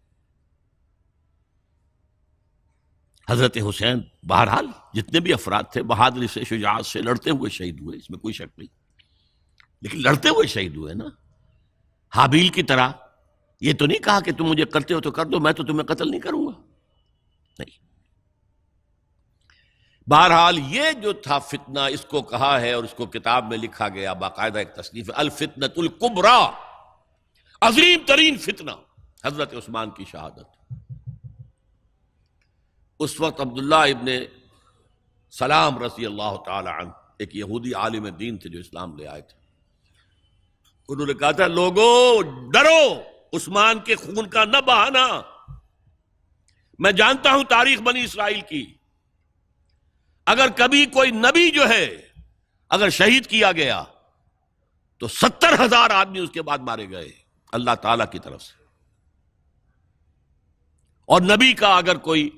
حضرت حسین بہرحال جتنے بھی افراد تھے بہادری سے، شجاعت سے لڑتے ہوئے شہید ہوئے، اس میں کوئی شک نہیں. لیکن لڑتے ہوئے شہید ہوئے نا، حابیل کی طرح. یہ تو نہیں کہا کہ تم مجھے کرتے ہو تو کر دو، میں تو تمہیں قتل نہیں کروں گا. نہیں. بہرحال یہ جو تھا فتنہ، اس کو کہا ہے اور اس کو کتاب میں لکھا گیا، باقاعدہ ایک تصنیف ہے، الفتنۃ الکبریٰ، عظیم ترین فتنہ حضرت عثمان کی شہادت. اس وقت عبداللہ ابن سلام رضی اللہ تعالی عنہ ایک یہودی عالم دین تھے جو اسلام لے آئے تھے. انہوں نے کہا تھا لوگوں ڈرو، عثمان کے خون کا نہ بہانا. میں جانتا ہوں تاریخ بنی اسرائیل کی، اگر کبھی کوئی نبی جو ہے اگر شہید کیا گیا تو 70,000 آدمی اس کے بعد مارے گئے اللہ تعالی کی طرف سے، اور نبی کا اگر کوئی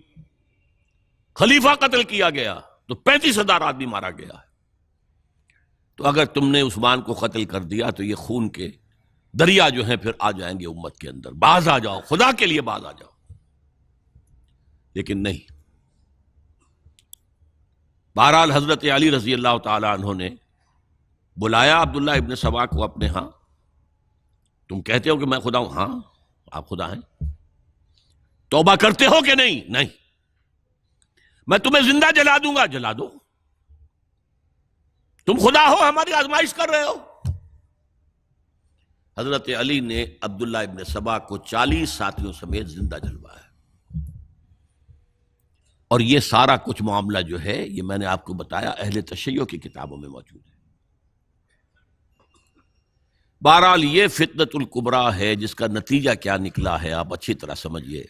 خلیفہ قتل کیا گیا تو 35,000 آدمی مارا گیا ہے۔ تو اگر تم نے عثمان کو قتل کر دیا تو یہ خون کے دریا جو ہیں پھر آ جائیں گے امت کے اندر، باز آ جاؤ، خدا کے لیے باز آ جاؤ۔ لیکن نہیں، بہرحال حضرت علی رضی اللہ تعالی عنہ نے بلایا عبداللہ ابن سبا کو اپنے ہاں۔ تم کہتے ہو کہ میں خدا ہوں؟ ہاں آپ خدا ہیں۔ توبہ کرتے ہو کہ نہیں؟ نہیں۔ میں تمہیں زندہ جلا دوں گا؟ جلا دو۔ تم خدا ہو، ہماری آزمائش کر رہے ہو۔ حضرت علی نے عبداللہ ابن سبا کو 40 ساتھیوں سمیت زندہ جلوایا، اور یہ سارا کچھ معاملہ جو ہے یہ میں نے آپ کو بتایا اہل تشیع کی کتابوں میں موجود ہے۔ بہرحال یہ فتنۃ الکبریٰ ہے، جس کا نتیجہ کیا نکلا ہے آپ اچھی طرح سمجھیے۔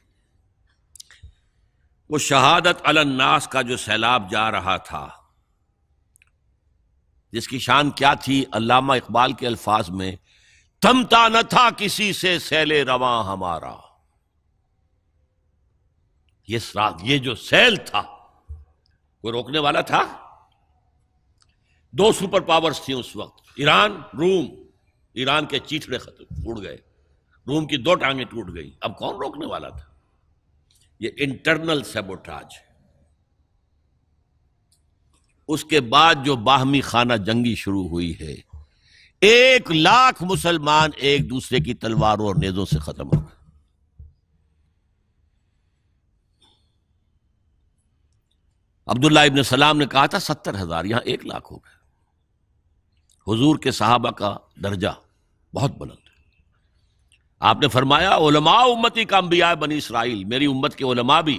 وہ شہادت علی الناس کا جو سیلاب جا رہا تھا، جس کی شان کیا تھی؟ علامہ اقبال کے الفاظ میں، تھمتا نہ تھا کسی سے سیل رواں ہمارا۔ یہ جو سیل تھا کوئی روکنے والا تھا؟ 2 سپر پاورز تھیں اس وقت، ایران، روم۔ ایران کے چیتڑے ختم ٹوٹ گئے، روم کی 2 ٹانگیں ٹوٹ گئی، اب کون روکنے والا تھا؟ یہ انٹرنل سیبوٹاج۔ اس کے بعد جو باہمی خانہ جنگی شروع ہوئی ہے، 1,00,000 مسلمان ایک دوسرے کی تلواروں اور نیزوں سے ختم ہو گئے۔ عبداللہ ابن سلام نے کہا تھا 70,000، یہاں 1,00,000 ہو گئے۔ حضور کے صحابہ کا درجہ بہت بلند ہے۔ آپ نے فرمایا علماء امتی کا انبیاء بنی اسرائیل، میری امت کے علماء بھی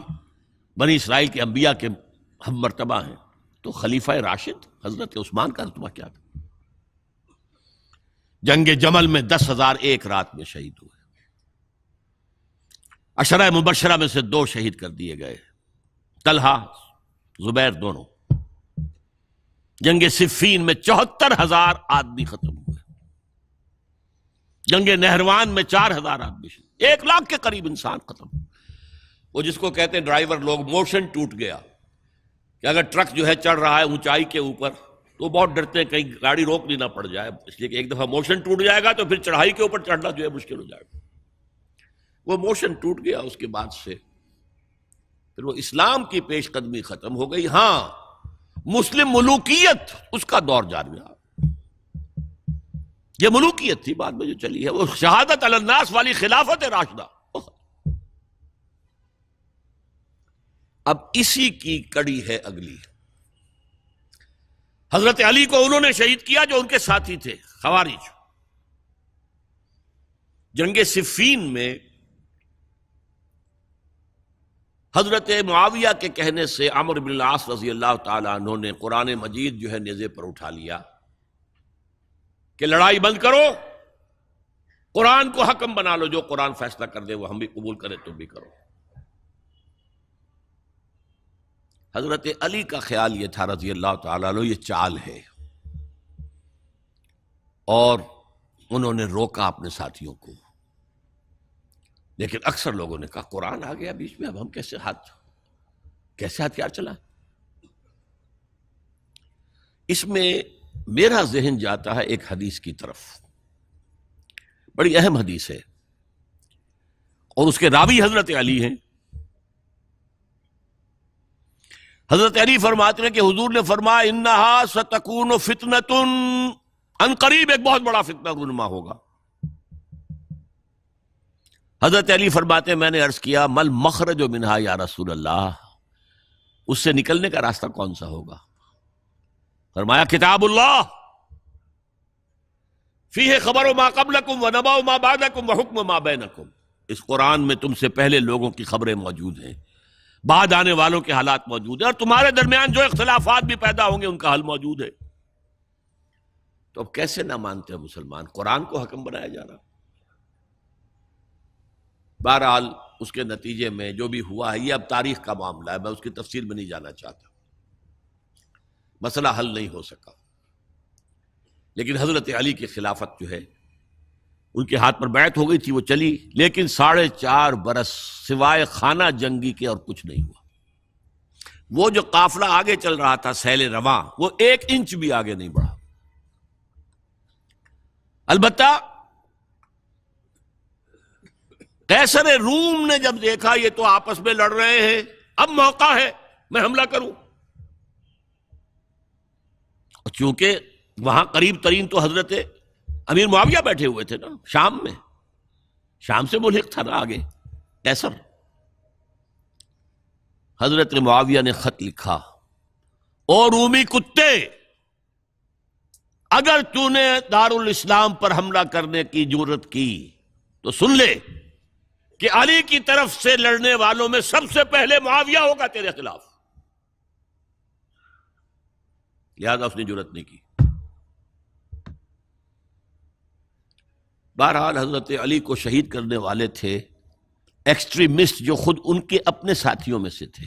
بنی اسرائیل کے انبیاء کے ہم مرتبہ ہیں۔ تو خلیفہ راشد حضرت عثمان کا رتبہ کیا تھا؟ جنگ جمل میں 10,000 ایک رات میں شہید ہوئے، عشرہ مبشرہ میں سے 2 شہید کر دیے گئے، طلحہ زبیر دونوں۔ جنگ صفین میں 74,000 آدمی ختم ہوئے، جنگ نہروان میں 4,000 آدمی شہید، 1,00,000 کے قریب انسان ختم۔ وہ جس کو کہتے ہیں ڈرائیور لوگ، موشن ٹوٹ گیا کہ اگر ٹرک جو ہے چڑھ رہا ہے اونچائی کے اوپر تو بہت ڈرتے ہیں کہیں گاڑی روک نہ پڑ جائے، اس لیے کہ ایک دفعہ موشن ٹوٹ جائے گا تو پھر چڑھائی کے اوپر چڑھنا جو ہے مشکل ہو جائے گا۔ وہ موشن ٹوٹ گیا، اس کے بعد سے پھر وہ اسلام کی پیش قدمی ختم ہو گئی۔ ہاں، مسلم ملوکیت اس کا دور جاری رہا، یہ ملوکیت تھی بعد میں جو چلی ہے، وہ شہادت علی الناس والی خلافت راشدہ۔ اب اسی کی کڑی ہے اگلی، حضرت علی کو انہوں نے شہید کیا جو ان کے ساتھی تھے خوارج۔ جنگ صفین میں حضرت معاویہ کے کہنے سے عمرو بن العاص رضی اللہ تعالی عنہ نے قرآن مجید جو ہے نیزے پر اٹھا لیا کہ لڑائی بند کرو، قرآن کو حکم بنا لو، جو قرآن فیصلہ کر دے وہ ہم بھی قبول کریں، تم بھی کرو۔ حضرت علی کا خیال یہ تھا رضی اللہ تعالیٰ عنہ، یہ چال ہے، اور انہوں نے روکا اپنے ساتھیوں کو، لیکن اکثر لوگوں نے کہا قرآن آ گیا بیچ میں، اب ہم کیسے ہتھیار چلائیں؟ اس میں میرا ذہن جاتا ہے ایک حدیث کی طرف، بڑی اہم حدیث ہے، اور اس کے راوی حضرت علی ہیں۔ حضرت علی فرماتے ہیں کہ حضور نے فرمایا انہا ستکون فتنۃ، ان قریب ایک بہت بڑا فتنہ رونما ہوگا۔ حضرت علی فرماتے ہیں میں نے عرض کیا مل مخرج منہا یا رسول اللہ، اس سے نکلنے کا راستہ کون سا ہوگا؟ فرمایا کتاب اللہ فیہ خبر ما قبلکم و نبأ ما بعدکم و حکم ما بینکم، اس قرآن میں تم سے پہلے لوگوں کی خبریں موجود ہیں، بعد آنے والوں کے حالات موجود ہیں، اور تمہارے درمیان جو اختلافات بھی پیدا ہوں گے ان کا حل موجود ہے۔ تو اب کیسے نہ مانتے ہیں مسلمان؟ قرآن کو حکم بنایا جا رہا۔ بہرحال اس کے نتیجے میں جو بھی ہوا ہے یہ اب تاریخ کا معاملہ ہے، میں اس کی تفصیل میں نہیں جانا چاہتا۔ مسئلہ حل نہیں ہو سکا. لیکن حضرت علی کی خلافت جو ہے ان کے ہاتھ پر بیعت ہو گئی تھی، وہ چلی، لیکن 4.5 برس سوائے خانہ جنگی کے اور کچھ نہیں ہوا. وہ جو قافلہ آگے چل رہا تھا سیل رواں، وہ 1 انچ بھی آگے نہیں بڑھا. البتہ قیصر روم نے جب دیکھا یہ تو آپس میں لڑ رہے ہیں، اب موقع ہے میں حملہ کروں. اور چونکہ وہاں قریب ترین تو حضرت امیر معاویہ بیٹھے ہوئے تھے نا، شام میں، شام سے ملحق تھا نا آگے قیصر. حضرت معاویہ نے خط لکھا، او رومی کتے، اگر تو نے دارالاسلام پر حملہ کرنے کی جرت کی تو سن لے کہ علی کی طرف سے لڑنے والوں میں سب سے پہلے معاویہ ہوگا تیرے خلاف. لہذا اس نے جرت نہیں کی. بہرحال حضرت علی کو شہید کرنے والے تھے ایکسٹریمسٹ جو خود ان کے اپنے ساتھیوں میں سے تھے.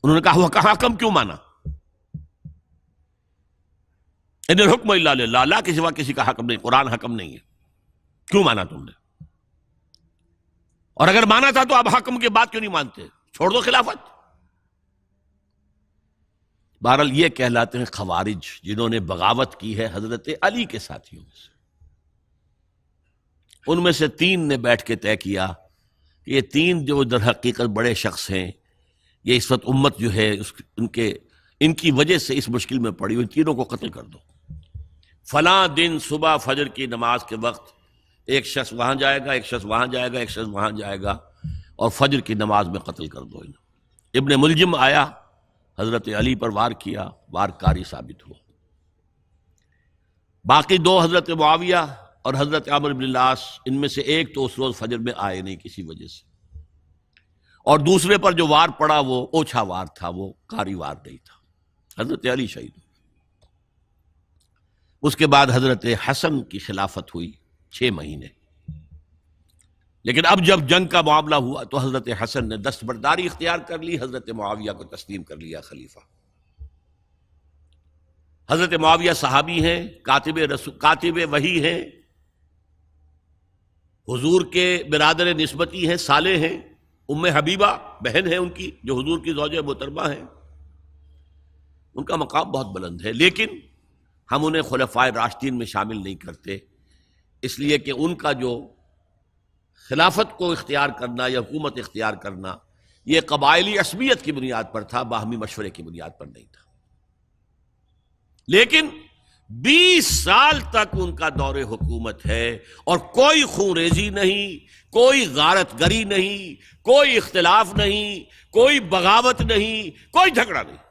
انہوں نے کہا وہ کہاں حکم کیوں مانا؟ ان الحکم الا للہ، اللہ کے سوا کسی کا حکم نہیں، قرآن حکم نہیں ہے، کیوں مانا تم نے؟ اور اگر مانا تھا تو اب حکم کے بعد کیوں نہیں مانتے؟ چھوڑ دو خلافت. بہرحال یہ کہلاتے ہیں خوارج، جنہوں نے بغاوت کی ہے حضرت علی کے ساتھیوں میں سے. ان میں سے 3 نے بیٹھ کے طے کیا کہ یہ 3 جو در حقیقت بڑے شخص ہیں، یہ اس وقت امت جو ہے ان کی وجہ سے اس مشکل میں پڑی ہوئی، تینوں کو قتل کر دو. فلاں دن صبح فجر کی نماز کے وقت ایک شخص وہاں جائے گا، ایک شخص وہاں جائے گا، ایک شخص وہاں جائے گا، اور فجر کی نماز میں قتل کر دو. ابن ملجم آیا، حضرت علی پر وار کیا، وار کاری ثابت ہوا. باقی 2 حضرت معاویہ اور حضرت عمرو بن العاص، ان میں سے ایک تو اس روز فجر میں آئے نہیں کسی وجہ سے، اور دوسرے پر جو وار پڑا وہ اوچھا وار تھا، وہ کاری وار نہیں تھا. حضرت علی شہید ہوئے. اس کے بعد حضرت حسن کی خلافت ہوئی 6 مہینے. لیکن اب جب جنگ کا معاملہ ہوا تو حضرت حسن نے دستبرداری اختیار کر لی، حضرت معاویہ کو تسلیم کر لیا خلیفہ. حضرت معاویہ صحابی ہیں، کاتب وحی ہیں، حضور کے برادر نسبتی ہیں، صالح ہیں. ام حبیبہ بہن ہے ان کی، جو حضور کی زوجہ محترمہ ہیں. ان کا مقام بہت بلند ہے، لیکن ہم انہیں خلفائے راشدین میں شامل نہیں کرتے، اس لیے کہ ان کا جو خلافت کو اختیار کرنا یا حکومت اختیار کرنا یہ قبائلی عصبیت کی بنیاد پر تھا، باہمی مشورے کی بنیاد پر نہیں تھا. لیکن 20 سال تک ان کا دور حکومت ہے، اور کوئی خون ریزی نہیں، کوئی غارت گری نہیں، کوئی اختلاف نہیں، کوئی بغاوت نہیں، کوئی جھگڑا نہیں.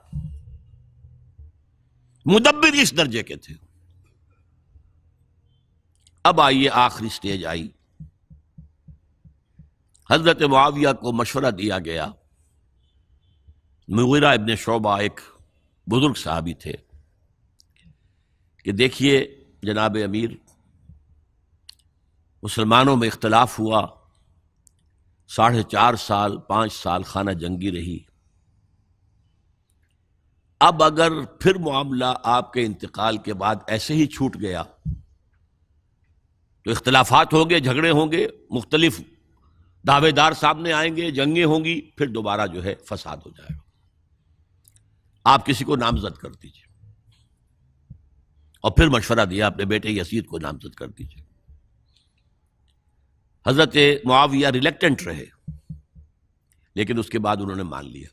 مدبر اس درجے کے تھے. اب آئیے آخری سٹیج آئی. حضرت معاویہ کو مشورہ دیا گیا. مغیرہ ابن شعبہ ایک بزرگ صحابی تھے کہ دیکھیے جناب امیر، مسلمانوں میں اختلاف ہوا، 4.5 سال 5 سال خانہ جنگی رہی. اب اگر پھر معاملہ آپ کے انتقال کے بعد ایسے ہی چھوٹ گیا تو اختلافات ہوں گے، جھگڑے ہوں گے، مختلف دعوے دار سامنے آئیں گے، جنگیں ہوں گی، پھر دوبارہ جو ہے فساد ہو جائے گا. آپ کسی کو نامزد کر دیجیے. اور پھر مشورہ دیا اپنے بیٹے یزید کو نامزد کر دیجیے. حضرت معاویہ ریلیکٹنٹ رہے، لیکن اس کے بعد انہوں نے مان لیا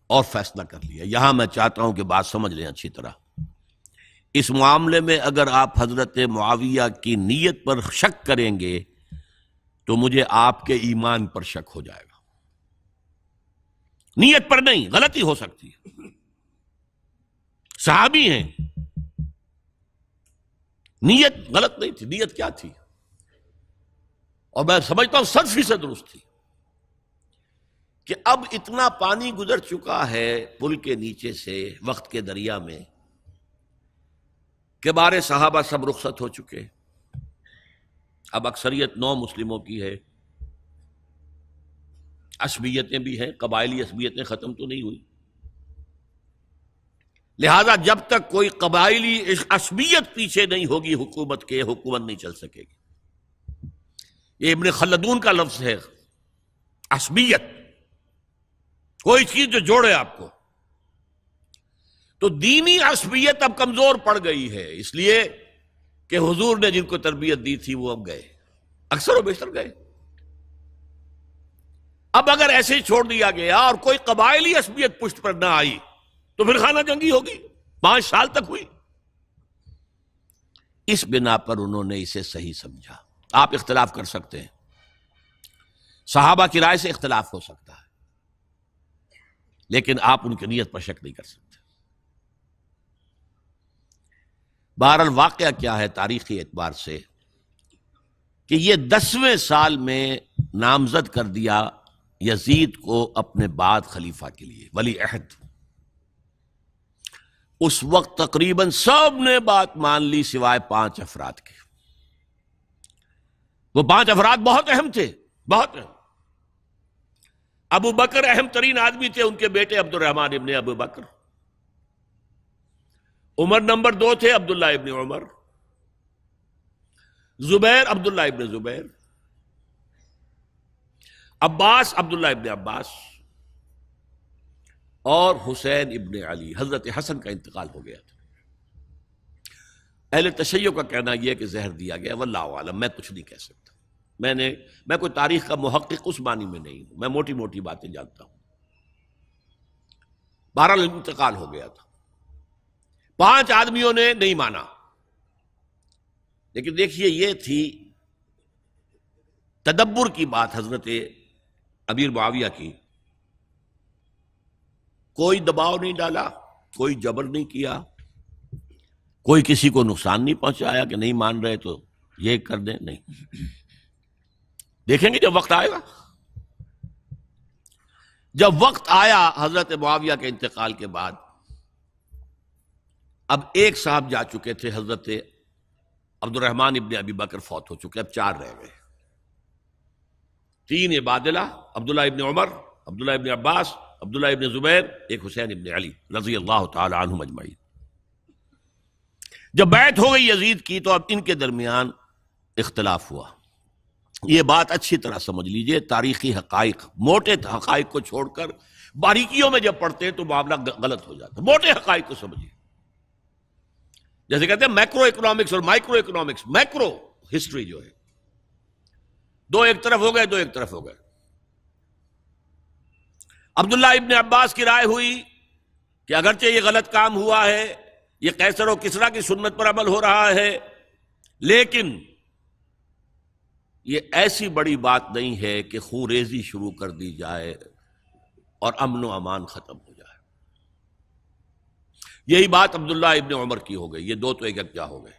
اور فیصلہ کر لیا. یہاں میں چاہتا ہوں کہ بات سمجھ لیں اچھی طرح. اس معاملے میں اگر آپ حضرت معاویہ کی نیت پر شک کریں گے تو مجھے آپ کے ایمان پر شک ہو جائے گا. نیت پر نہیں، غلطی ہو سکتی ہے، صحابی ہیں، نیت غلط نہیں تھی. نیت کیا تھی؟ اور میں سمجھتا ہوں 100% درست تھی کہ اب اتنا پانی گزر چکا ہے پل کے نیچے سے وقت کے دریا میں کہ بارے صحابہ سب رخصت ہو چکے. اب اکثریت 9 مسلموں کی ہے، عصبیتیں بھی ہیں، قبائلی عصبیتیں ختم تو نہیں ہوئی. لہذا جب تک کوئی قبائلی عصبیت پیچھے نہیں ہوگی حکومت کے، حکومت نہیں چل سکے گی۔ یہ ابن خلدون کا لفظ ہے، عصبیت، کوئی چیز جو جوڑے آپ کو۔ تو دینی عصبیت اب کمزور پڑ گئی ہے، اس لیے کہ حضور نے جن کو تربیت دی تھی وہ اب گئے، اکثر و بیشتر گئے۔ اب اگر ایسے ہی چھوڑ دیا گیا اور کوئی قبائلی عصبیت پشت پر نہ آئی تو پھر خانہ جنگی ہوگی، 5 سال تک ہوئی۔ اس بنا پر انہوں نے اسے صحیح سمجھا۔ آپ اختلاف کر سکتے ہیں، صحابہ کی رائے سے اختلاف ہو سکتا ہے، لیکن آپ ان کی نیت پر شک نہیں کر سکتے۔ بہرحال واقعہ کیا ہے تاریخی اعتبار سے کہ یہ 10ویں سال میں نامزد کر دیا یزید کو اپنے بعد خلیفہ کے لیے، ولی عہد۔ اس وقت تقریباً سب نے بات مان لی سوائے 5 افراد کے۔ وہ 5 افراد بہت اہم تھے، بہت اہم۔ ابو بکر اہم ترین آدمی تھے، ان کے بیٹے عبد الرحمن ابن ابو بکر۔ عمر نمبر 2 تھے، عبداللہ ابن عمر۔ زبیر، عبداللہ ابن زبیر۔ عباس، عبداللہ ابن عباس۔ اور حسین ابن علی، حضرت حسن کا انتقال ہو گیا تھا۔ اہل تشیع کا کہنا یہ کہ زہر دیا گیا، واللہ عالم، میں کچھ نہیں کہہ سکتا۔ میں کوئی تاریخ کا محقق اس معنی میں نہیں ہوں، میں موٹی موٹی باتیں جانتا ہوں۔ بہرحال انتقال ہو گیا تھا، 5 آدمیوں نے نہیں مانا، لیکن دیکھیے یہ تھی تدبر کی بات حضرت امیر معاویہ کی۔ کوئی دباؤ نہیں ڈالا، کوئی جبر نہیں کیا، کوئی کسی کو نقصان نہیں پہنچایا کہ نہیں مان رہے تو یہ کر دیں، نہیں۔ دیکھیں گے جب وقت آئے گا۔ جب وقت آیا حضرت معاویہ کے انتقال کے بعد، اب ایک صاحب جا چکے تھے، حضرت عبد الرحمن ابن ابی بکر فوت ہو چکے، اب 4 رہ گئے۔ 3 عبادلہ، عبداللہ ابن عمر، عبداللہ ابن عباس، عبداللہ ابن زبیر، ایک حسین ابن علی رضی اللہ تعالی عنہم اجمعین۔ جب بیعت ہو گئی یزید کی تو اب ان کے درمیان اختلاف ہوا۔ یہ بات اچھی طرح سمجھ لیجئے، تاریخی حقائق، موٹے حقائق کو چھوڑ کر باریکیوں میں جب پڑھتے ہیں تو معاملہ غلط ہو جاتا ہے۔ موٹے حقائق کو سمجھیے، جیسے کہتے ہیں میکرو اکنامکس اور مائکرو اکنامکس۔ میکرو ہسٹری جو ہے، 2 ایک طرف ہو گئے، 2 ایک طرف ہو گئے۔ عبداللہ ابن عباس کی رائے ہوئی کہ اگرچہ یہ غلط کام ہوا ہے، یہ قیصر و کسریٰ کی سنت پر عمل ہو رہا ہے، لیکن یہ ایسی بڑی بات نہیں ہے کہ خون ریزی شروع کر دی جائے اور امن و امان ختم ہو جائے۔ یہی بات عبداللہ ابن عمر کی ہو گئی، یہ 2 تو ایک یکجا ہو گئے۔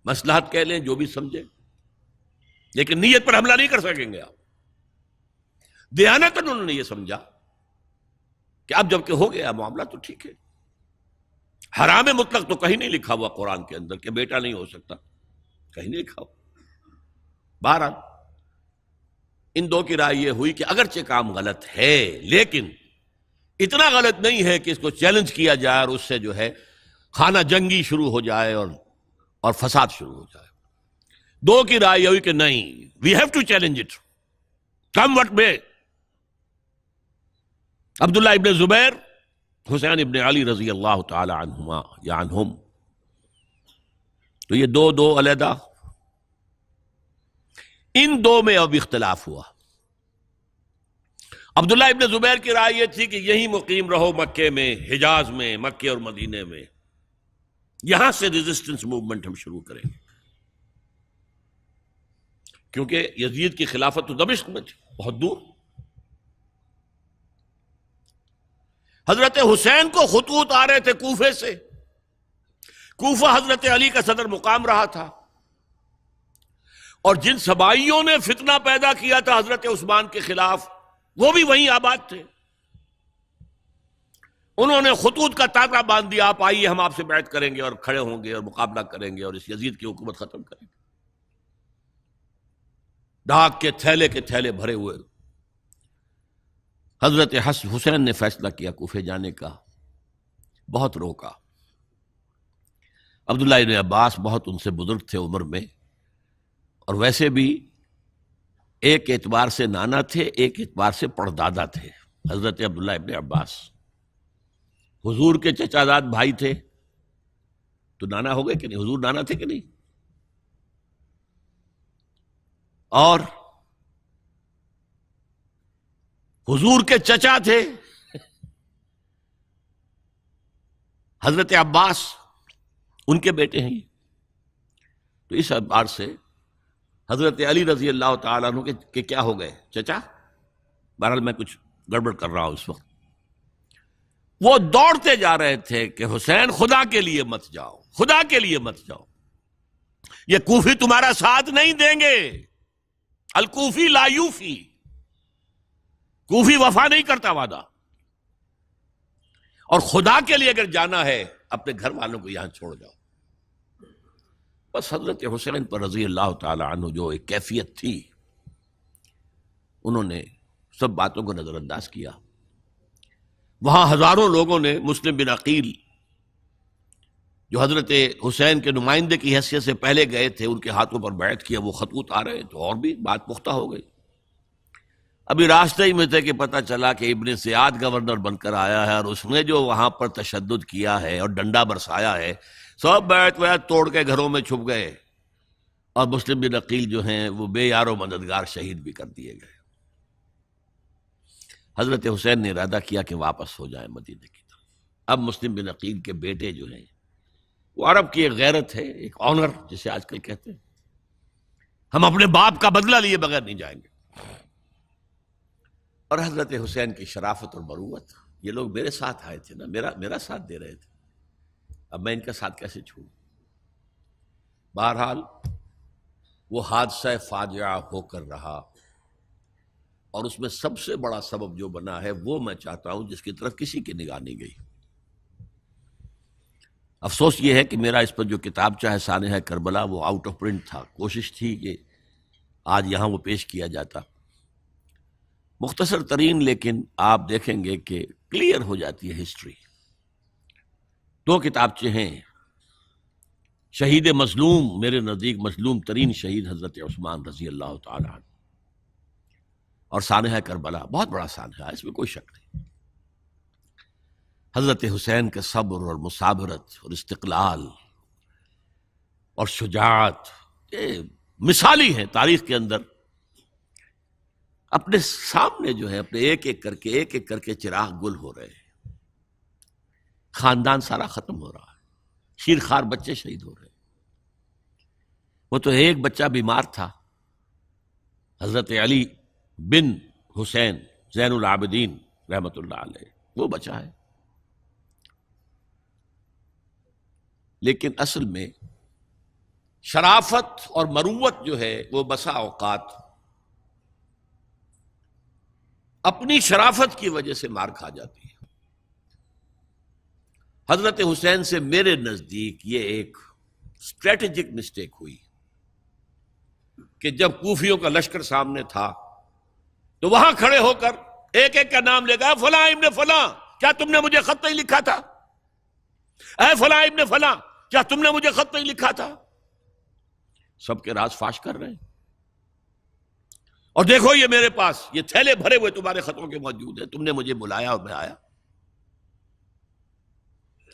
مصلحت کہہ لیں، جو بھی سمجھے، لیکن نیت پر حملہ نہیں کر سکیں گے آپ۔ دیانتاً انہوں نے یہ سمجھا کہ اب جب کہ ہو گیا معاملہ تو ٹھیک ہے۔ حرام مطلق تو کہیں نہیں لکھا ہوا قرآن کے اندر کہ بیٹا نہیں ہو سکتا، کہیں نہیں لکھا ہوا۔ بہرحال ان 2 کی رائے یہ ہوئی کہ اگرچہ کام غلط ہے لیکن اتنا غلط نہیں ہے کہ اس کو چیلنج کیا جائے اور اس سے جو ہے خانہ جنگی شروع ہو جائے اور فساد شروع ہو جائے۔ 2 کی رائے یہ ہوئی کہ نہیں، we have to challenge it, come what may. Abdullah ابن زبیر، حسین ابن علی رضی اللہ تعالی عنہما یا عنہم، تو یہ 2 علیحدہ۔ ان 2 میں اب اختلاف ہوا۔ عبداللہ ابن زبیر کی رائے یہ تھی کہ یہیں مقیم رہو مکے میں، حجاز میں، مکے اور مدینے میں، یہاں سے ریزسٹنس موومنٹ ہم شروع کریں گے، کیونکہ یزید کی خلافت تو دمشق میں تھی، بہت دور۔ حضرت حسین کو خطوط آ رہے تھے کوفے سے، کوفہ حضرت علی کا صدر مقام رہا تھا، اور جن سبائیوں نے فتنہ پیدا کیا تھا حضرت عثمان کے خلاف وہ بھی وہیں آباد تھے۔ انہوں نے خطوط کا تانتا باندھ دیا، آپ آئیے ہم آپ سے بیعت کریں گے اور کھڑے ہوں گے اور مقابلہ کریں گے اور اس یزید کی حکومت ختم کریں گے۔ ڈاک کے تھیلے بھرے ہوئے۔ حضرت حسین نے فیصلہ کیا کوفے جانے کا، بہت روکا۔ عبداللہ ابن عباس بہت ان سے بزرگ تھے عمر میں، اور ویسے بھی ایک اعتبار سے نانا تھے، ایک اعتبار سے پڑدادا تھے حضرت عبداللہ ابن عباس۔ حضور کے چچا زاد بھائی تھے تو نانا ہو گئے کہ نہیں؟ حضور نانا تھے کہ نہیں؟ اور حضور کے چچا تھے حضرت عباس، ان کے بیٹے ہیں یہ۔ تو اس اعتبار سے حضرت علی رضی اللہ تعالیٰ عنہ کے کیا ہو گئے؟ چچا۔ بہرحال میں کچھ گڑبڑ کر رہا ہوں اس وقت۔ وہ دوڑتے جا رہے تھے کہ حسین خدا کے لیے مت جاؤ، خدا کے لیے مت جاؤ، یہ کوفی تمہارا ساتھ نہیں دیں گے، الکوفی لا یوفی، کوفی وفا نہیں کرتا وعدہ، اور خدا کے لیے اگر جانا ہے اپنے گھر والوں کو یہاں چھوڑ جاؤ۔ بس حضرت حسین پر رضی اللہ تعالی عنہ جو ایک کیفیت تھی، انہوں نے سب باتوں کو نظر انداز کیا۔ وہاں ہزاروں لوگوں نے مسلم بن عقیل جو حضرت حسین کے نمائندے کی حیثیت سے پہلے گئے تھے، ان کے ہاتھوں پر بیعت کیا، وہ خطوط آ رہے ہیں تو اور بھی بات پختہ ہو گئی۔ ابھی راستے ہی میں تھے کہ پتہ چلا کہ ابن زیاد گورنر بن کر آیا ہے، اور اس نے جو وہاں پر تشدد کیا ہے اور ڈنڈا برسایا ہے، سب بیعت ویعت توڑ کے گھروں میں چھپ گئے، اور مسلم بن عقیل جو ہیں وہ بے یار و مددگار شہید بھی کر دیے گئے۔ حضرت حسین نے ارادہ کیا کہ واپس ہو جائیں مدینے کی طرف۔ اب مسلم بن عقیل کے بیٹے جو ہیں، وہ عرب کی ایک غیرت ہے، ایک آنر جسے آج کل کہتے ہیں، ہم اپنے باپ کا بدلہ لیے بغیر نہیں جائیں گے۔ اور حضرت حسین کی شرافت اور مروت، یہ لوگ میرے ساتھ آئے تھے نا، میرا ساتھ دے رہے تھے، اب میں ان کا ساتھ کیسے چھوڑوں؟ بہرحال وہ حادثہ فاجعہ ہو کر رہا، اور اس میں سب سے بڑا سبب جو بنا ہے وہ میں چاہتا ہوں جس کی طرف کسی کی نگاہ نہیں گئی۔ افسوس یہ ہے کہ میرا اس پر جو کتاب چاہے سانحہ کربلا وہ آؤٹ آف پرنٹ تھا، کوشش تھی کہ آج یہاں وہ پیش کیا جاتا، مختصر ترین، لیکن آپ دیکھیں گے کہ کلیئر ہو جاتی ہے ہسٹری۔ دو کتابچے ہیں، شہید مظلوم، میرے نزدیک مظلوم ترین شہید حضرت عثمان رضی اللہ تعالی عنہ، اور سانحہ کربلا، بہت بڑا سانحہ ہے، اس میں کوئی شک نہیں۔ حضرت حسین کے صبر اور مثابرت اور استقلال اور شجاعت، یہ مثالی ہیں تاریخ کے اندر۔ اپنے سامنے جو ہے، اپنے ایک ایک کر کے چراغ گل ہو رہے ہیں، خاندان سارا ختم ہو رہا ہے، شیرخوار بچے شہید ہو رہے ہیں۔ وہ تو ایک بچہ بیمار تھا، حضرت علی بن حسین زین العابدین رحمت اللہ علیہ، وہ بچا ہے۔ لیکن اصل میں شرافت اور مروت جو ہے وہ بسا اوقات اپنی شرافت کی وجہ سے مار کھا جاتی ہے۔ حضرت حسین سے میرے نزدیک یہ ایک اسٹریٹجک مسٹیک ہوئی کہ جب کوفیوں کا لشکر سامنے تھا تو وہاں کھڑے ہو کر ایک ایک کا نام لے گا، فلاں ابن فلاں، کیا تم نے مجھے خط نہیں لکھا تھا؟ اے فلاں ابن فلاں، کیا تم نے مجھے خط نہیں لکھا تھا؟ سب کے راز فاش کر رہے ہیں، اور دیکھو یہ میرے پاس یہ تھیلے بھرے ہوئے تمہارے خطوں کے موجود ہیں، تم نے مجھے بلایا اور میں آیا۔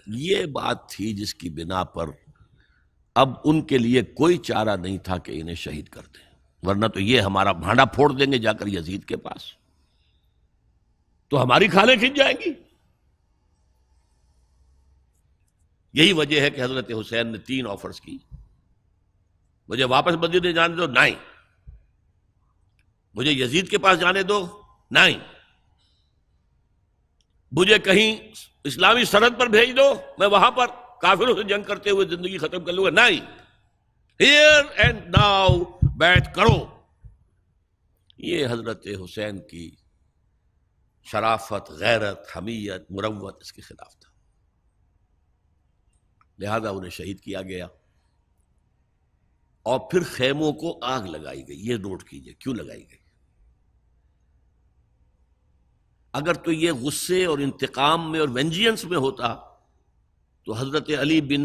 یہ بات تھی جس کی بنا پر اب ان کے لیے کوئی چارہ نہیں تھا کہ انہیں شہید کر دیں، ورنہ تو یہ ہمارا بھانڈا پھوڑ دیں گے جا کر یزید کے پاس، تو ہماری کھالیں کھنچ جائیں گی۔ یہی وجہ ہے کہ حضرت حسین نے 3 آفرز کی، مجھے واپس مدینے جانے دو، نہیں، مجھے یزید کے پاس جانے دو، نہیں، مجھے کہیں اسلامی سرحد پر بھیج دو، میں وہاں پر کافروں سے جنگ کرتے ہوئے زندگی ختم کر لوں گا، نہیں، ہیئر اینڈ ناؤ بیٹھ کرو۔ یہ حضرت حسین کی شرافت، غیرت، حمیت، مروت اس کے خلاف تھا، لہذا انہیں شہید کیا گیا۔ اور پھر خیموں کو آگ لگائی گئی، یہ نوٹ کیجئے کیوں لگائی گئی۔ اگر تو یہ غصے اور انتقام میں اور وینجینس میں ہوتا تو حضرت علی بن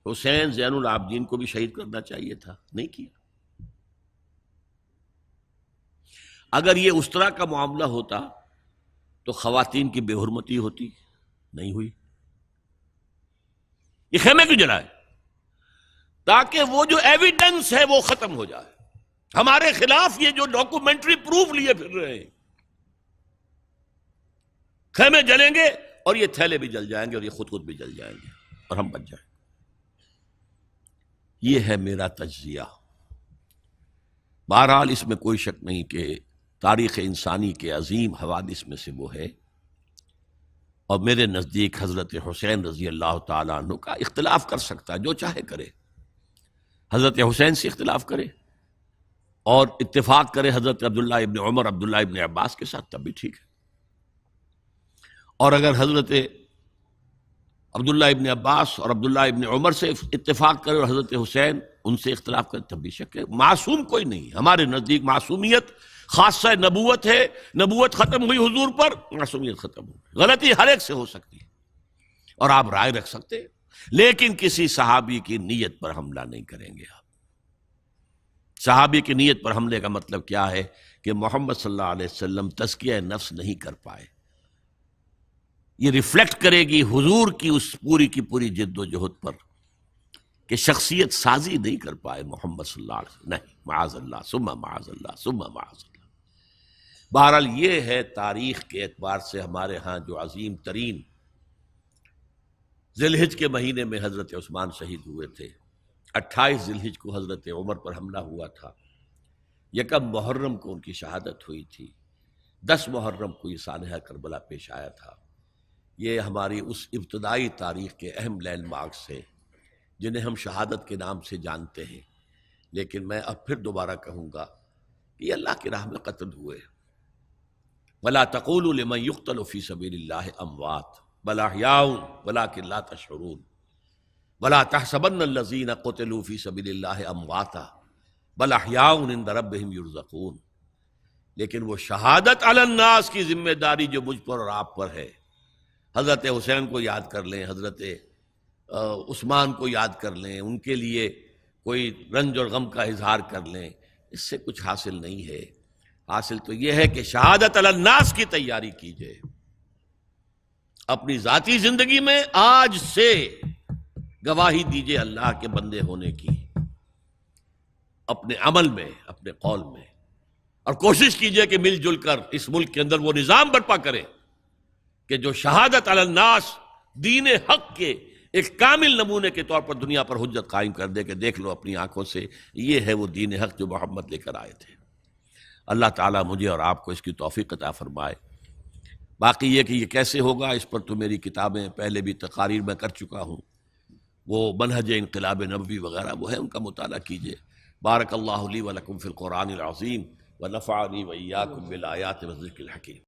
حسین زین العابدین کو بھی شہید کرنا چاہیے تھا، نہیں کیا۔ اگر یہ اس طرح کا معاملہ ہوتا تو خواتین کی بے حرمتی ہوتی، نہیں ہوئی۔ یہ خیمے کیوں جلائے؟ تاکہ وہ جو ایویڈنس ہے وہ ختم ہو جائے۔ ہمارے خلاف یہ جو ڈاکومنٹری پروف لیے پھر رہے ہیں، خیمے جلیں گے اور یہ تھیلے بھی جل جائیں گے اور یہ خود بھی جل جائیں گے اور ہم بچ جائیں گے۔ یہ ہے میرا تجزیہ۔ بہرحال اس میں کوئی شک نہیں کہ تاریخ انسانی کے عظیم حوادث میں سے وہ ہے، اور میرے نزدیک حضرت حسین رضی اللہ تعالیٰ عنہ کا اختلاف کر سکتا ہے، جو چاہے کرے، حضرت حسین سے اختلاف کرے اور اتفاق کرے حضرت عبداللہ ابن عمر، عبداللہ ابن عباس کے ساتھ، تب بھی ٹھیک ہے۔ اور اگر حضرت عبداللہ ابن عباس اور عبداللہ ابن عمر سے اتفاق کرے اور حضرت حسین ان سے اختلاف کرے، تب بھی شک ہے۔ معصوم کوئی نہیں، ہمارے نزدیک معصومیت خاصہ نبوت ہے، نبوت ختم ہوئی حضور پر، معصومیت ختم ہوئی۔ غلطی ہر ایک سے ہو سکتی ہے اور آپ رائے رکھ سکتے ہیں، لیکن کسی صحابی کی نیت پر حملہ نہیں کریں گے آپ۔ صحابی کی نیت پر حملے کا مطلب کیا ہے کہ محمد صلی اللہ علیہ وسلم تزکیہ نفس نہیں کر پائے۔ یہ ریفلیکٹ کرے گی حضور کی اس پوری کی پوری جد و جہد پر کہ شخصیت سازی نہیں کر پائے محمد صلی اللہ علیہ وسلم، نہیں، معاذ اللہ ثم معاذ اللہ ثم معاذ اللہ۔ بہرحال یہ ہے تاریخ کے اعتبار سے ہمارے ہاں جو عظیم ترین ذی الحج کے مہینے میں حضرت عثمان شہید ہوئے تھے، 28 ذی الحج کو حضرت عمر پر حملہ ہوا تھا، 1 محرم کو ان کی شہادت ہوئی تھی، 10 محرم کو یہ سانحہ کربلا پیش آیا تھا۔ یہ ہماری اس ابتدائی تاریخ کے اہم لینڈ مارکس ہیں جنہیں ہم شہادت کے نام سے جانتے ہیں، لیکن میں اب پھر دوبارہ کہوں گا کہ یہ اللہ کی راہ میں قتل ہوئے۔ وَلَا تَقُولُوا لِمَنْ يُقْتَلُ فِي سَبِيلِ اللَّهِ أَمْوَاتٌ بَلْ أَحْيَاءٌ وَلَكِنْ لَا تَشْعُرُونَ وَلَا تَحْسَبَنَّ الَّذِينَ قُتِلُوا فِي سَبِيلِ اللَّهِ أَمْوَاتًا بَلْ أَحْيَاءٌ عِندَ رَبِّهِمْ يُرْزَقُونَ۔ لیکن وہ شہادت علی الناس کی ذمہ داری جو مجھ پر اور آپ پر ہے، حضرت حسین کو یاد کر لیں، حضرت عثمان کو یاد کر لیں، ان کے لیے کوئی رنج اور غم کا اظہار کر لیں، اس سے کچھ حاصل نہیں ہے۔ حاصل تو یہ ہے کہ شہادت علی الناس کی تیاری کیجئے، اپنی ذاتی زندگی میں آج سے گواہی دیجئے اللہ کے بندے ہونے کی، اپنے عمل میں، اپنے قول میں، اور کوشش کیجئے کہ مل جل کر اس ملک کے اندر وہ نظام برپا کرے کہ جو شہادت علی الناس دین حق کے ایک کامل نمونے کے طور پر دنیا پر حجت قائم کر دے کہ دیکھ لو اپنی آنکھوں سے، یہ ہے وہ دین حق جو محمد لے کر آئے تھے۔ اللہ تعالیٰ مجھے اور آپ کو اس کی توفیق عطا فرمائے۔ باقی یہ کہ یہ کیسے ہوگا، اس پر تو میری کتابیں پہلے بھی تقاریر میں کر چکا ہوں، وہ منہج انقلاب نبوی وغیرہ وہ ہے، ان کا مطالعہ کیجئے۔ بارک اللہ لی و لکم فی القرآن العظیم ونفعنی وإیاکم بالآیات والذکر الحکیم۔